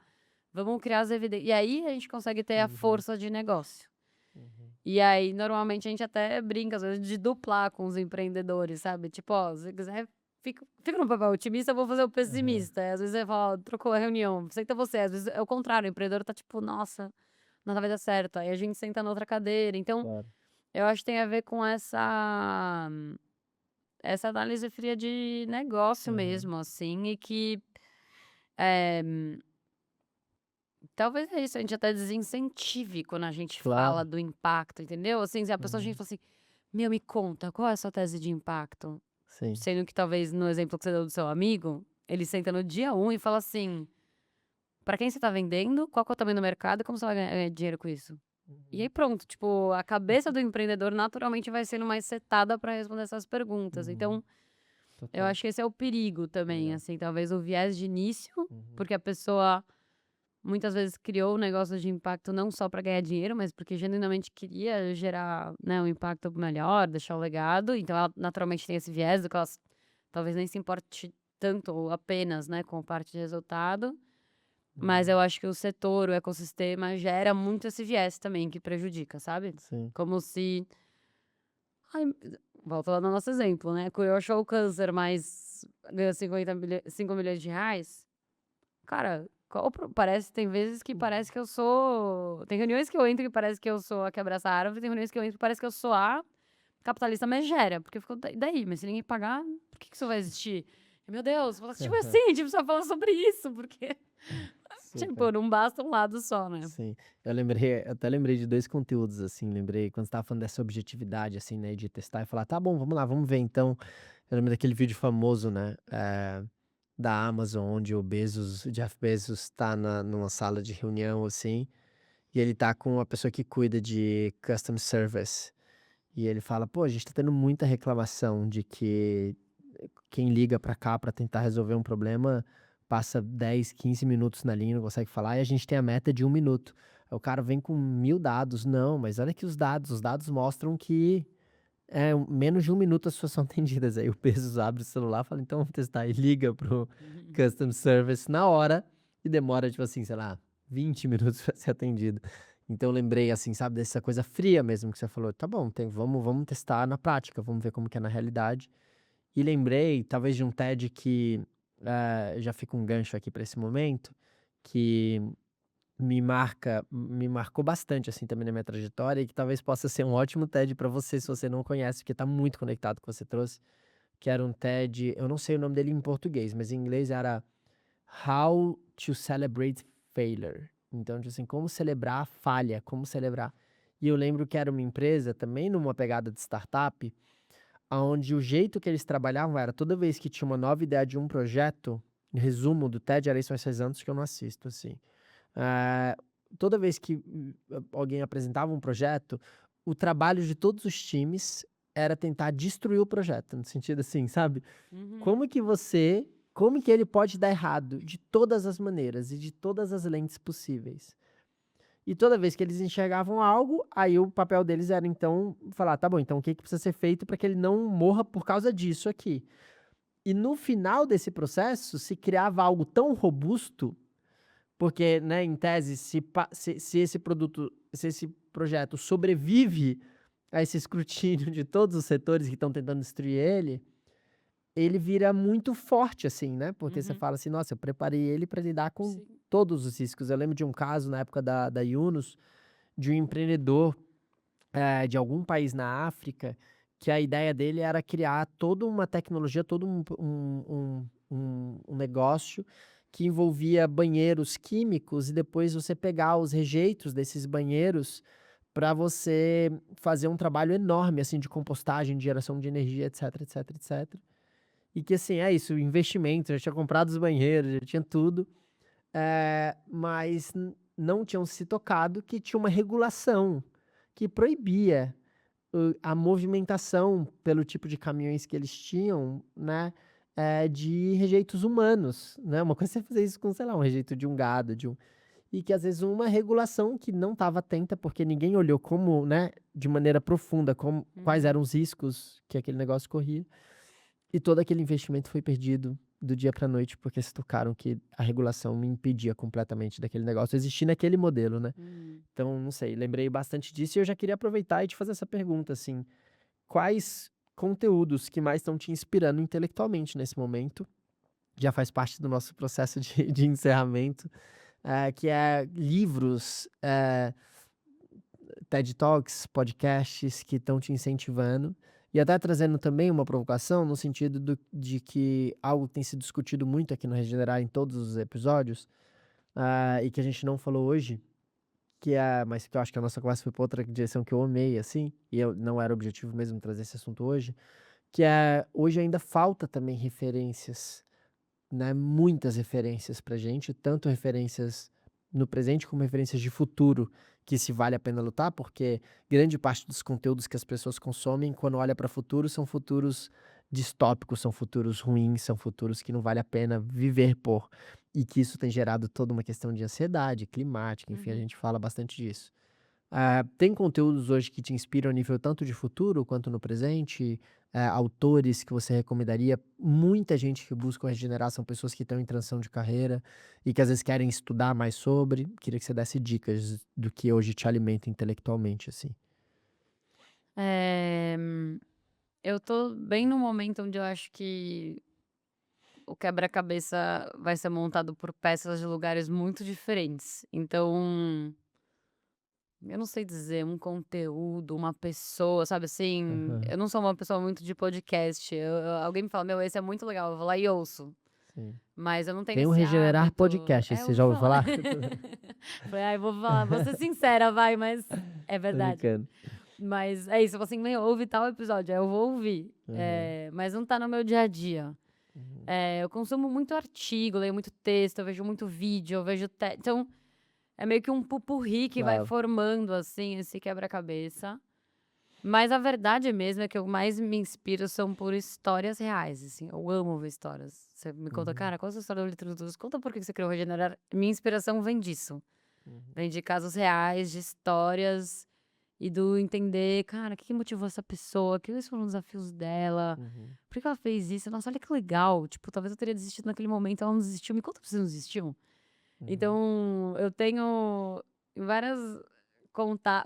vamos criar as evidências. E aí a gente consegue ter a Uhum. força de negócio. Uhum. E aí, normalmente, a gente até brinca, às vezes, de duplar com os empreendedores, sabe? Tipo, ó, se você quiser, fica no papel otimista, eu vou fazer o Aham. pessimista. Aí, às vezes você fala, ó, trocou a reunião, senta você. Às vezes é o contrário, o empreendedor tá tipo, nossa, nada vai dar certo. Aí a gente senta na outra cadeira. Então, Claro. eu acho que tem a ver com essa análise fria de negócio Aham. mesmo, assim, e que, eh, talvez é isso, a gente até desincentive quando a gente fala Claro. do impacto, entendeu? Assim, se a pessoa a gente Uhum. fala assim: "Meu, me conta, qual é a sua tese de impacto?" Sim. Sendo que talvez no exemplo que você deu do seu amigo, ele senta no dia um e fala assim: "Pra quem você tá vendendo? Qual que é o tamanho do mercado? E como você vai ganhar dinheiro com isso?" E aí Uhum. pronto, tipo, a cabeça do empreendedor naturalmente vai sendo mais setada para responder essas perguntas. Uhum. Então, eu Total. acho que esse é o perigo também, Legal. assim, talvez o viés de início, Uhum. porque a pessoa muitas vezes criou o negócio de impacto não só para ganhar dinheiro, mas porque genuinamente queria gerar, né, um impacto melhor, deixar um legado. Então ela naturalmente tem esse viés do que ela talvez nem se importe tanto ou apenas, né, com parte de resultado. Mas Uhum. eu acho que o setor, o ecossistema gera muito esse viés também que prejudica, sabe? Sim. Como se ai, volta lá no nosso exemplo, né, curou, achou o câncer, mas ganhou 5 milhões de reais. Cara, qual o pro parece tem vezes que Uhum. parece que eu sou tem reuniões que eu entro e parece que eu sou a que abraça a árvore, tem reuniões que eu entro e parece que eu sou a capitalista megera, porque eu fico: "E daí? Mas se ninguém pagar, por que que isso vai existir?" Meu Deus, fala tipo assim, a gente precisa falar sobre isso, porque, Super. tipo, não basta um lado só, né. Sim. Eu até lembrei de 2 conteúdos, assim, lembrei quando você estava falando dessa objetividade, assim, né, de testar e falar: "Tá bom, vamos lá, vamos ver então". Eu lembro daquele vídeo famoso, né, da Amazon, onde o Jeff Bezos tá numa sala de reunião, assim, e ele tá com a pessoa que cuida de custom service, e ele fala: "Pô, a gente tá tendo muita reclamação de que quem liga pra cá pra tentar resolver um problema passa 10, 15 minutos na linha, não consegue falar, e a gente tem a meta de 1 minuto". Aí o cara vem com 1000 dados: "Não, mas olha aqui os dados mostram que menos de 1 minuto as pessoas são atendidas". Aí o Bezos abre o celular e fala: "Então vamos testar", e liga pro Uhum. customer service na hora, e demora, tipo assim, sei lá, 20 minutos pra ser atendido. Então eu lembrei, assim, sabe, dessa coisa fria mesmo que você falou: "Tá bom, vamos testar na prática, vamos ver como que é na realidade". E lembrei, talvez, de um TED que, já fica um gancho aqui para esse momento, que me marcou bastante, assim, também na minha trajetória e que talvez possa ser um ótimo TED para você, se você não conhece, porque tá muito conectado com o que você trouxe, que era um TED, eu não sei o nome dele em português, mas em inglês era How to Celebrate Failure. Então, tipo assim, como celebrar a falha, como celebrar. E eu lembro que era uma empresa também numa pegada de startup, onde o jeito que eles trabalhavam era toda vez que tinha uma nova ideia de um projeto, em resumo do TED, era isso faz 6 anos que eu não assisto, assim. Ah, toda vez que alguém apresentava um projeto, o trabalho de todos os times era tentar destruir o projeto, no sentido assim, sabe? Uhum. Como que você, como que ele pode dar errado de todas as maneiras e de todas as lentes possíveis? E toda vez que eles enxergavam algo, aí o papel deles era então falar, tá bom, então o que que precisa ser feito para que ele não morra por causa disso aqui? E no final desse processo se criava algo tão robusto, porque, né, em tese, se esse produto, se esse projeto sobrevive a esse escrutínio de todos os setores que estão tentando destruir ele, ele vira muito forte, assim, né? Porque você Uhum. fala assim, nossa, eu preparei ele para lidar com Sim. todos os riscos. Eu lembro de um caso na época da Yunus, de um empreendedor de algum país na África, que a ideia dele era criar toda uma tecnologia, todo um negócio que envolvia banheiros químicos e depois você pegar os rejeitos desses banheiros para você fazer um trabalho enorme, assim, de compostagem, de geração de energia, etc, etc, etc. E que, assim, é isso, investimento, já tinha comprado os banheiros, já tinha tudo, mas não tinham se tocado que tinha uma regulação que proibia a movimentação pelo tipo de caminhões que eles tinham, né, de rejeitos humanos, né? Uma coisa é você fazer isso com, sei lá, um rejeito de um gado, e que às vezes uma regulação que não estava atenta, porque ninguém olhou como, né, de maneira profunda, como, quais Uhum. eram os riscos que aquele negócio corria. E todo aquele investimento foi perdido do dia para noite, porque se tocaram que a regulação me impedia completamente daquele negócio existir naquele modelo, né? Hum. Então, não sei, lembrei bastante disso e eu já queria aproveitar e te fazer essa pergunta, assim, quais conteúdos que mais estão te inspirando intelectualmente nesse momento? Já faz parte do nosso processo de encerramento, que é livros, TED Talks, podcasts que estão te incentivando e até trazendo também uma provocação no sentido de que algo que tem sido discutido muito aqui no Regenerar em todos os episódios, e que a gente não falou hoje, mas que eu acho que a nossa conversa foi para outra direção que eu amei, assim, e eu não era objetivo mesmo trazer esse assunto hoje, que é hoje ainda falta também referências, né, muitas referências pra gente, tanto referências no presente como referências de futuro, que se vale a pena lutar, porque grande parte dos conteúdos que as pessoas consomem quando olha para futuro são futuros distópicos, são futuros ruins, são futuros que não vale a pena viver por. E que isso tem gerado toda uma questão de ansiedade climática, enfim, a Uhum. gente fala bastante disso. Tem conteúdos hoje que te inspiram a nível tanto de futuro quanto no presente? Autores que você recomendaria? Muita gente que busca regenerar são pessoas que estão em transição de carreira e que às vezes querem estudar mais sobre. Queria que você desse dicas do que hoje te alimenta intelectualmente, assim. Eh, eu tô bem no momento onde eu acho que o quebra-cabeça vai ser montado por peças de lugares muito diferentes. Então, eu não sei dizer um conteúdo, uma pessoa, sabe assim? Aham, Eu não sou uma pessoa muito de podcast. Alguém me fala, meu, esse é muito legal, eu vou lá e ouço. sim. Mas eu não tenho Tem o esse Regenerar hábito. Podcast, É, eu você ouvi já ouviu falar. falar? Falei, ai, vou falar, vou ser sincera, vai, mas é Tô verdade. brincando. Mas é isso, eu falo assim, meu, ouve tal episódio, aí eu vou ouvir. Aham, Mas não tá no meu dia a dia. uhum. Eu consumo muito artigo, leio muito texto, eu vejo muito vídeo, eu vejo. Então, é meio que um pupurri que vai Claro. formando, assim, esse quebra-cabeça. Mas a verdade mesmo é que eu mais me inspiro são por histórias reais, assim. Eu amo ver histórias. Você me conta, Uhum, cara, qual é a sua história da literatura? Conta por que você criou o Regenerar. Minha inspiração vem disso. uhum, Vem de casos reais, de histórias e do entender, cara, o que que motivou essa pessoa? Quais foram os desafios dela? uhum, Por que ela fez isso? Nossa, olha que legal. Tipo, talvez eu teria desistido naquele momento, ela não desistiu. Me conta por que você não desistiu. uhum. Então, eu tenho várias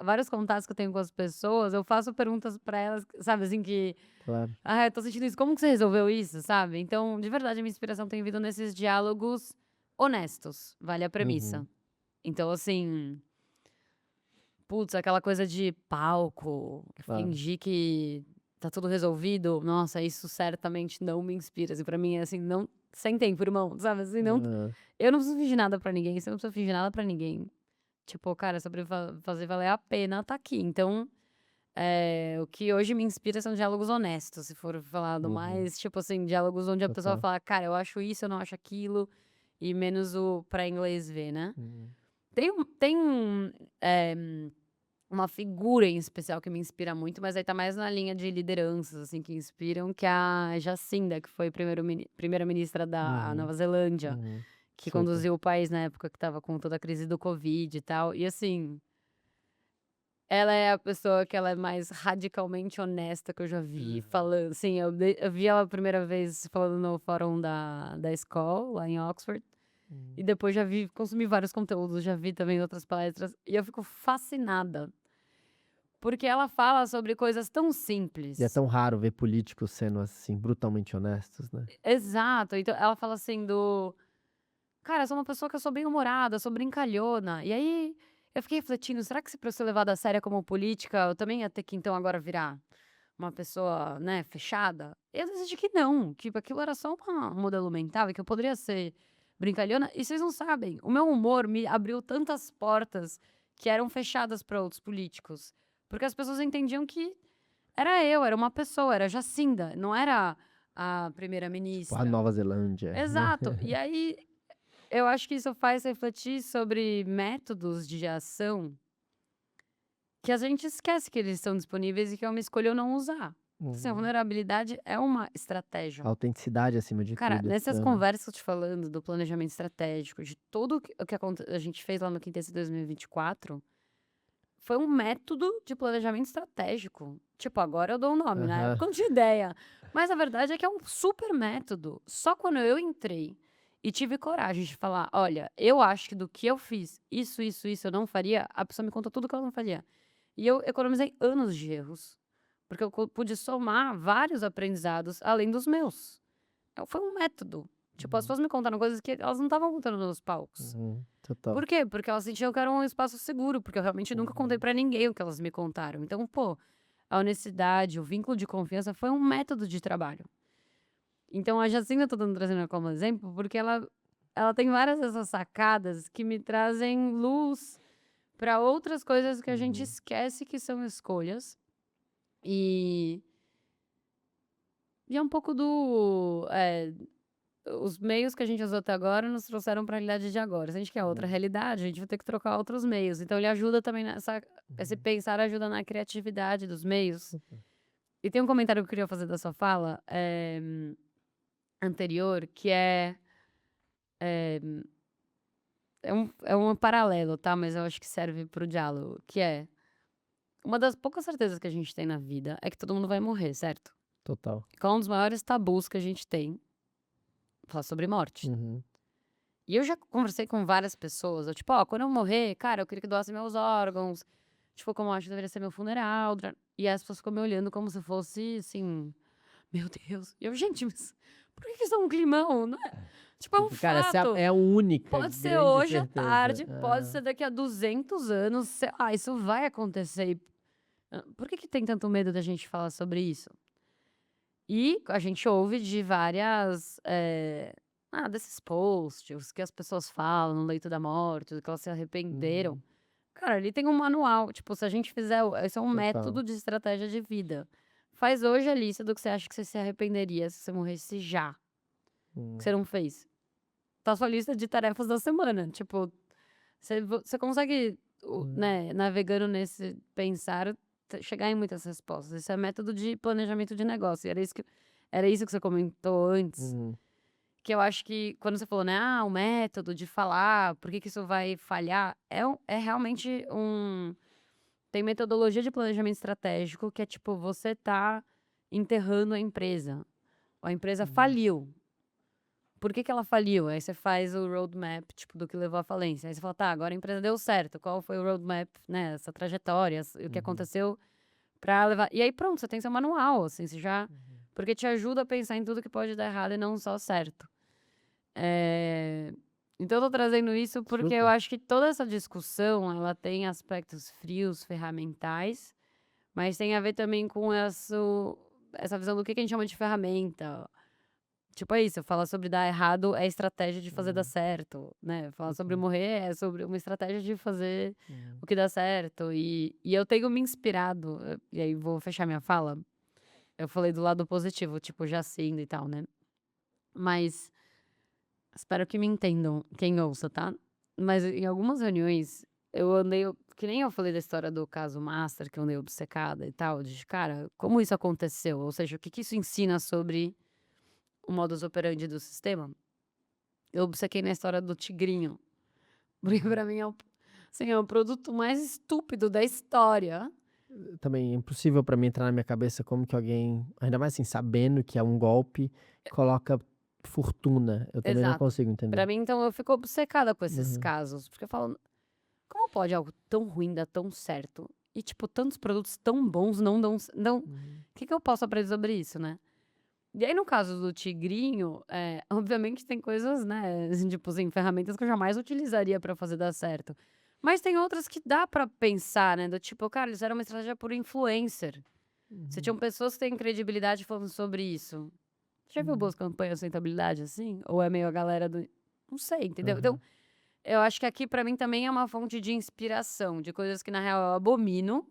vários contatos que eu tenho com as pessoas, eu faço perguntas pra elas, sabe, assim, que: Claro. "Ah, eu tô sentindo isso, como que você resolveu isso?", sabe. Então, de verdade, a minha inspiração tem vindo nesses diálogos honestos, vale a premissa. Uhum. Então, assim, putz, aquela coisa de palco, Claro. fingir que tá tudo resolvido, nossa, isso certamente não me inspira. Assim, pra mim é assim, não, sem tempo, irmão, sabe? Assim, não, Aham. eu não preciso fingir nada pra ninguém, você não precisa fingir nada pra ninguém. Tipo, cara, sobre fazer valer a pena tá aqui. Então, o que hoje me inspira são diálogos honestos, se for falado Uhum. mais, tipo assim, diálogos onde a pessoa Total. fala, cara, eu acho isso, eu não acho aquilo, e menos o pra inglês ver, né? Uhum. Tem eh, uma figura em especial que me inspira muito, mas aí tá mais na linha de lideranças, assim, que inspiram, que é a Jacinda, que foi primeira-ministra da Uhum. Nova Zelândia, Uhum. que Super. conduziu o país na época que estava com toda a crise do Covid e tal. E assim, ela é a pessoa que ela é mais radicalmente honesta que eu já vi Uhum. falando, assim, eu vi ela a primeira vez falando no fórum da escola, lá em Oxford, e Uhum. depois já vi consumi vários conteúdos, já vi também outras palestras, e eu fico fascinada, porque ela fala sobre coisas tão E é simples. tão raro ver políticos sendo, assim, brutalmente honestos, né. Exato, então ela fala assim do: "Cara, eu sou uma pessoa que eu sou bem-humorada, sou brincalhona", e aí eu fiquei refletindo: "Será que se pra eu ser levada a sério como política, eu também ia ter que então agora virar uma pessoa, né, fechada?". Eu decidi que não, que aquilo era só um modelo mental e que eu poderia ser brincalhona. E vocês não sabem, o meu humor me abriu tantas portas que eram fechadas para outros políticos, porque as pessoas entendiam que era eu, era uma pessoa, era Jacinda, não era a Tipo, a primeira-ministra. Nova Zelândia, né. Exato. E aí, eu acho que isso faz refletir sobre métodos de ação que a gente esquece que eles estão disponíveis e que é uma escolha eu não usar. Assim, a Uhum. vulnerabilidade é uma estratégia. Autenticidade acima de Cara, tudo. nessas Aham. conversas que eu te falando do planejamento estratégico, de tudo o que a gente fez lá no Quintet 2024, foi um método de planejamento estratégico. Tipo, agora eu dou um nome, na Aham. época eu não tinha ideia. Mas a verdade é que é um super método. Só quando eu entrei e tive coragem de falar: olha, eu acho que do que eu fiz, isso eu não faria, a pessoa me contou tudo que ela não faria. E eu economizei anos de erros, porque eu pude somar vários aprendizados além dos meus. Foi um método. Tipo, as Uhum. pessoas me contaram coisas que elas não estavam contando nos palcos. Uhum. Total. Por quê? Porque elas sentiam que era um espaço seguro, porque eu realmente nunca contei Uhum. pra ninguém o que elas me contaram. Então, pô, a honestidade, o vínculo de confiança foi um método de trabalho. Então, a Jacinda eu tô trazendo como exemplo, porque ela tem várias dessas sacadas que me trazem luz para outras coisas que a gente Uhum. esquece que são escolhas. E, e é um pouco do. Os meios que a gente usou até agora nos trouxeram para a realidade de agora. Se a gente quer outra Uhum. realidade, a gente vai ter que trocar outros meios. Então ele ajuda também nessa esse Uhum. pensar ajuda na criatividade dos meios. Super. E tem um comentário que eu queria fazer da sua fala, anterior, que eh, é um paralelo, tá, mas eu acho que serve para o diálogo, que é: uma das poucas certezas que a gente tem na vida é que todo mundo vai morrer, certo? Total. Qual é um dos maiores tabus que a gente tem? Falar sobre morte. Uhum. E eu já conversei com várias pessoas, eu tipo: "Ó, quando eu morrer, cara, eu queria que doassem meus órgãos, tipo, como eu acho que deveria ser meu funeral", e as pessoas ficam me olhando como se fosse, assim, meu Deus. E eu: "Gente, mas por que que isso é um climão? Não é tipo, é um Tipo, cara, essa fato. é a única Pode ser grande hoje à certeza. tarde, pode Ah. ser daqui a 200 anos, sei lá, isso vai acontecer e por que que tem tanto medo da gente falar sobre isso?". E a gente ouve de várias, desses posts que as pessoas falam no leito da morte, que elas se arrependeram. Uhum. Cara, ali tem um manual, tipo, se a gente fizer esse é um Total. método de estratégia de vida. Faz hoje a lista do que você acha que você se arrependeria se você morresse já, que Hum. você não fez. Tá sua lista de tarefas da semana, tipo, você consegue, Hum. né, navegando nesse pensar, chegar em muitas respostas. Isso é método de planejamento de negócio, e era isso que você comentou antes, Uhum. que eu acho que quando você falou, né: "Ah, o método de falar, por que que isso vai falhar?", é realmente tem metodologia de planejamento estratégico que é tipo, você tá enterrando a empresa, a empresa Uhum. faliu. Por que que ela faliu? Aí você faz o roadmap, tipo, do que levou à falência. Aí você fala: "Tá, agora a empresa deu certo, qual foi o roadmap, né, essa trajetória, o que Uhum. aconteceu pra levar", e aí pronto, você tem seu manual, assim, você já Uhum. porque te ajuda a pensar em tudo que pode dar errado e não só certo. Eh, Então eu tô trazendo isso porque eu Super. acho que toda essa discussão, ela tem aspectos frios, ferramentais, mas tem a ver também com essa visão do que a gente chama de ferramenta. Tipo, é isso, falar sobre dar errado é estratégia de fazer dar Uhum, certo, né, falar sobre uhum, morrer é sobre uma estratégia de fazer uhum, o que dá certo, e eu tenho me inspirado, e aí vou fechar minha fala, eu falei do lado positivo, tipo, Jacinda e tal, né, mas espero que me entendam quem ouça, tá. Mas em algumas reuniões eu andei que nem eu falei da história do caso Master, que eu andei obcecada e tal, de cara, como isso aconteceu? Ou seja, o que que isso ensina sobre o modus operandi do sistema? Eu obcequei na história do tigrinho, porque uhum. pra mim é assim, é o produto mais estúpido da história. Também é impossível pra mim entrar na minha cabeça como que alguém, ainda mais assim, sabendo que é um golpe, coloca fortuna. Eu também não Exato. consigo entender. Pra mim, então, eu fico obcecada com esses Uhum, casos, porque eu falo: "Como pode algo tão ruim dar tão certo? E, tipo, tantos produtos tão bons não dão ce não o uhum, que que eu posso aprender sobre isso, né?". E aí, no caso do tigrinho, obviamente tem coisas, né, assim, tipo assim, ferramentas que eu jamais utilizaria pra fazer dar certo. Mas tem outras que dá pra pensar, né, do tipo, cara, eles eram uma estratégia por influencer. Você uhum, tinham pessoas que têm credibilidade falando sobre isso. Já viu uhum, boas campanhas de rentabilidade assim? Ou é meio a galera do não sei, entendeu? Então, aham, eu acho que aqui pra mim também é uma fonte de inspiração, de coisas que na real eu abomino,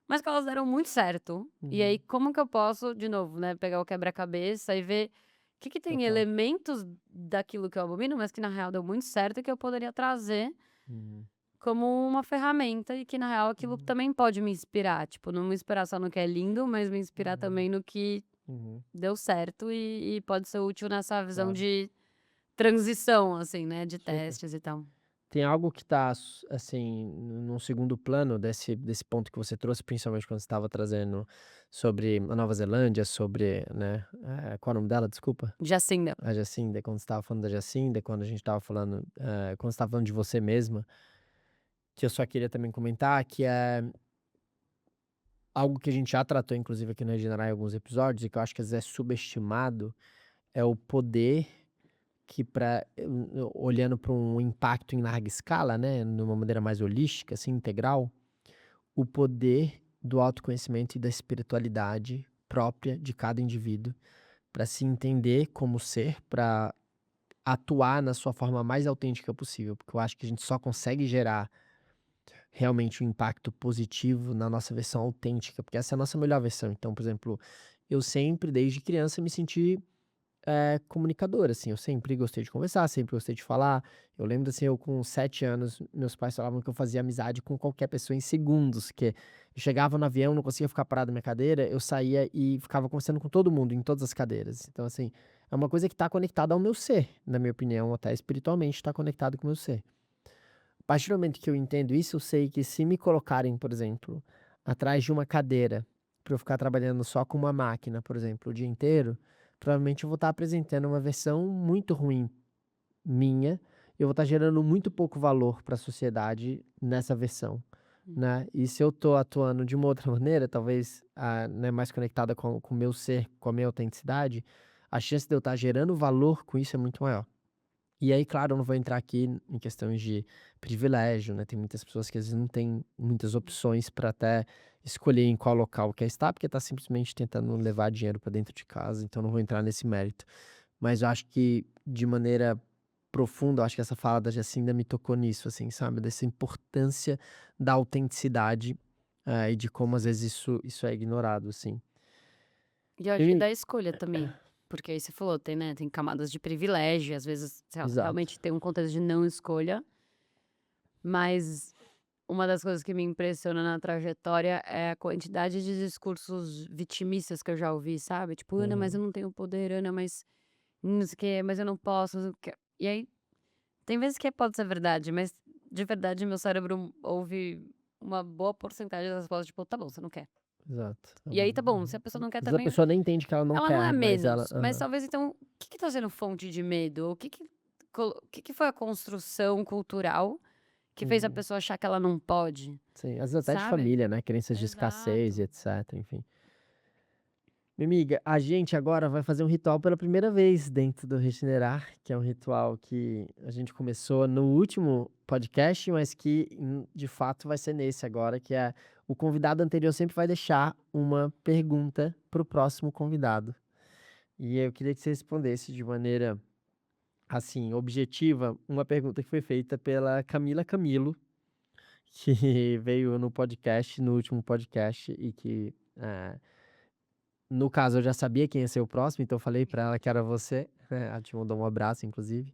mas que elas deram muito certo. E aí uhum, como que eu posso, de novo, né, pegar o quebra-cabeça e ver o que que tem total. elementos daquilo que eu abomino, mas que na real deu muito certo e que eu poderia trazer Uhum, como uma ferramenta e que na real aquilo uhum, também pode me inspirar, tipo, não me inspirar só no que é lindo, mas me inspirar uhum, também no que uhum, deu certo e pode ser útil nessa visão claro, de transição, assim, né, de super. testes e tal. Tem algo que tá assim, num segundo plano desse ponto que você trouxe, principalmente quando você estava trazendo sobre a Nova Zelândia, sobre, né, qual é o nome dela, desculpa? Jacinda. A Jacinda, quando você estava falando da Jacinda, quando a gente estava falando, quando você estava falando de você mesma, que eu só queria também comentar, que é algo que a gente já tratou inclusive aqui no Regenerar em alguns episódios, e que eu acho que às vezes é subestimado, é o poder que para olhando para um impacto em larga escala, né, numa maneira mais holística, assim, integral, o poder do autoconhecimento e da espiritualidade própria de cada indivíduo, para se entender como ser, para atuar na sua forma mais autêntica possível, porque eu acho que a gente só consegue gerar realmente um impacto positivo na nossa versão autêntica, porque essa é a nossa melhor versão. Então, por exemplo, eu sempre, desde criança, me senti comunicador, assim, eu sempre gostei de conversar, sempre gostei de falar. Eu lembro, assim, eu com 7 anos, meus pais falavam que eu fazia amizade com qualquer pessoa em segundos, que eu chegava no avião, não conseguia ficar parado na minha cadeira, eu saía e ficava conversando com todo mundo, em todas as cadeiras. Então, assim, é uma coisa que está conectada ao meu ser, na minha opinião, até espiritualmente está conectado com o meu ser. A partir do momento que eu entendo isso, eu sei que se me colocarem, por exemplo, atrás de uma cadeira, para eu ficar trabalhando só com uma máquina, por exemplo, o dia inteiro, provavelmente eu vou estar apresentando uma versão muito ruim minha, eu vou estar gerando muito pouco valor para a sociedade nessa versão, Hum. né? E se eu estou atuando de uma outra maneira, talvez, né, mais conectada com o meu ser, com a minha autenticidade, a chance de eu estar gerando valor com isso é muito maior. E aí, claro, eu não vou entrar aqui em questões de privilégio, né? Tem muitas pessoas que às vezes não têm muitas opções para até escolher em qual local quer estar, porque está simplesmente tentando levar dinheiro para dentro de casa, então não vou entrar nesse mérito. Mas eu acho que, de maneira profunda, eu acho que essa fala da Jacinda me tocou nisso, assim, sabe? Dessa importância da autenticidade, e de como às vezes isso é ignorado, assim. E eu E acho que me- da escolha também, porque aí você falou, tem, né, tem camadas de privilégio, às vezes, sei lá, Exato. realmente tem um contexto de não escolha, mas uma das coisas que me impressiona na trajetória é a quantidade de discursos vitimistas que eu já ouvi, sabe? Tipo: "Ana, mas eu Uhum. não tenho poder. Ana, mas não sei o quê, mas eu não posso, não sei o quê". E aí, tem vezes que pode ser verdade, mas de verdade meu cérebro ouve uma boa porcentagem das respostas, tipo: "Tá bom, você não quer". Exato. E aí tá bom, se a pessoa Às não quer vezes a também, pessoa nem entende que ela não ela não é quer, mas ela. menos, mas talvez então, o que que tá sendo fonte de medo? O que que foi a construção cultural que fez a Uhum. pessoa achar que ela não pode, Sim, às vezes até de sabe? família, né, crenças de escassez e Exato. etcétera, enfim. Minha amiga, a gente agora vai fazer um ritual pela primeira vez dentro do Regenerar, que é um ritual que a gente começou no último podcast, mas que de fato vai ser nesse agora, que é o convidado anterior sempre vai deixar uma pergunta para o próximo convidado. E eu queria que você respondesse de maneira assim, objetiva, uma pergunta que foi feita pela Camila Camilo, que veio no podcast, no último podcast, e que no caso, eu já sabia quem ia ser o próximo, então eu falei pra ela que era você, né, ela te mandou um abraço inclusive.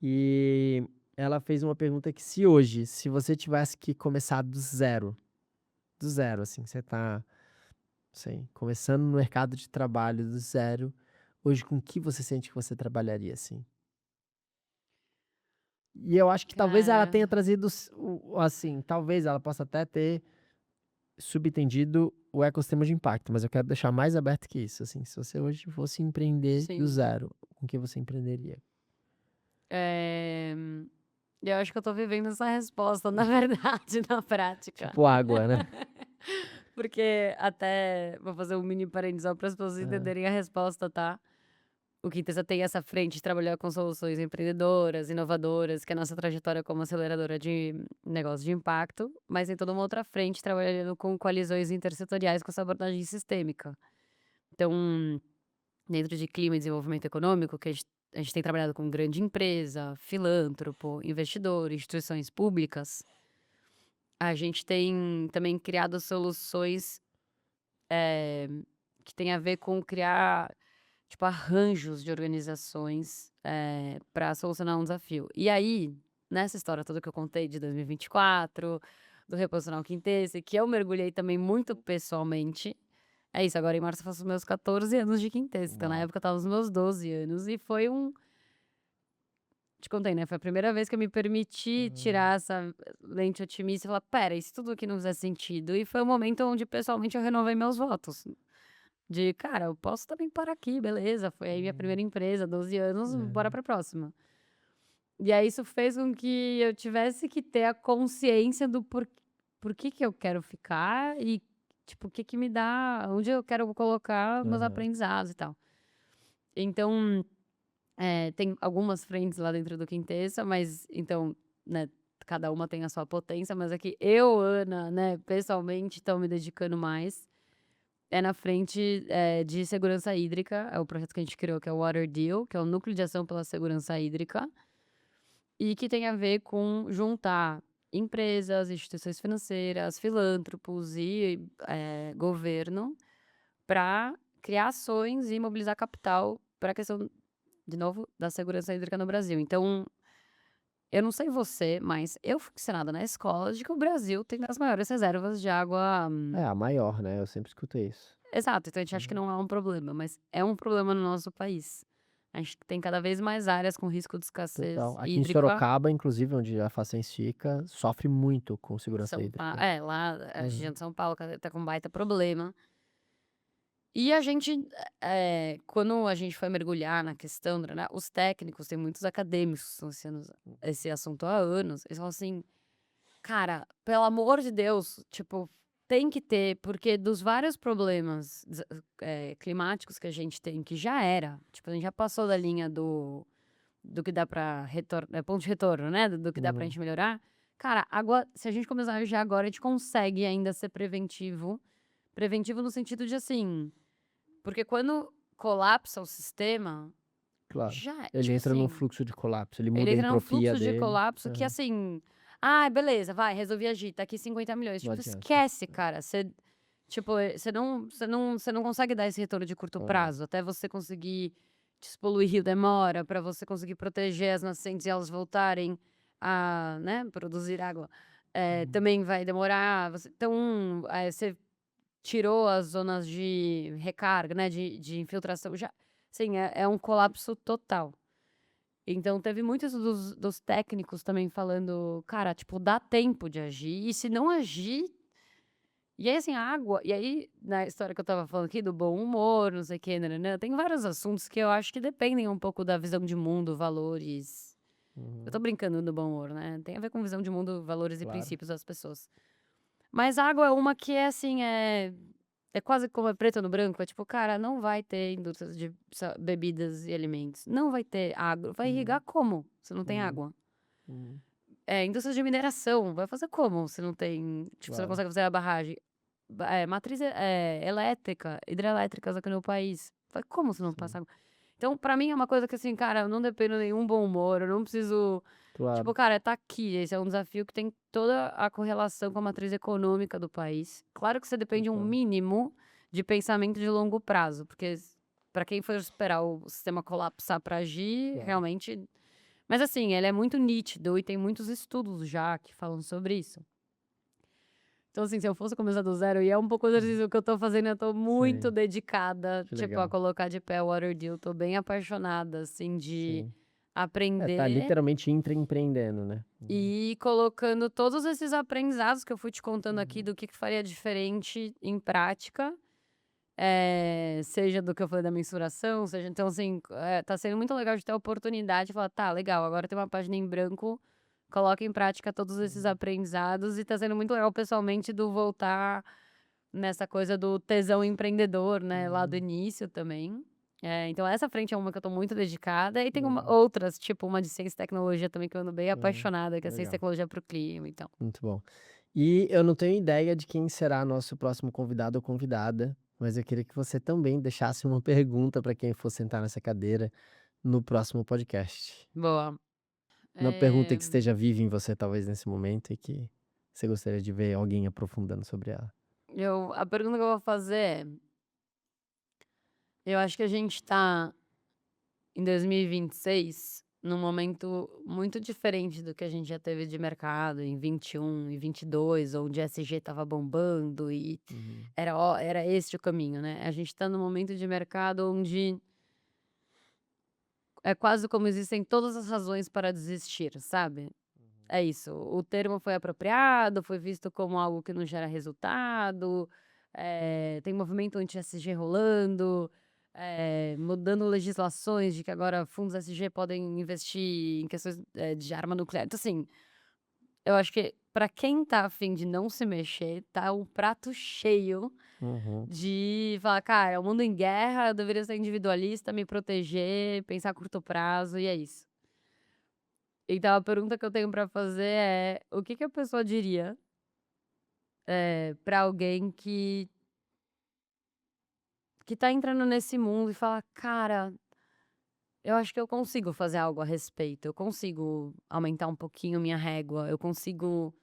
E ela fez uma pergunta que se hoje, se você tivesse que começar do zero, assim, você tá, sei, começando no mercado de trabalho do zero, hoje com que você sente que você trabalharia, assim? E eu acho que talvez ela Cara, tenha trazido assim, talvez ela possa até ter subentendido o ecossistema de impacto, mas eu quero deixar mais aberto que isso, assim, se você hoje fosse empreender do sim. zero, com que você empreenderia? Eh, eu acho que eu tô vivendo essa resposta, na verdade, na prática. Tipo água, né? Porque até vou fazer um mini parênteses para as pessoas Hã. entenderem a resposta, tá? O Quintessa tem essa frente de trabalhar com soluções empreendedoras, inovadoras, que é a nossa trajetória como aceleradora de negócios de impacto, mas tem toda uma outra frente trabalhando com coalizões intersetoriais com essa abordagem sistêmica. Então, dentro de clima e desenvolvimento econômico, que a gente tem trabalhado com grande empresa, filântropo, investidor, instituições públicas, a gente tem também criado soluções eh, que tem a ver com criar, tipo, arranjos de organizações, pra solucionar um desafio. E aí, nessa história toda que eu contei de 2024, do Reposicionar o Quintesse, que eu mergulhei também muito pessoalmente, é isso, agora em março eu faço os meus 14 anos de Quintesse, então na Uau. época eu estava nos meus 12 anos e foi te contei, né, foi a primeira vez que eu me permiti Hum. tirar essa lente otimista e falar: "Espera, e se tudo aqui não fizer sentido?" E foi o momento onde pessoalmente eu renovei meus votos. De: "Cara, eu posso também parar aqui, beleza, foi aí minha Hum. primeira empresa, 12 anos, bora Aham. pra próxima". E aí isso fez com que eu tivesse que ter a consciência do por que que eu quero ficar e, tipo, o que que me dá onde eu quero colocar meus Aham. aprendizados e tal. Então, tem algumas frentes lá dentro do Quintessa, mas então, né, cada uma tem a sua potência, mas aqui eu, Ana, né, pessoalmente, estou me dedicando mais é na frente, de segurança hídrica, é o projeto que a gente criou, que é o Water Deal, que é o Núcleo de Ação pela Segurança Hídrica, e que tem a ver com juntar empresas, instituições financeiras, filântropos e, governo, para criar ações e mobilizar capital para a questão, de novo, da segurança hídrica no Brasil. Então, eu não sei você, mas eu fui ensinada na escola de que o Brasil tem as maiores reservas de água. É a maior, né, eu sempre escutei isso. Exato, então a gente acha que Uhum. não é um problema, mas é um problema no nosso país. A gente tem cada vez mais áreas com risco de escassez Total. Aqui em hídrica. Sorocaba, inclusive, onde a Facens fica, sofre muito com segurança hídrica. Lá a Aham. região de São Paulo tá com um baita problema. E a gente, quando a gente foi mergulhar na questão, né, os técnicos, tem muitos acadêmicos que estão ensinando esse assunto há anos, eles falam assim: "Cara, pelo amor de Deus, tipo, tem que ter, porque dos vários problemas climáticos que a gente tem, que já era, tipo, a gente já passou da linha do que dá pra ponto de retorno, né, do que dá pra Uhum. gente melhorar. Cara, água, se a gente começar já agora, a gente consegue ainda ser preventivo. Preventivo no sentido de, assim, porque quando colapsa o sistema, Claro. já Ele tipo entra num assim, fluxo de colapso, ele ele muda a entra num entropia fluxo de dele. colapso que, Aham. assim: "Ah, beleza, vai, resolvi agir, tá aqui 50 milhões". Não Tipo, adianta. esquece, cara, você, tipo, você não consegue dar esse retorno de curto Aham. prazo, até você conseguir despoluir rio demora, pra você conseguir proteger as nascentes e elas voltarem a, né, produzir água, Uhum. também vai demorar, então, você tirou as zonas de recarga, né, de infiltração, já sim, é um colapso total. Então teve muitos dos técnicos também falando: "Cara, tipo, dá tempo de agir, e se não agir". E aí, assim, a água, e aí, na história que eu estava falando aqui do bom humor, não sei o quê, nã tem vários assuntos que eu acho que dependem um pouco da visão de mundo, valores. Eu tô Uhum. brincando do bom humor, né, tem a ver com visão de mundo, valores e Claro. princípios das pessoas. Mas a água é uma que é assim, é quase como é preto no branco, é tipo, cara, não vai ter indústria de bebidas e alimentos, não vai ter água, vai irrigar Uhum, como se não tem uhum, água? uhum, Indústria de mineração, vai fazer como se não tem, tipo, você não claro. consegue fazer a barragem? Matriz, elétrica, hidrelétricas aqui no país, vai como se não Sim, passar água? Então, pra mim é uma coisa que assim, cara, eu não dependo de nenhum bom humor, eu não preciso, tipo, claro. cara, tá aqui, esse é um desafio que tem toda a correlação com a matriz econômica do país. Claro que você depende um Concordo. mínimo de pensamento de longo prazo, porque para quem for esperar o sistema colapsar para agir, Claro. realmente, mas assim, ele é muito nítido e tem muitos estudos já que falam sobre isso. Então, assim, se eu fosse começar do zero, e é um pouco o Uhum. exercício que eu tô fazendo, eu tô muito Sei, dedicada, que tipo, a legal. colocar de pé o Water Deal, tô bem apaixonada, assim, de Sim. Tá aprender literalmente intraempreendendo, né. Uhum, e ir colocando todos esses aprendizados que eu fui te contando aqui uhum, do que faria diferente em prática, seja do que eu falei da mensuração, seja então, assim, tá sendo muito legal de ter a oportunidade de falar: "Tá, legal, agora tem uma página em branco, coloca em prática todos esses uhum, aprendizados", e tá sendo muito legal pessoalmente do voltar nessa coisa do tesão empreendedor, né, lá do uhum. início também. Então essa frente é uma que eu tô muito dedicada, e tem Legal. outras, tipo uma de ciência e tecnologia também que eu ando bem apaixonada, que é ciência e Legal, tecnologia para o clima, então. muito bom. E eu não tenho ideia de quem será nosso próximo convidado ou convidada, mas eu queria que você também deixasse uma pergunta para quem for sentar nessa cadeira no próximo podcast. Boa. Uma pergunta Eh, que esteja viva em você talvez nesse momento e que você gostaria de ver alguém aprofundando sobre ela. a pergunta que eu vou fazer é, eu acho que a gente tá em 2026 num momento muito diferente do que a gente já teve de mercado em 21 e 22, onde ESG estava bombando e Uhum, era esse o caminho, né. A gente tá num momento de mercado onde é quase como existem todas as razões para desistir, sabe. É isso, o termo foi apropriado, foi visto como algo que não gera resultado, tem movimento anti-ESG rolando, mudando legislações de que agora fundos ESG podem investir em questões, de arma nuclear. Então, assim, eu acho que para quem tá a fim de não se mexer, tá um prato cheio uhum, de falar: "Cara, o mundo em guerra, eu deveria ser individualista, me proteger, pensar a curto prazo", e é isso. Então a pergunta que eu tenho pra fazer é: o que que a pessoa diria, pra alguém que tá entrando nesse mundo e fala: "Cara, eu acho que eu consigo fazer algo a respeito, eu consigo aumentar um pouquinho minha régua, eu consigo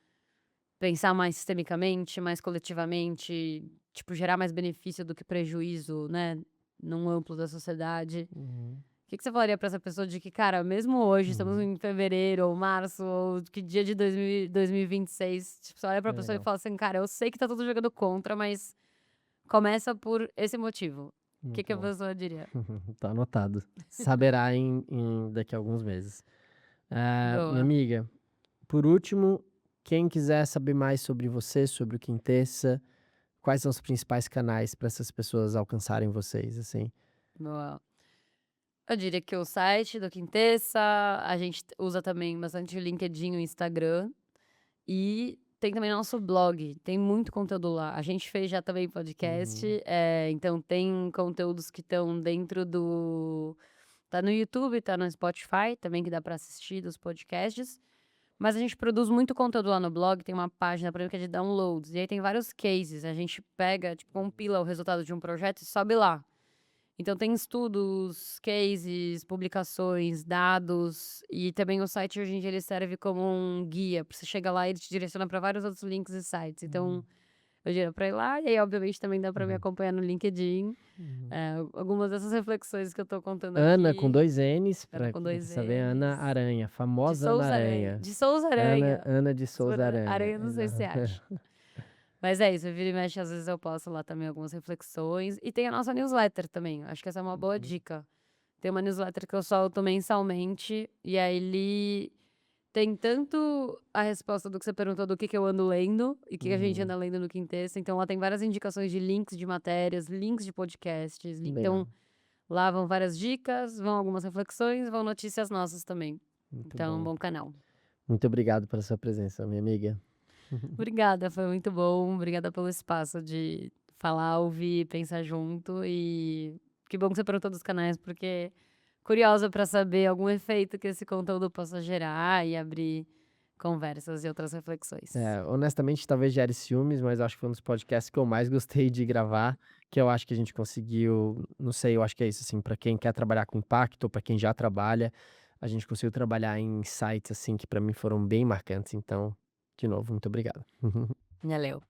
pensar mais sistemicamente, mais coletivamente, tipo, gerar mais benefício do que prejuízo, né, num amplo da sociedade". uhum, Que você falaria pra essa pessoa de que, cara, mesmo hoje, estamos uhum. em fevereiro ou março ou que dia de 2026, tipo, você olha pra É pessoa e legal, fala assim: "Cara, eu sei que tá tudo jogando contra, mas começa por esse motivo". O que muito que a bom. pessoa diria? Tá anotado. Saberá daqui a alguns meses. Minha Boa. amiga, por último, quem quiser saber mais sobre você, sobre o Quintessa, quais são os principais canais para essas pessoas alcançarem vocês, assim? Boa. Eu diria que o site do Quintessa, a gente usa também bastante o LinkedIn e o Instagram, e tem também nosso blog, tem muito conteúdo lá. A gente fez já também podcast, Uhum, então tem conteúdos que estão dentro tá no YouTube, tá no Spotify também, que dá pra assistir dos podcasts, mas a gente produz muito conteúdo lá no blog, tem uma página, por exemplo, que é de downloads, e aí tem vários cases, a gente pega, tipo, compila o resultado de um projeto e sobe lá. Então tem estudos, cases, publicações, dados, e também o site hoje em dia ele serve como um guia, pra você chega lá e ele te direciona para vários outros links e sites. Então, uhum, eu diria pra ir lá, e aí obviamente também dá para me uhum, acompanhar no LinkedIn. uhum. Algumas dessas reflexões que eu tô contando Ana com aqui, 2 N's, Ana para com quem quer 2 saber, Ana N's, Aranha, de famosa Ana Souza Aranha, Aranha. de Souza Ana Aranha. Ana de Souza Souza Aranha, Aranha não sei se exato. acha. Mas é isso, vira e mexe, às vezes eu posto lá também algumas reflexões, e tem a nossa newsletter também, acho que essa é uma boa Uhum, dica. Tem uma newsletter que eu solto mensalmente, e aí ele tem tanto a resposta do que você perguntou do que eu ando lendo, e o que a gente uhum, anda lendo no Quintessa, então lá tem várias indicações de links de matérias, links de podcasts, legal, então lá vão várias dicas, vão algumas reflexões, vão notícias nossas também. muito Então é um bom. bom canal. Muito obrigado pela sua presença, minha amiga. Obrigada, foi muito bom, obrigada pelo espaço de falar, ouvir, pensar junto. E que bom que você perguntou dos canais, porque curiosa para saber algum efeito que esse conteúdo possa gerar e abrir conversas e outras reflexões. Honestamente, talvez gere ciúmes, mas eu acho que foi um dos podcasts que eu mais gostei de gravar, que eu acho que a gente conseguiu, não sei, eu acho que é isso, assim, para quem quer trabalhar com impacto ou para quem já trabalha, a gente conseguiu trabalhar em insights, assim, que para mim foram bem marcantes. Então, de novo, muito obrigado. Valeu.